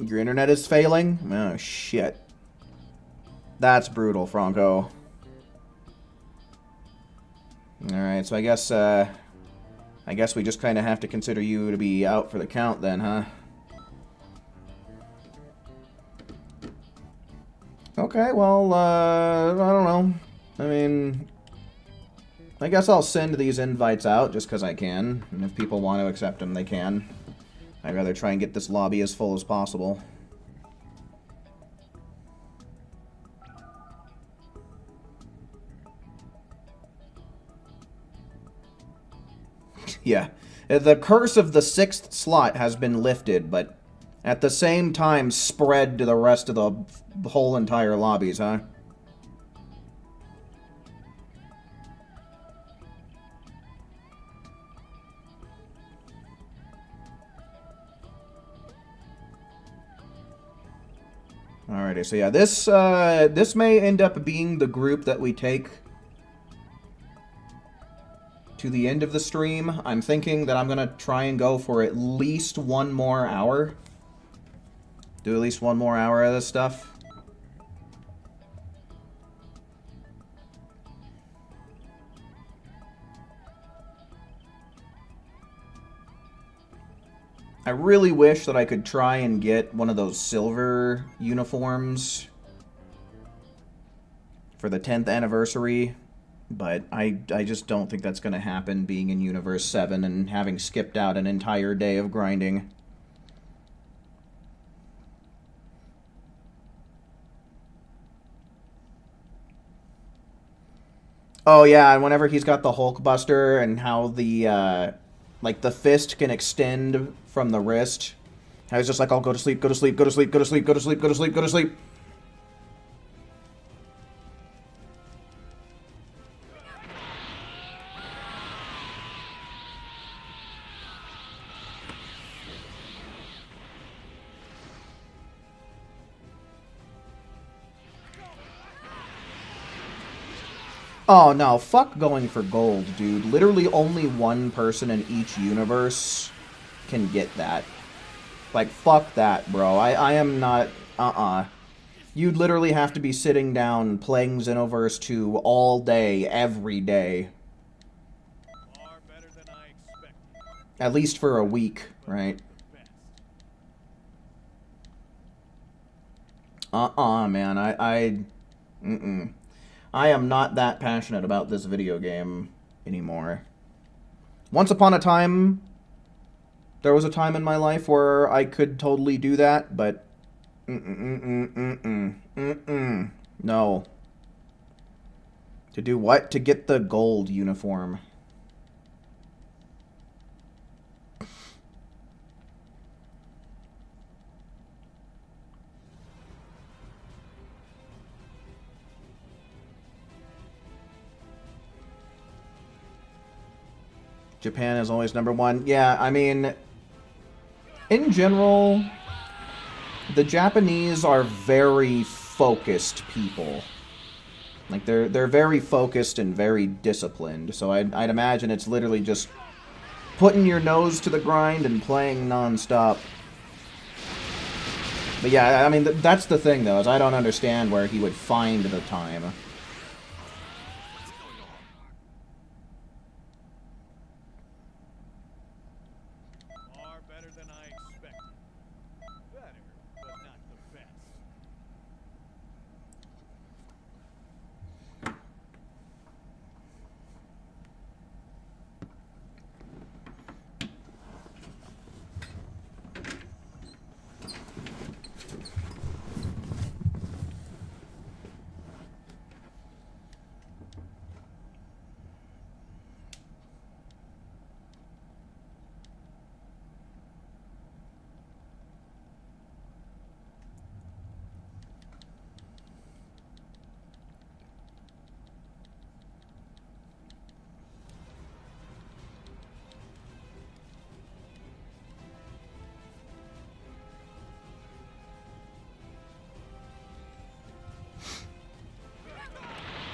Your internet is failing? Oh, shit. That's brutal, Franco. Alright, so I guess we just kind of have to consider you to be out for the count then, huh? Okay, well, I don't know. I mean, I guess I'll send these invites out just because I can. And if people want to accept them, they can. I'd rather try and get this lobby as full as possible. Yeah. The curse of the 6th slot has been lifted, but at the same time spread to the rest of the whole entire lobbies, huh? Alrighty, so yeah, this may end up being the group that we take to the end of the stream. I'm thinking that I'm gonna try and go for at least 1 more hour. Do at least 1 more hour of this stuff. I really wish that I could try and get one of those silver uniforms for the 10th anniversary, but I just don't think that's going to happen, being in Universe 7 and having skipped out an entire day of grinding. Oh yeah, and whenever he's got the Hulkbuster and how the, like, the fist can extend from the wrist. I was just like, oh, go to sleep, go to sleep, go to sleep, go to sleep, go to sleep, go to sleep, go to sleep. Oh, no, fuck going for gold, dude. Literally only 1 person in each universe can get that. Like, fuck that, bro. I am not... You'd literally have to be sitting down playing Xenoverse 2 all day, every day. Far better than I expected. At least for a week, right? Man. I am not that passionate about this video game anymore. Once upon a time, there was a time in my life where I could totally do that, but no. To do what? To get the gold uniform. Japan is always #1. Yeah, I mean, in general, the Japanese are very focused people. Like, they're very focused and very disciplined. So I'd imagine it's literally just putting your nose to the grind and playing non-stop. But yeah, I mean, that's the thing, though, is I don't understand where he would find the time.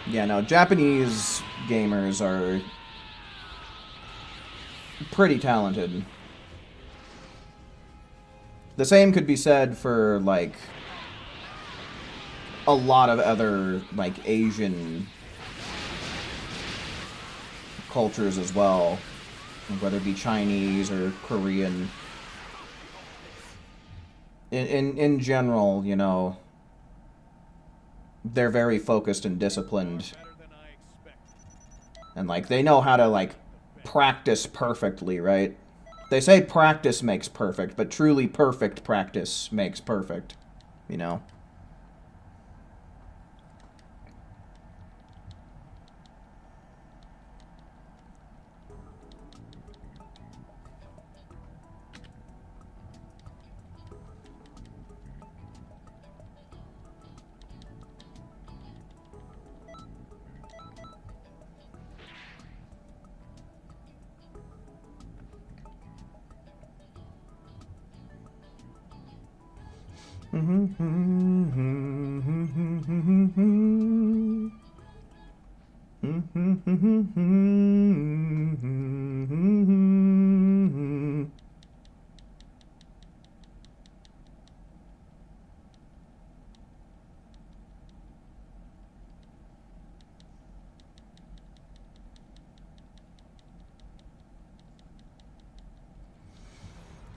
Yeah, no, Japanese gamers are pretty talented. The same could be said for, like, a lot of other, like, Asian cultures as well, whether it be Chinese or Korean. In general, you know, they're very focused and disciplined, and like they know how to like practice perfectly, right? They say practice makes perfect, but truly perfect practice makes perfect, you know.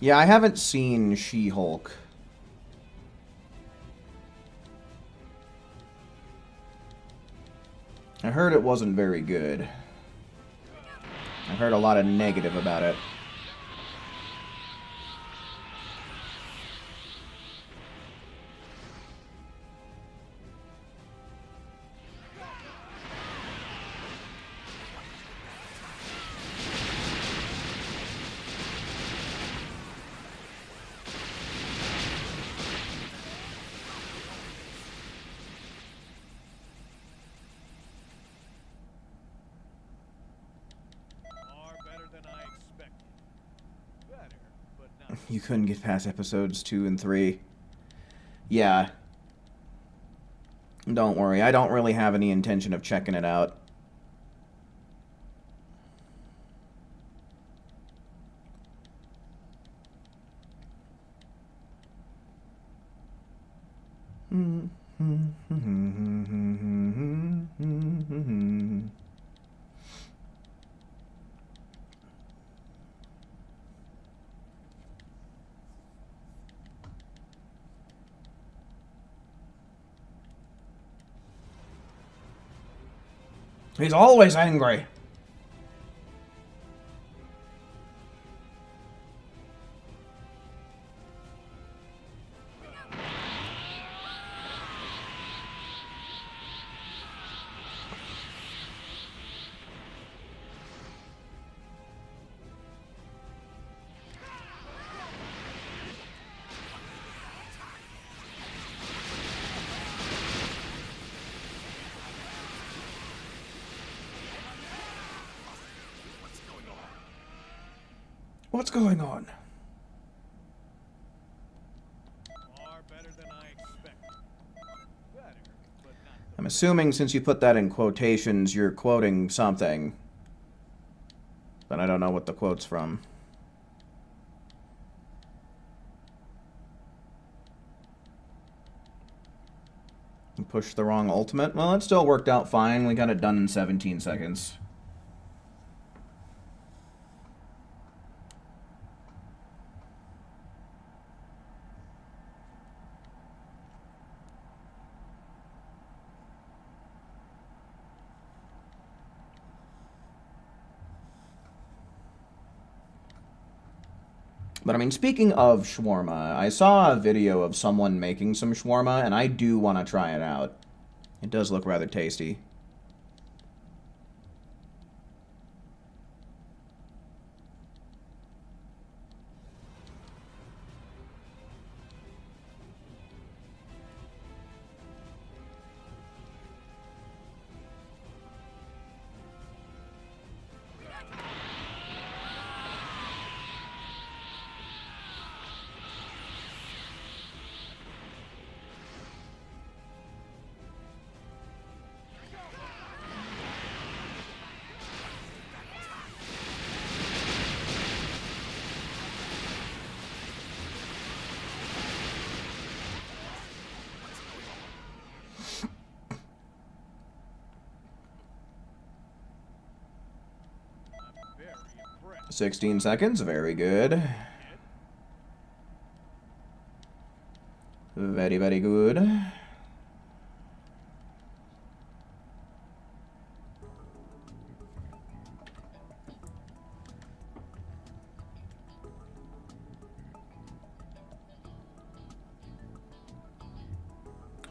Yeah, I haven't seen She-Hulk. I heard it wasn't very good. I heard a lot of negative about it. You couldn't get past episodes 2 and 3. Yeah. Don't worry, I don't really have any intention of checking it out. He's always angry. What's going on? I'm assuming since you put that in quotations, you're quoting something. But I don't know what the quote's from. Push the wrong ultimate? Well, it still worked out fine. We got it done in 17 seconds. But I mean, speaking of shawarma, I saw a video of someone making some shawarma, and I do want to try it out. It does look rather tasty. 16 seconds. Very good. Very, very good.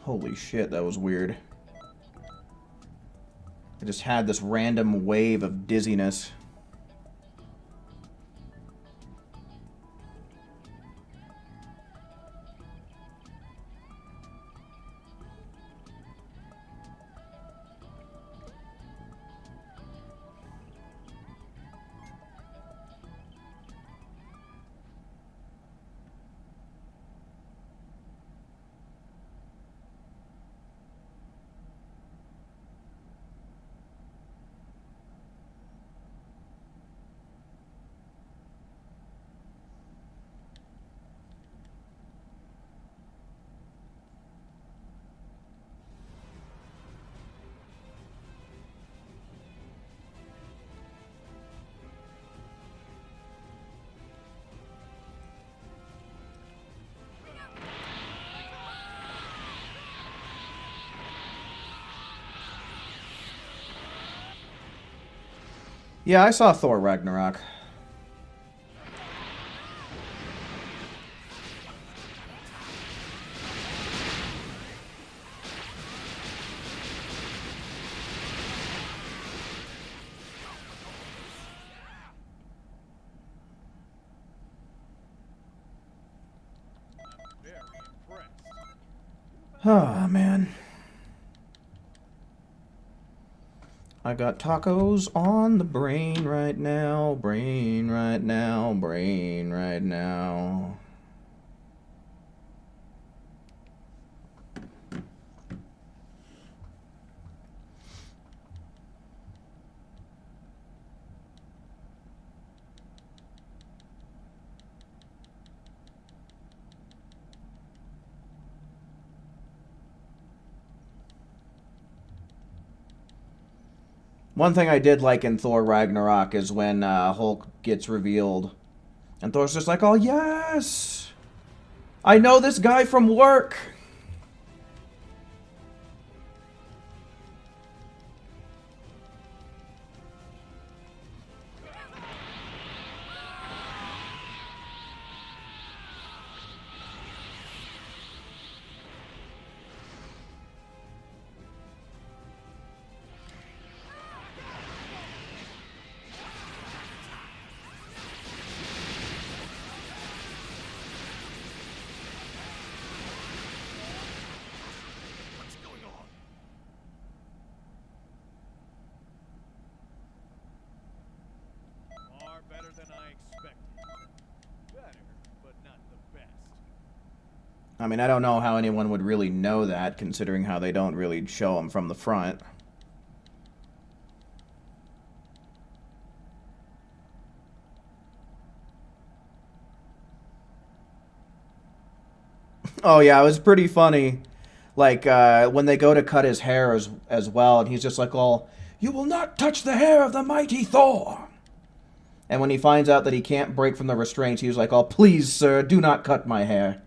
Holy shit, that was weird. I just had this random wave of dizziness. Yeah, I saw Thor Ragnarok. Very impressed. Oh, man. I got tacos on the brain right now, brain right now, brain right now. One thing I did like in Thor Ragnarok is when Hulk gets revealed. And Thor's just like, oh, yes! I know this guy from work! What's going on? Far better than I expected. Better, but not the best. I mean, I don't know how anyone would really know that, considering how they don't really show him from the front. Oh, yeah, it was pretty funny. Like, when they go to cut his hair as well, and he's just like, all, you will not touch the hair of the mighty Thor! And when he finds out that he can't break from the restraints, he was like, oh, please, sir, do not cut my hair.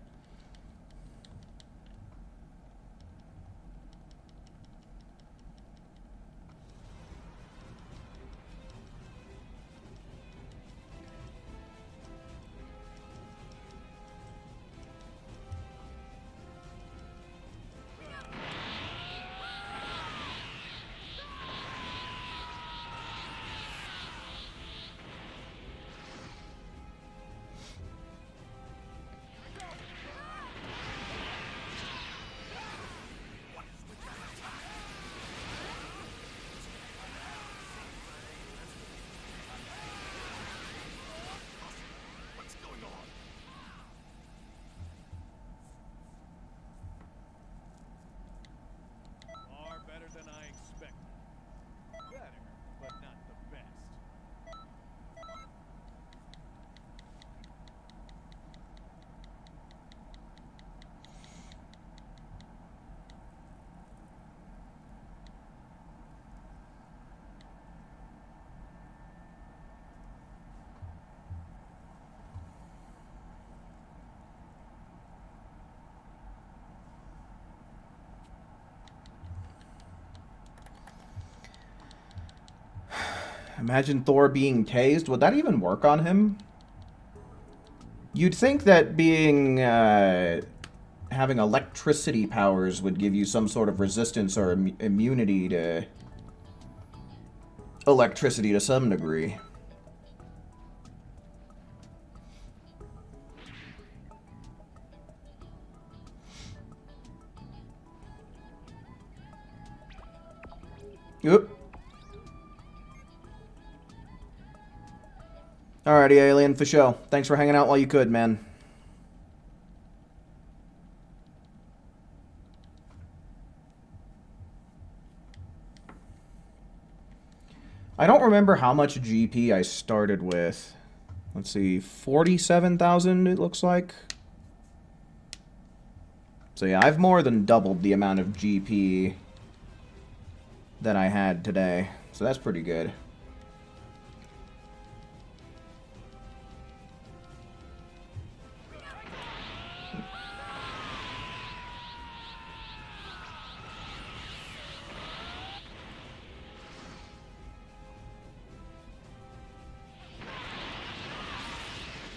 Imagine Thor being tased. Would that even work on him? You'd think that being, having electricity powers would give you some sort of resistance or immunity to electricity to some degree. Oop. Alrighty, alien, for show. Thanks for hanging out while you could, man. I don't remember how much GP I started with. Let's see, 47,000 it looks like. So yeah, I've more than doubled the amount of GP that I had today. So that's pretty good.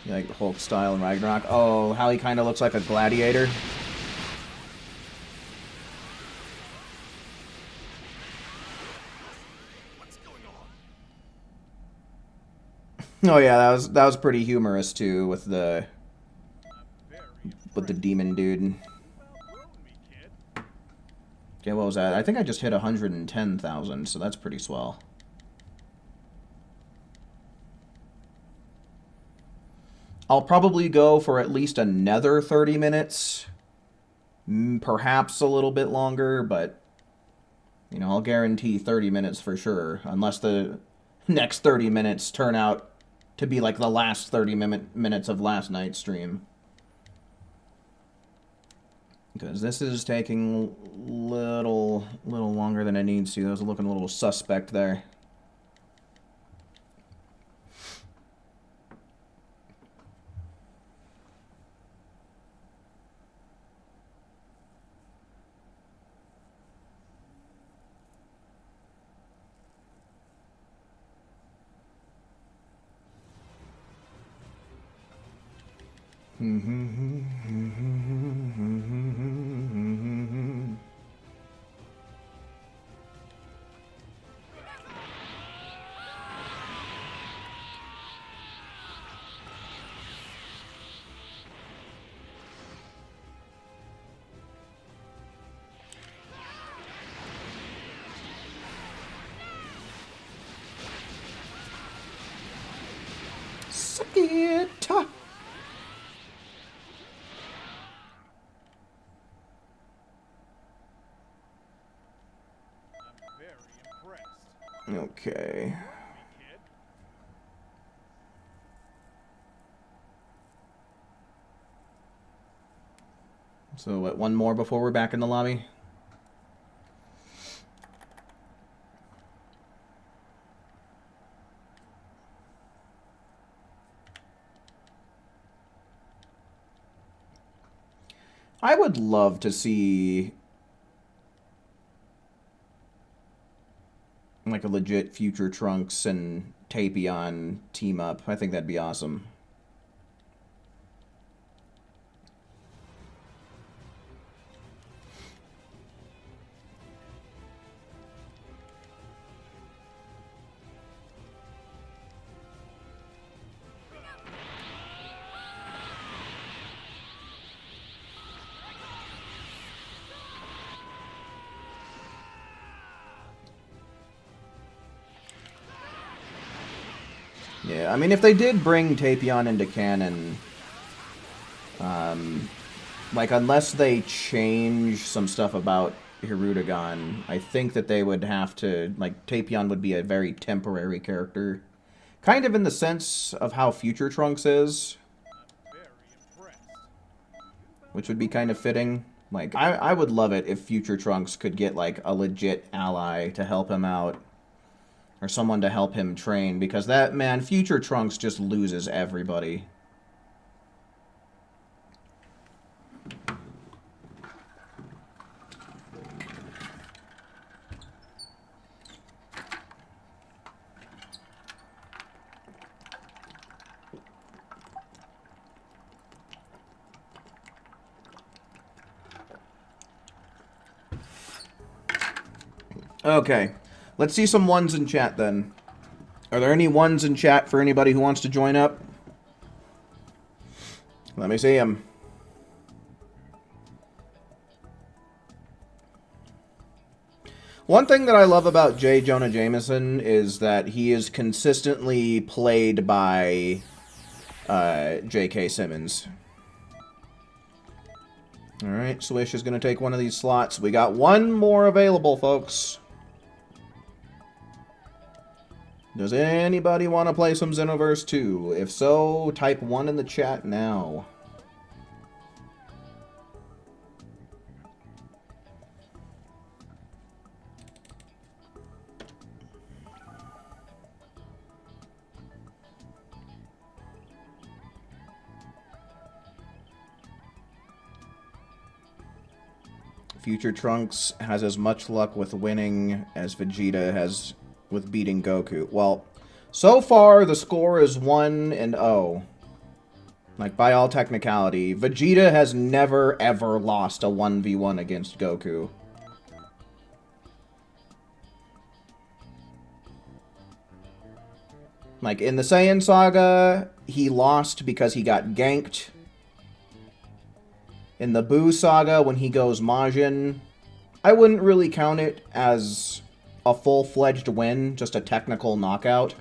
Like Hulk style and Ragnarok. Oh, how he kind of looks like a gladiator. Oh yeah, that was pretty humorous too with the demon dude. Okay, what was that? I think I just hit 110,000, so that's pretty swell. I'll probably go for at least another 30 minutes. Perhaps a little bit longer, but, you know, I'll guarantee 30 minutes for sure. Unless the next 30 minutes turn out to be like the last 30 minutes of last night's stream. Because this is taking little longer than it needs to. I was looking a little suspect there. Suck it! Okay. So, what, one more before we're back in the lobby? I would love to see like a legit Future Trunks and Tapion team up. I think that'd be awesome. Yeah, I mean, if they did bring Tapion into canon, like, unless they change some stuff about Hirudegan, I think that they would have to, like, Tapion would be a very temporary character. Kind of in the sense of how Future Trunks is. Which would be kind of fitting. Like, I would love it if Future Trunks could get, like, a legit ally to help him out. Or someone to help him train, because that, man, Future Trunks just loses everybody. Okay. Let's see some ones in chat then. Are there any ones in chat for anybody who wants to join up? Let me see them. One thing that I love about J. Jonah Jameson is that he is consistently played by J.K. Simmons. Alright, Swish is going to take one of these slots. We got one more available, folks. Does anybody want to play some Xenoverse 2? If so, type 1 in the chat now. Future Trunks has as much luck with winning as Vegeta has with beating Goku. Well, so far the score is 1-0. Like, by all technicality. Vegeta has never, ever lost a 1v1 against Goku. Like, in the Saiyan Saga, he lost because he got ganked. In the Buu Saga, when he goes Majin, I wouldn't really count it as a full-fledged win, just a technical knockout.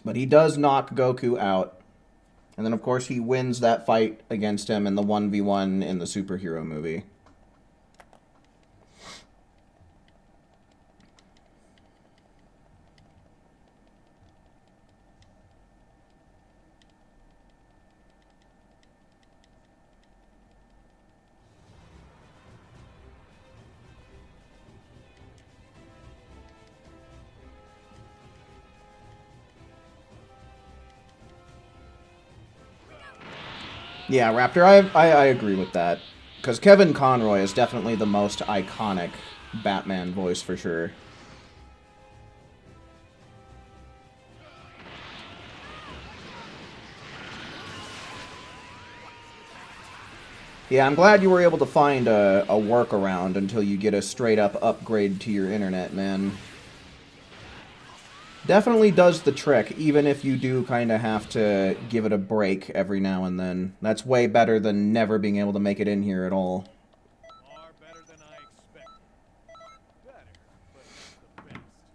But he does knock Goku out. And then, of course, he wins that fight against him in the 1v1 in the superhero movie. Yeah, Raptor, I agree with that. Because Kevin Conroy is definitely the most iconic Batman voice for sure. Yeah, I'm glad you were able to find a workaround until you get a straight-up upgrade to your internet, man. Definitely does the trick, even if you do kind of have to give it a break every now and then. That's way better than never being able to make it in here at all. Far better than I expected. Better, but not the best.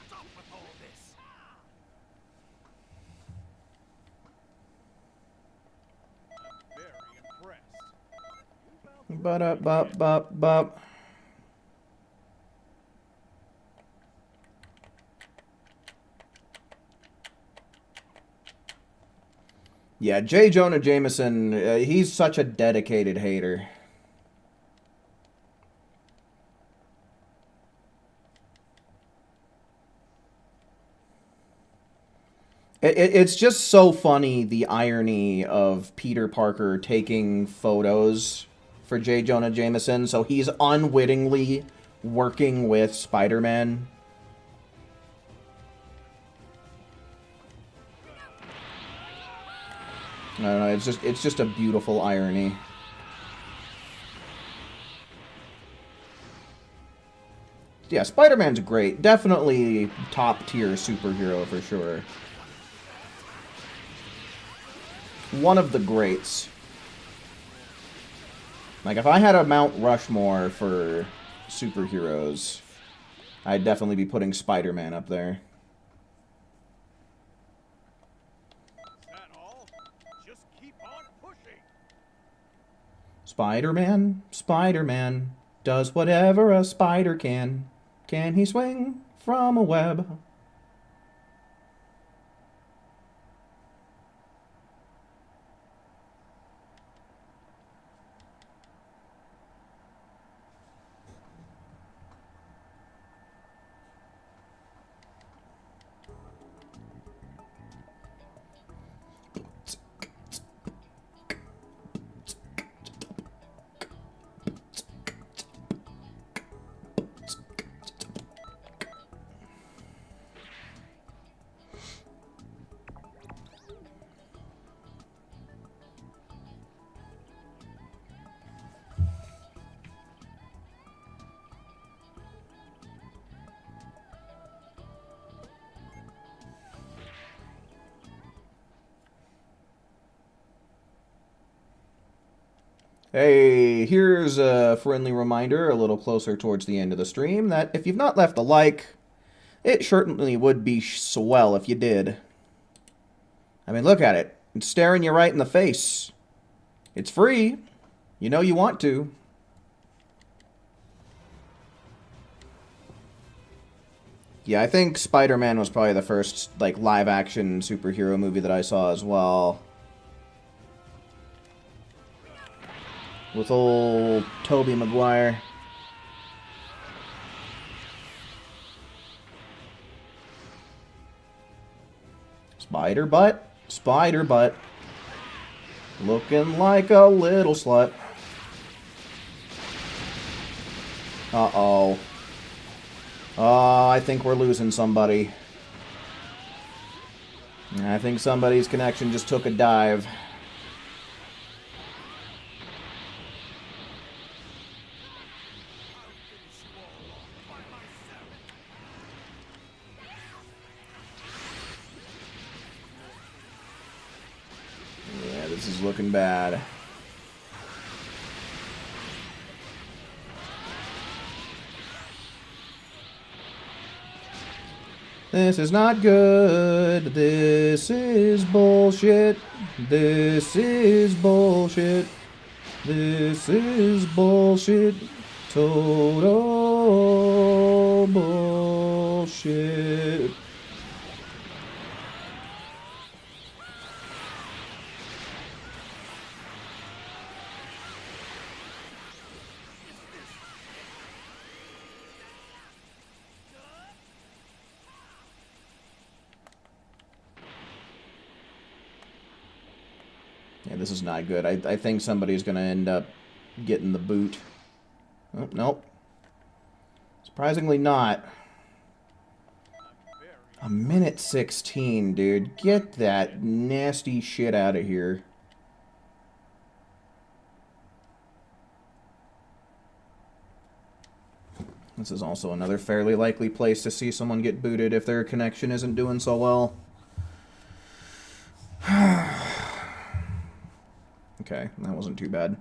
Stop with all this. I'm very impressed. You found Ba-da-bop-bop-bop. Yeah, J. Jonah Jameson, he's such a dedicated hater. It's just so funny, the irony of Peter Parker taking photos for J. Jonah Jameson, so he's unwittingly working with Spider-Man. I don't know, it's just a beautiful irony. yeah, Spider-Man's great. Definitely top tier superhero for sure. One of the greats. Like, if I had a Mount Rushmore for superheroes, I'd definitely be putting Spider-Man up there. Is that all? Just keep on pushing. Spider-Man, Spider-Man, does whatever a spider can. Can he swing from a web? Hey, here's a friendly reminder a little closer towards the end of the stream that if you've not left a like, it certainly would be swell if you did. I mean, look at it. It's staring you right in the face. It's free. You know you want to. Yeah, I think Spider-Man was probably the first, like, live-action superhero movie that I saw as well. With old Tobey Maguire. Spider butt, spider butt. Looking like a little slut. Uh-oh. Oh, I think we're losing somebody. I think somebody's connection just took a dive. Yeah, this is looking bad. This is not good. This is bullshit. This is bullshit. This is bullshit. Total bullshit. Yeah, this is not good. I think somebody's going to end up getting the boot. Oh, nope. Surprisingly not. A minute 16, dude. Get that nasty shit out of here. This is also another fairly likely place to see someone get booted if their connection isn't doing so well. Okay, that wasn't too bad.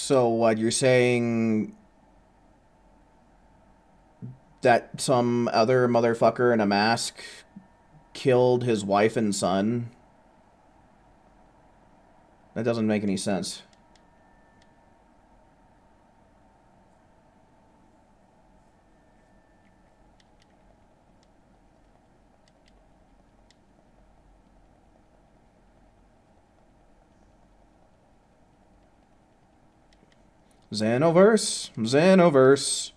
So what, you're saying that some other motherfucker in a mask killed his wife and son? That doesn't make any sense. Xenoverse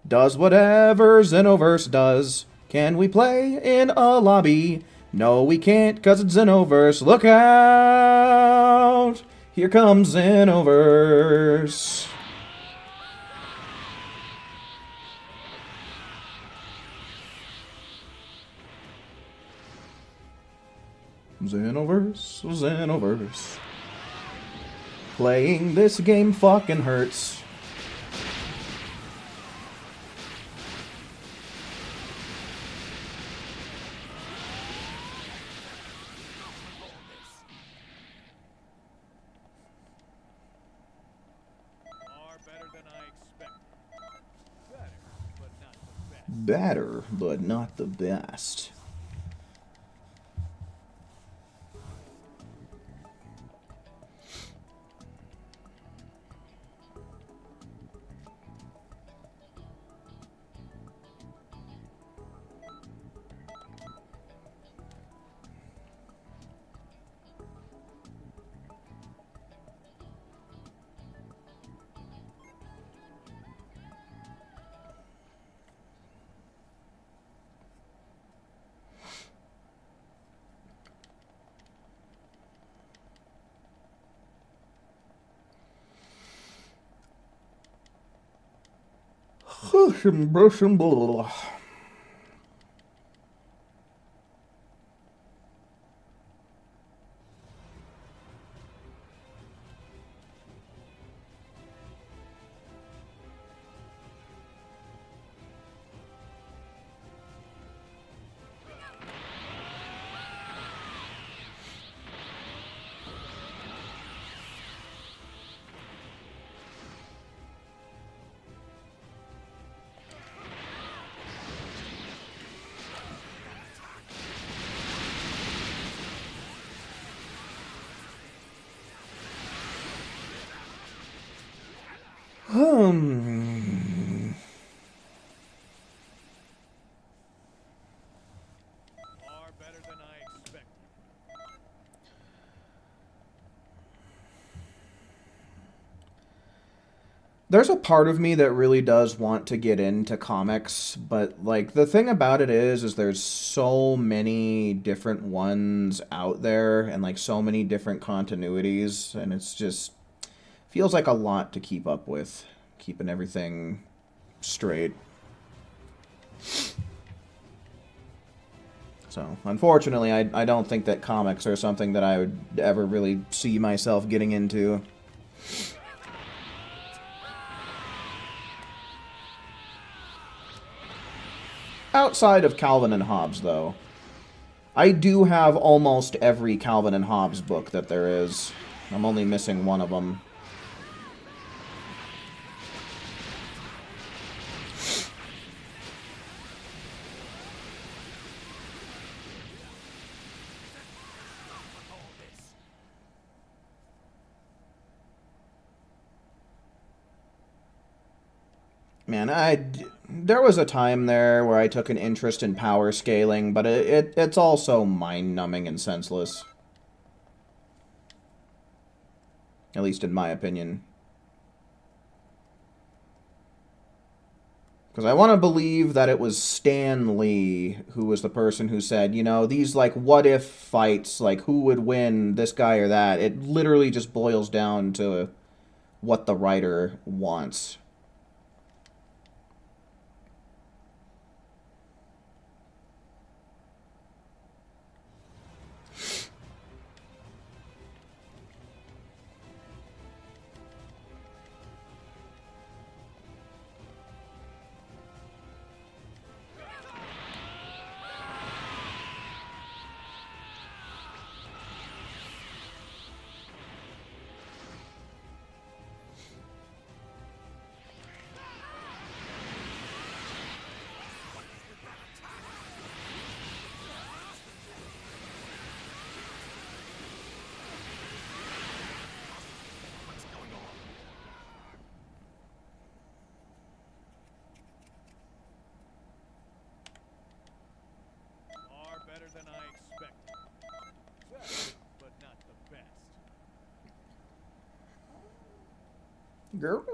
does whatever Xenoverse does. Can we play in a lobby? No, we can't, cause it's Xenoverse. Look out! Here comes Xenoverse. Xenoverse. Playing this game fucking hurts. Better, but not the best. There's a part of me that really does want to get into comics, but like the thing about it is there's so many different ones out there and like so many different continuities, and it's just feels like a lot to keep up with, keeping everything straight. So, unfortunately, I don't think that comics are something that I would ever really see myself getting into. Outside of Calvin and Hobbes, though. I do have almost every Calvin and Hobbes book that there is. I'm only missing one of them. Man, there was a time there where I took an interest in power scaling, but it's also mind-numbing and senseless. At least in my opinion. Because I want to believe that it was Stan Lee who was the person who said, you know, these, like, what-if fights, like, who would win, this guy or that, it literally just boils down to what the writer wants. Girl.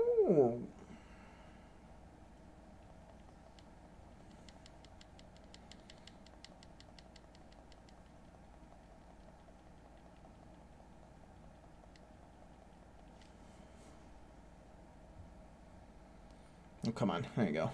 Oh, come on. There you go.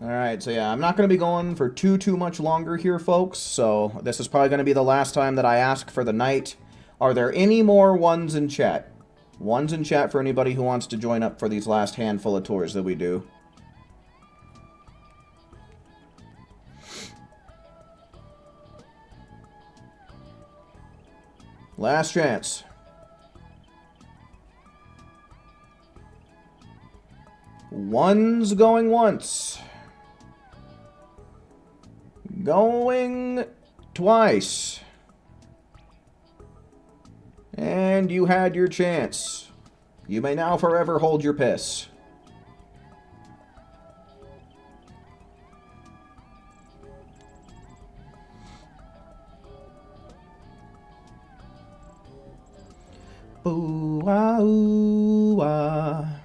Alright, so yeah, I'm not going to be going for too much longer here, folks. So this is probably going to be the last time that I ask for the night. Are there any more ones in chat? Ones in chat for anybody who wants to join up for these last handful of tours that we do. Last chance. One's going once. Going twice. And you had your chance. You may now forever hold your piss. Ooh, ah, ooh, ah.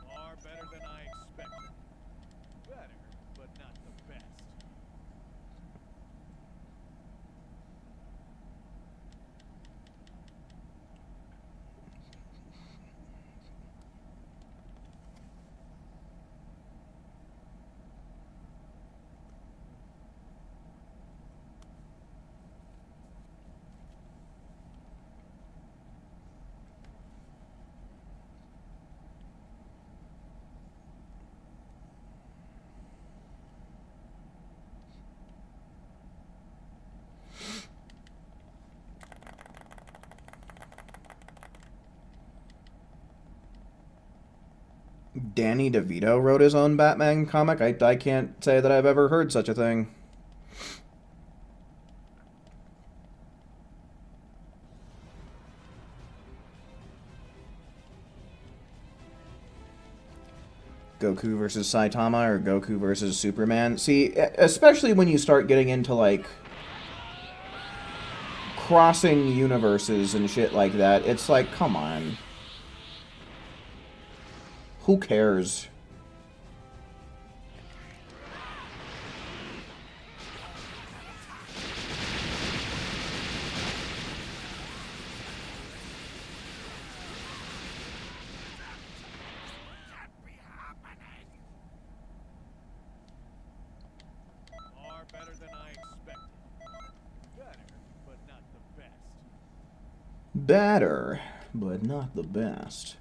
Far better than I expected. Better, but not the best. Danny DeVito wrote his own Batman comic? I can't say that I've ever heard such a thing. Goku versus Saitama or Goku versus Superman. See, especially when you start getting into, like, crossing universes and shit like that, it's like, come on. Who cares? Far better than I expected. Better, but not the best. Better, but not the best.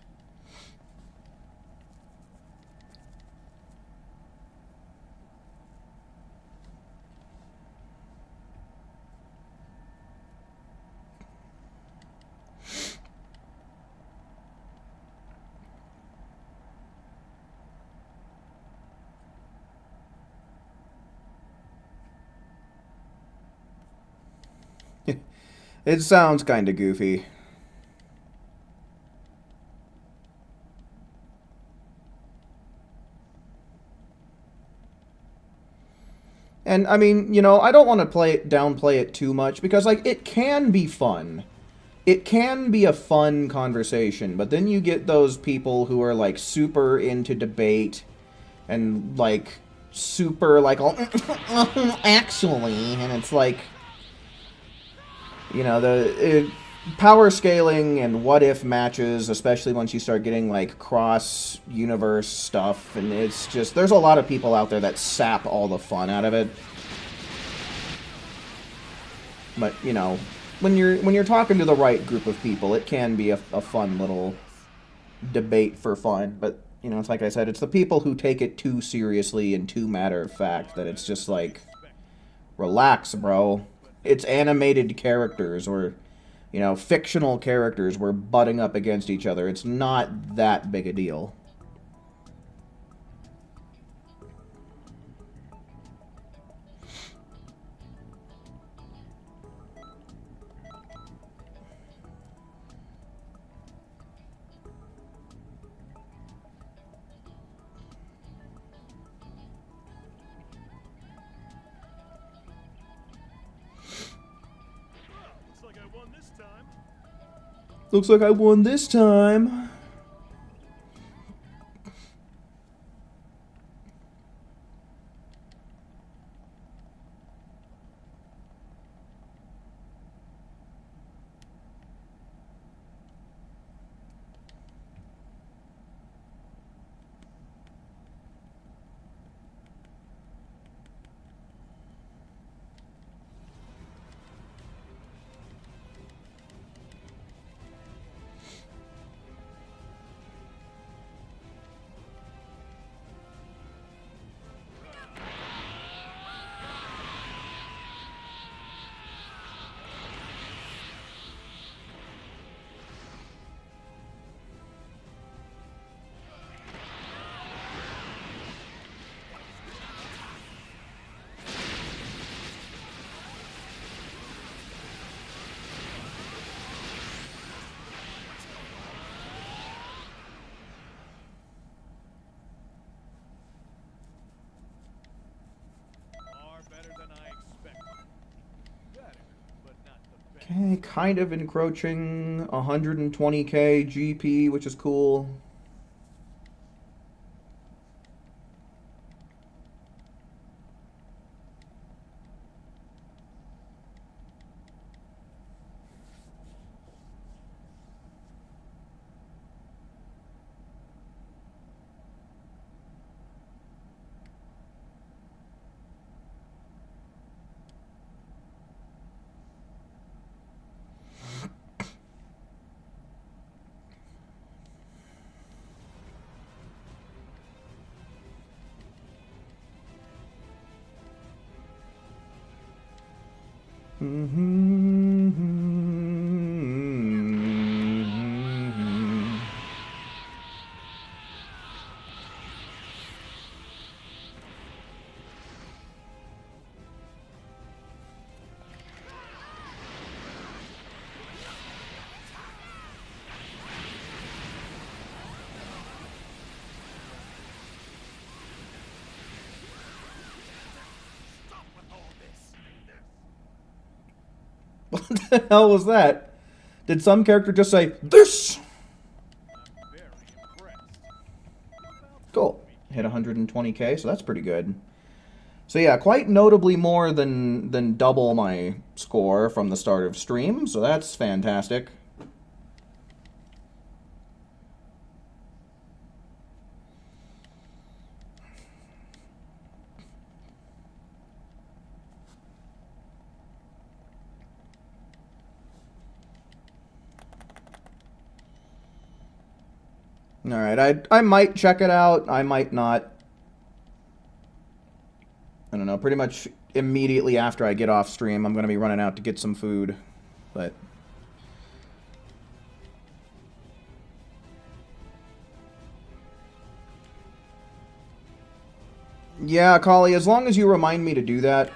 It sounds kind of goofy. And I mean, you know, I don't want to downplay it too much because like it can be fun. It can be a fun conversation, but then you get those people who are like super into debate and like super like all actually, and it's like, you know, power scaling and what if matches, especially once you start getting like cross universe stuff, and it's just there's a lot of people out there that sap all the fun out of it. But you know, when you're talking to the right group of people, it can be a fun little debate for fun. But you know, it's like I said, it's the people who take it too seriously and too matter of fact that it's just like, relax, bro. It's animated characters or, you know, fictional characters. We're butting up against each other. It's not that big a deal. Looks like I won this time. Okay, kind of encroaching 120k GP, which is cool. What the hell was that? Did some character just say, this? Cool. Hit 120k, so that's pretty good. So yeah, quite notably more than double my score from the start of stream, so that's fantastic. Alright, I might check it out, I might not. I don't know, pretty much immediately after I get off stream, I'm going to be running out to get some food. But yeah, Kali, as long as you remind me to do that.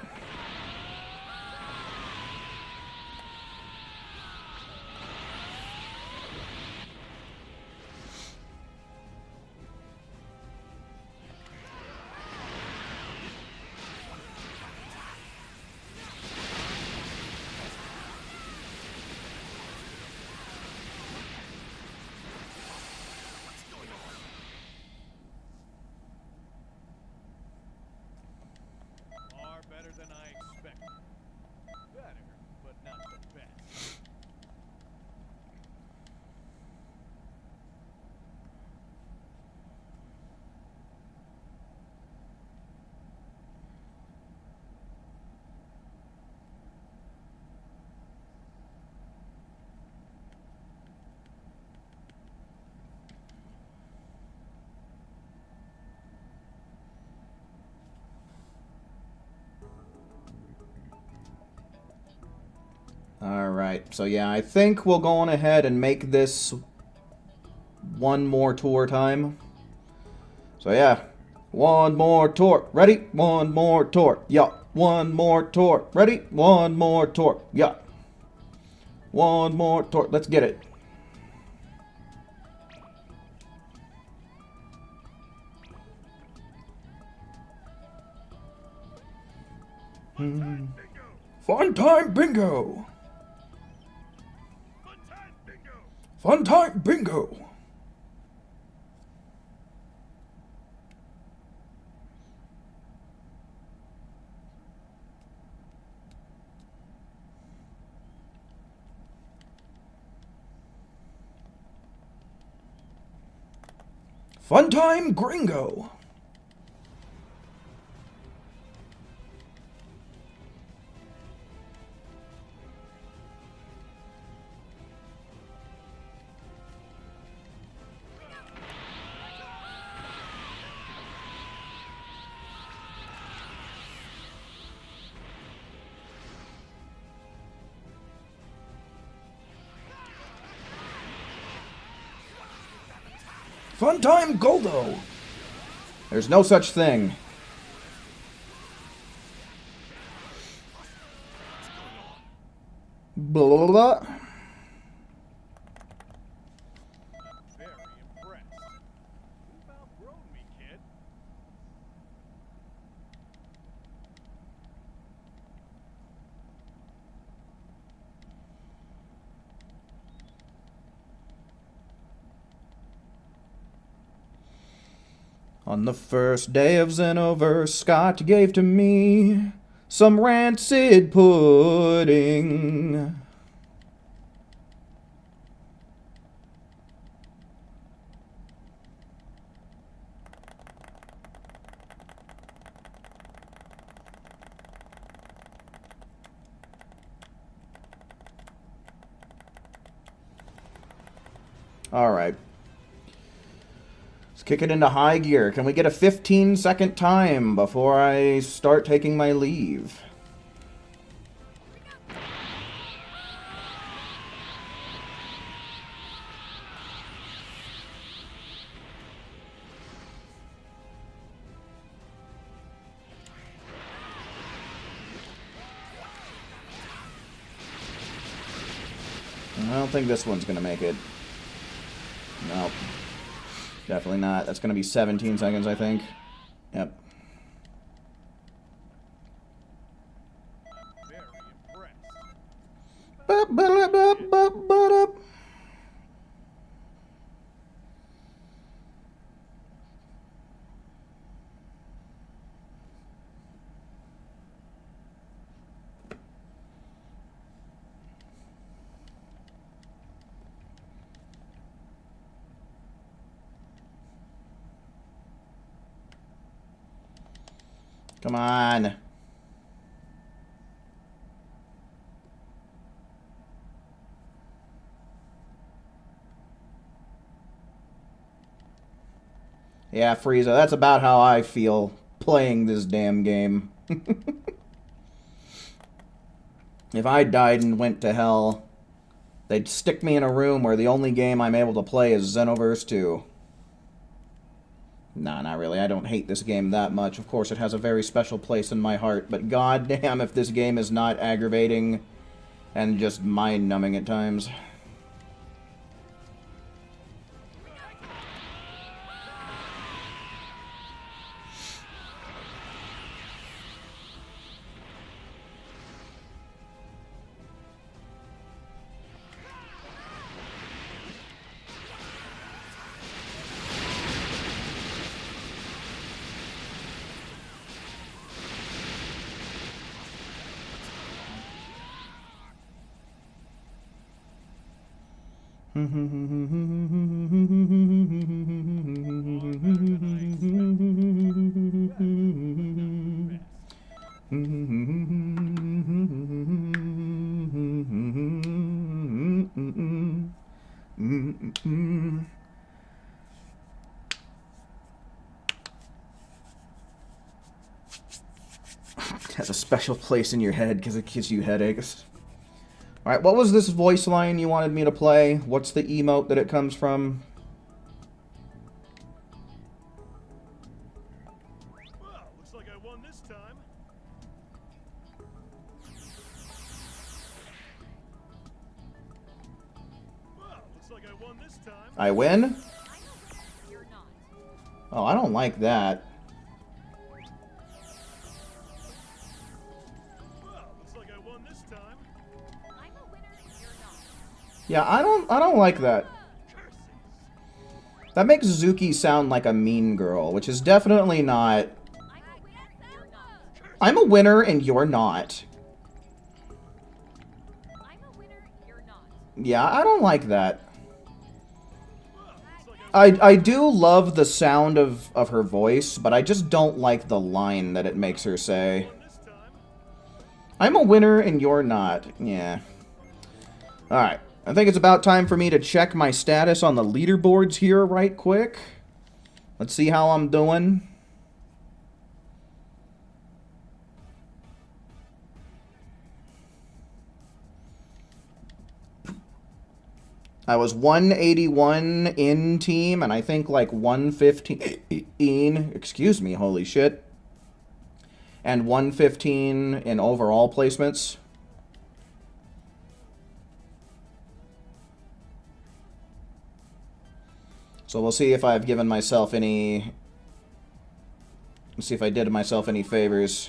Alright, so yeah, I think we'll go on ahead and make this one more tour time. So yeah, one more tour. Ready? One more tour. Yeah. One more tour. Ready? One more tour. Yeah. One more tour. Let's get it. Fun time bingo. Fun time bingo. Fun time gringo. Fun time Goldo. There's no such thing. Blah, blah, blah. Very impressed. You've outgrown me, kid. On the first day of Xenoverse, Scott gave to me some rancid pudding. All right. Let's kick it into high gear. Can we get a 15-second time before I start taking my leave? I don't think this one's going to make it. Nope. Definitely not. That's going to be 17 seconds, I think. Yep. Very impressed. Ba-ba-da-ba-ba-ba-da. Come on. Yeah, Frieza, that's about how I feel playing this damn game. If I died and went to hell, they'd stick me in a room where the only game I'm able to play is Xenoverse 2. Nah, not really. I don't hate this game that much. Of course, it has a very special place in my heart, but goddamn if this game is not aggravating and just mind-numbing at times. Has a special place in your head because it gives you headaches. Alright, what was this voice line you wanted me to play? What's the emote that it comes from? Well, looks like I won this time. Well, looks like I won this time. I win? You're not. Oh, I don't like that. Well, looks like I won this time. I'm a winner, you're not. Yeah, I don't like that. Curses. That makes Zuki sound like a mean girl, which is definitely not. I'm a winner, you're not. I'm a winner and you're not. I'm a winner, you're not. Yeah, I don't like that. Well, looks like I I do love the sound of her voice, but I just don't like the line that it makes her say. won this time. I'm a winner and you're not. Yeah. Alright. I think it's about time for me to check my status on the leaderboards here right quick. Let's see how I'm doing. I was 181 in team, and I think like 115, excuse me, holy shit, and 115 in overall placements. So we'll see if I've given myself any, let's see if I did myself any favors.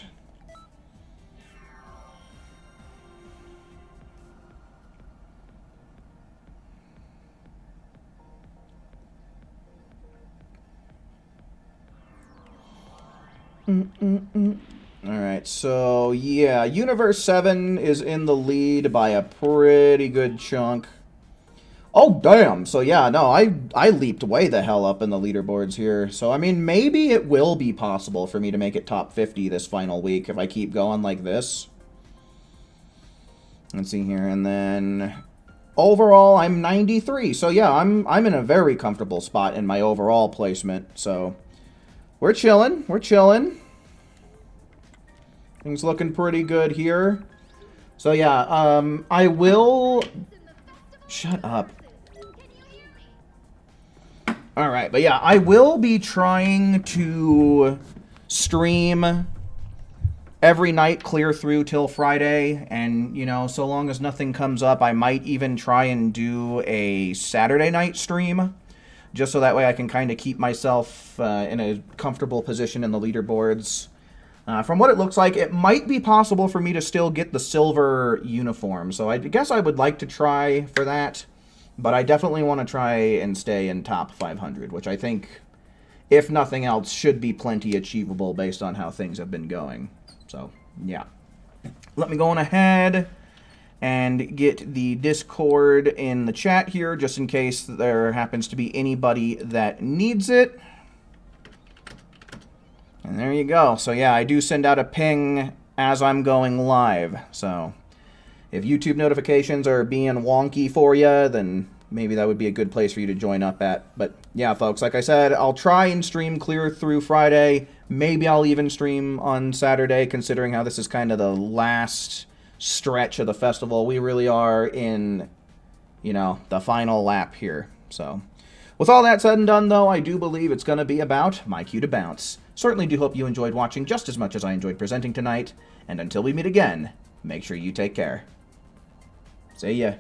Alright, so yeah, Universe 7 is in the lead by a pretty good chunk. Oh, damn! So yeah, no, I leaped way the hell up in the leaderboards here. So, I mean, maybe it will be possible for me to make it top 50 this final week if I keep going like this. Let's see here, and then overall, I'm 93. So yeah, I'm in a very comfortable spot in my overall placement. So we're chilling. We're chilling. Things looking pretty good here. So yeah, I will. Shut up. All right, but yeah, I will be trying to stream every night clear through till Friday, and, you know, so long as nothing comes up, I might even try and do a Saturday night stream, just so that way I can kind of keep myself in a comfortable position in the leaderboards. From what it looks like, it might be possible for me to still get the silver uniform, so I guess I would like to try for that, but I definitely want to try and stay in top 500, which I think, if nothing else, should be plenty achievable based on how things have been going. So, yeah. Let me go on ahead and get the Discord in the chat here, just in case there happens to be anybody that needs it. And there you go. So, yeah, I do send out a ping as I'm going live. So, if YouTube notifications are being wonky for you, then maybe that would be a good place for you to join up at. But, yeah, folks, like I said, I'll try and stream clear through Friday. Maybe I'll even stream on Saturday, considering how this is kind of the last stretch of the festival. We really are in, you know, the final lap here. So, with all that said and done, though, I do believe it's going to be about my cue to bounce. Certainly do hope you enjoyed watching just as much as I enjoyed presenting tonight. And until we meet again, make sure you take care. See ya.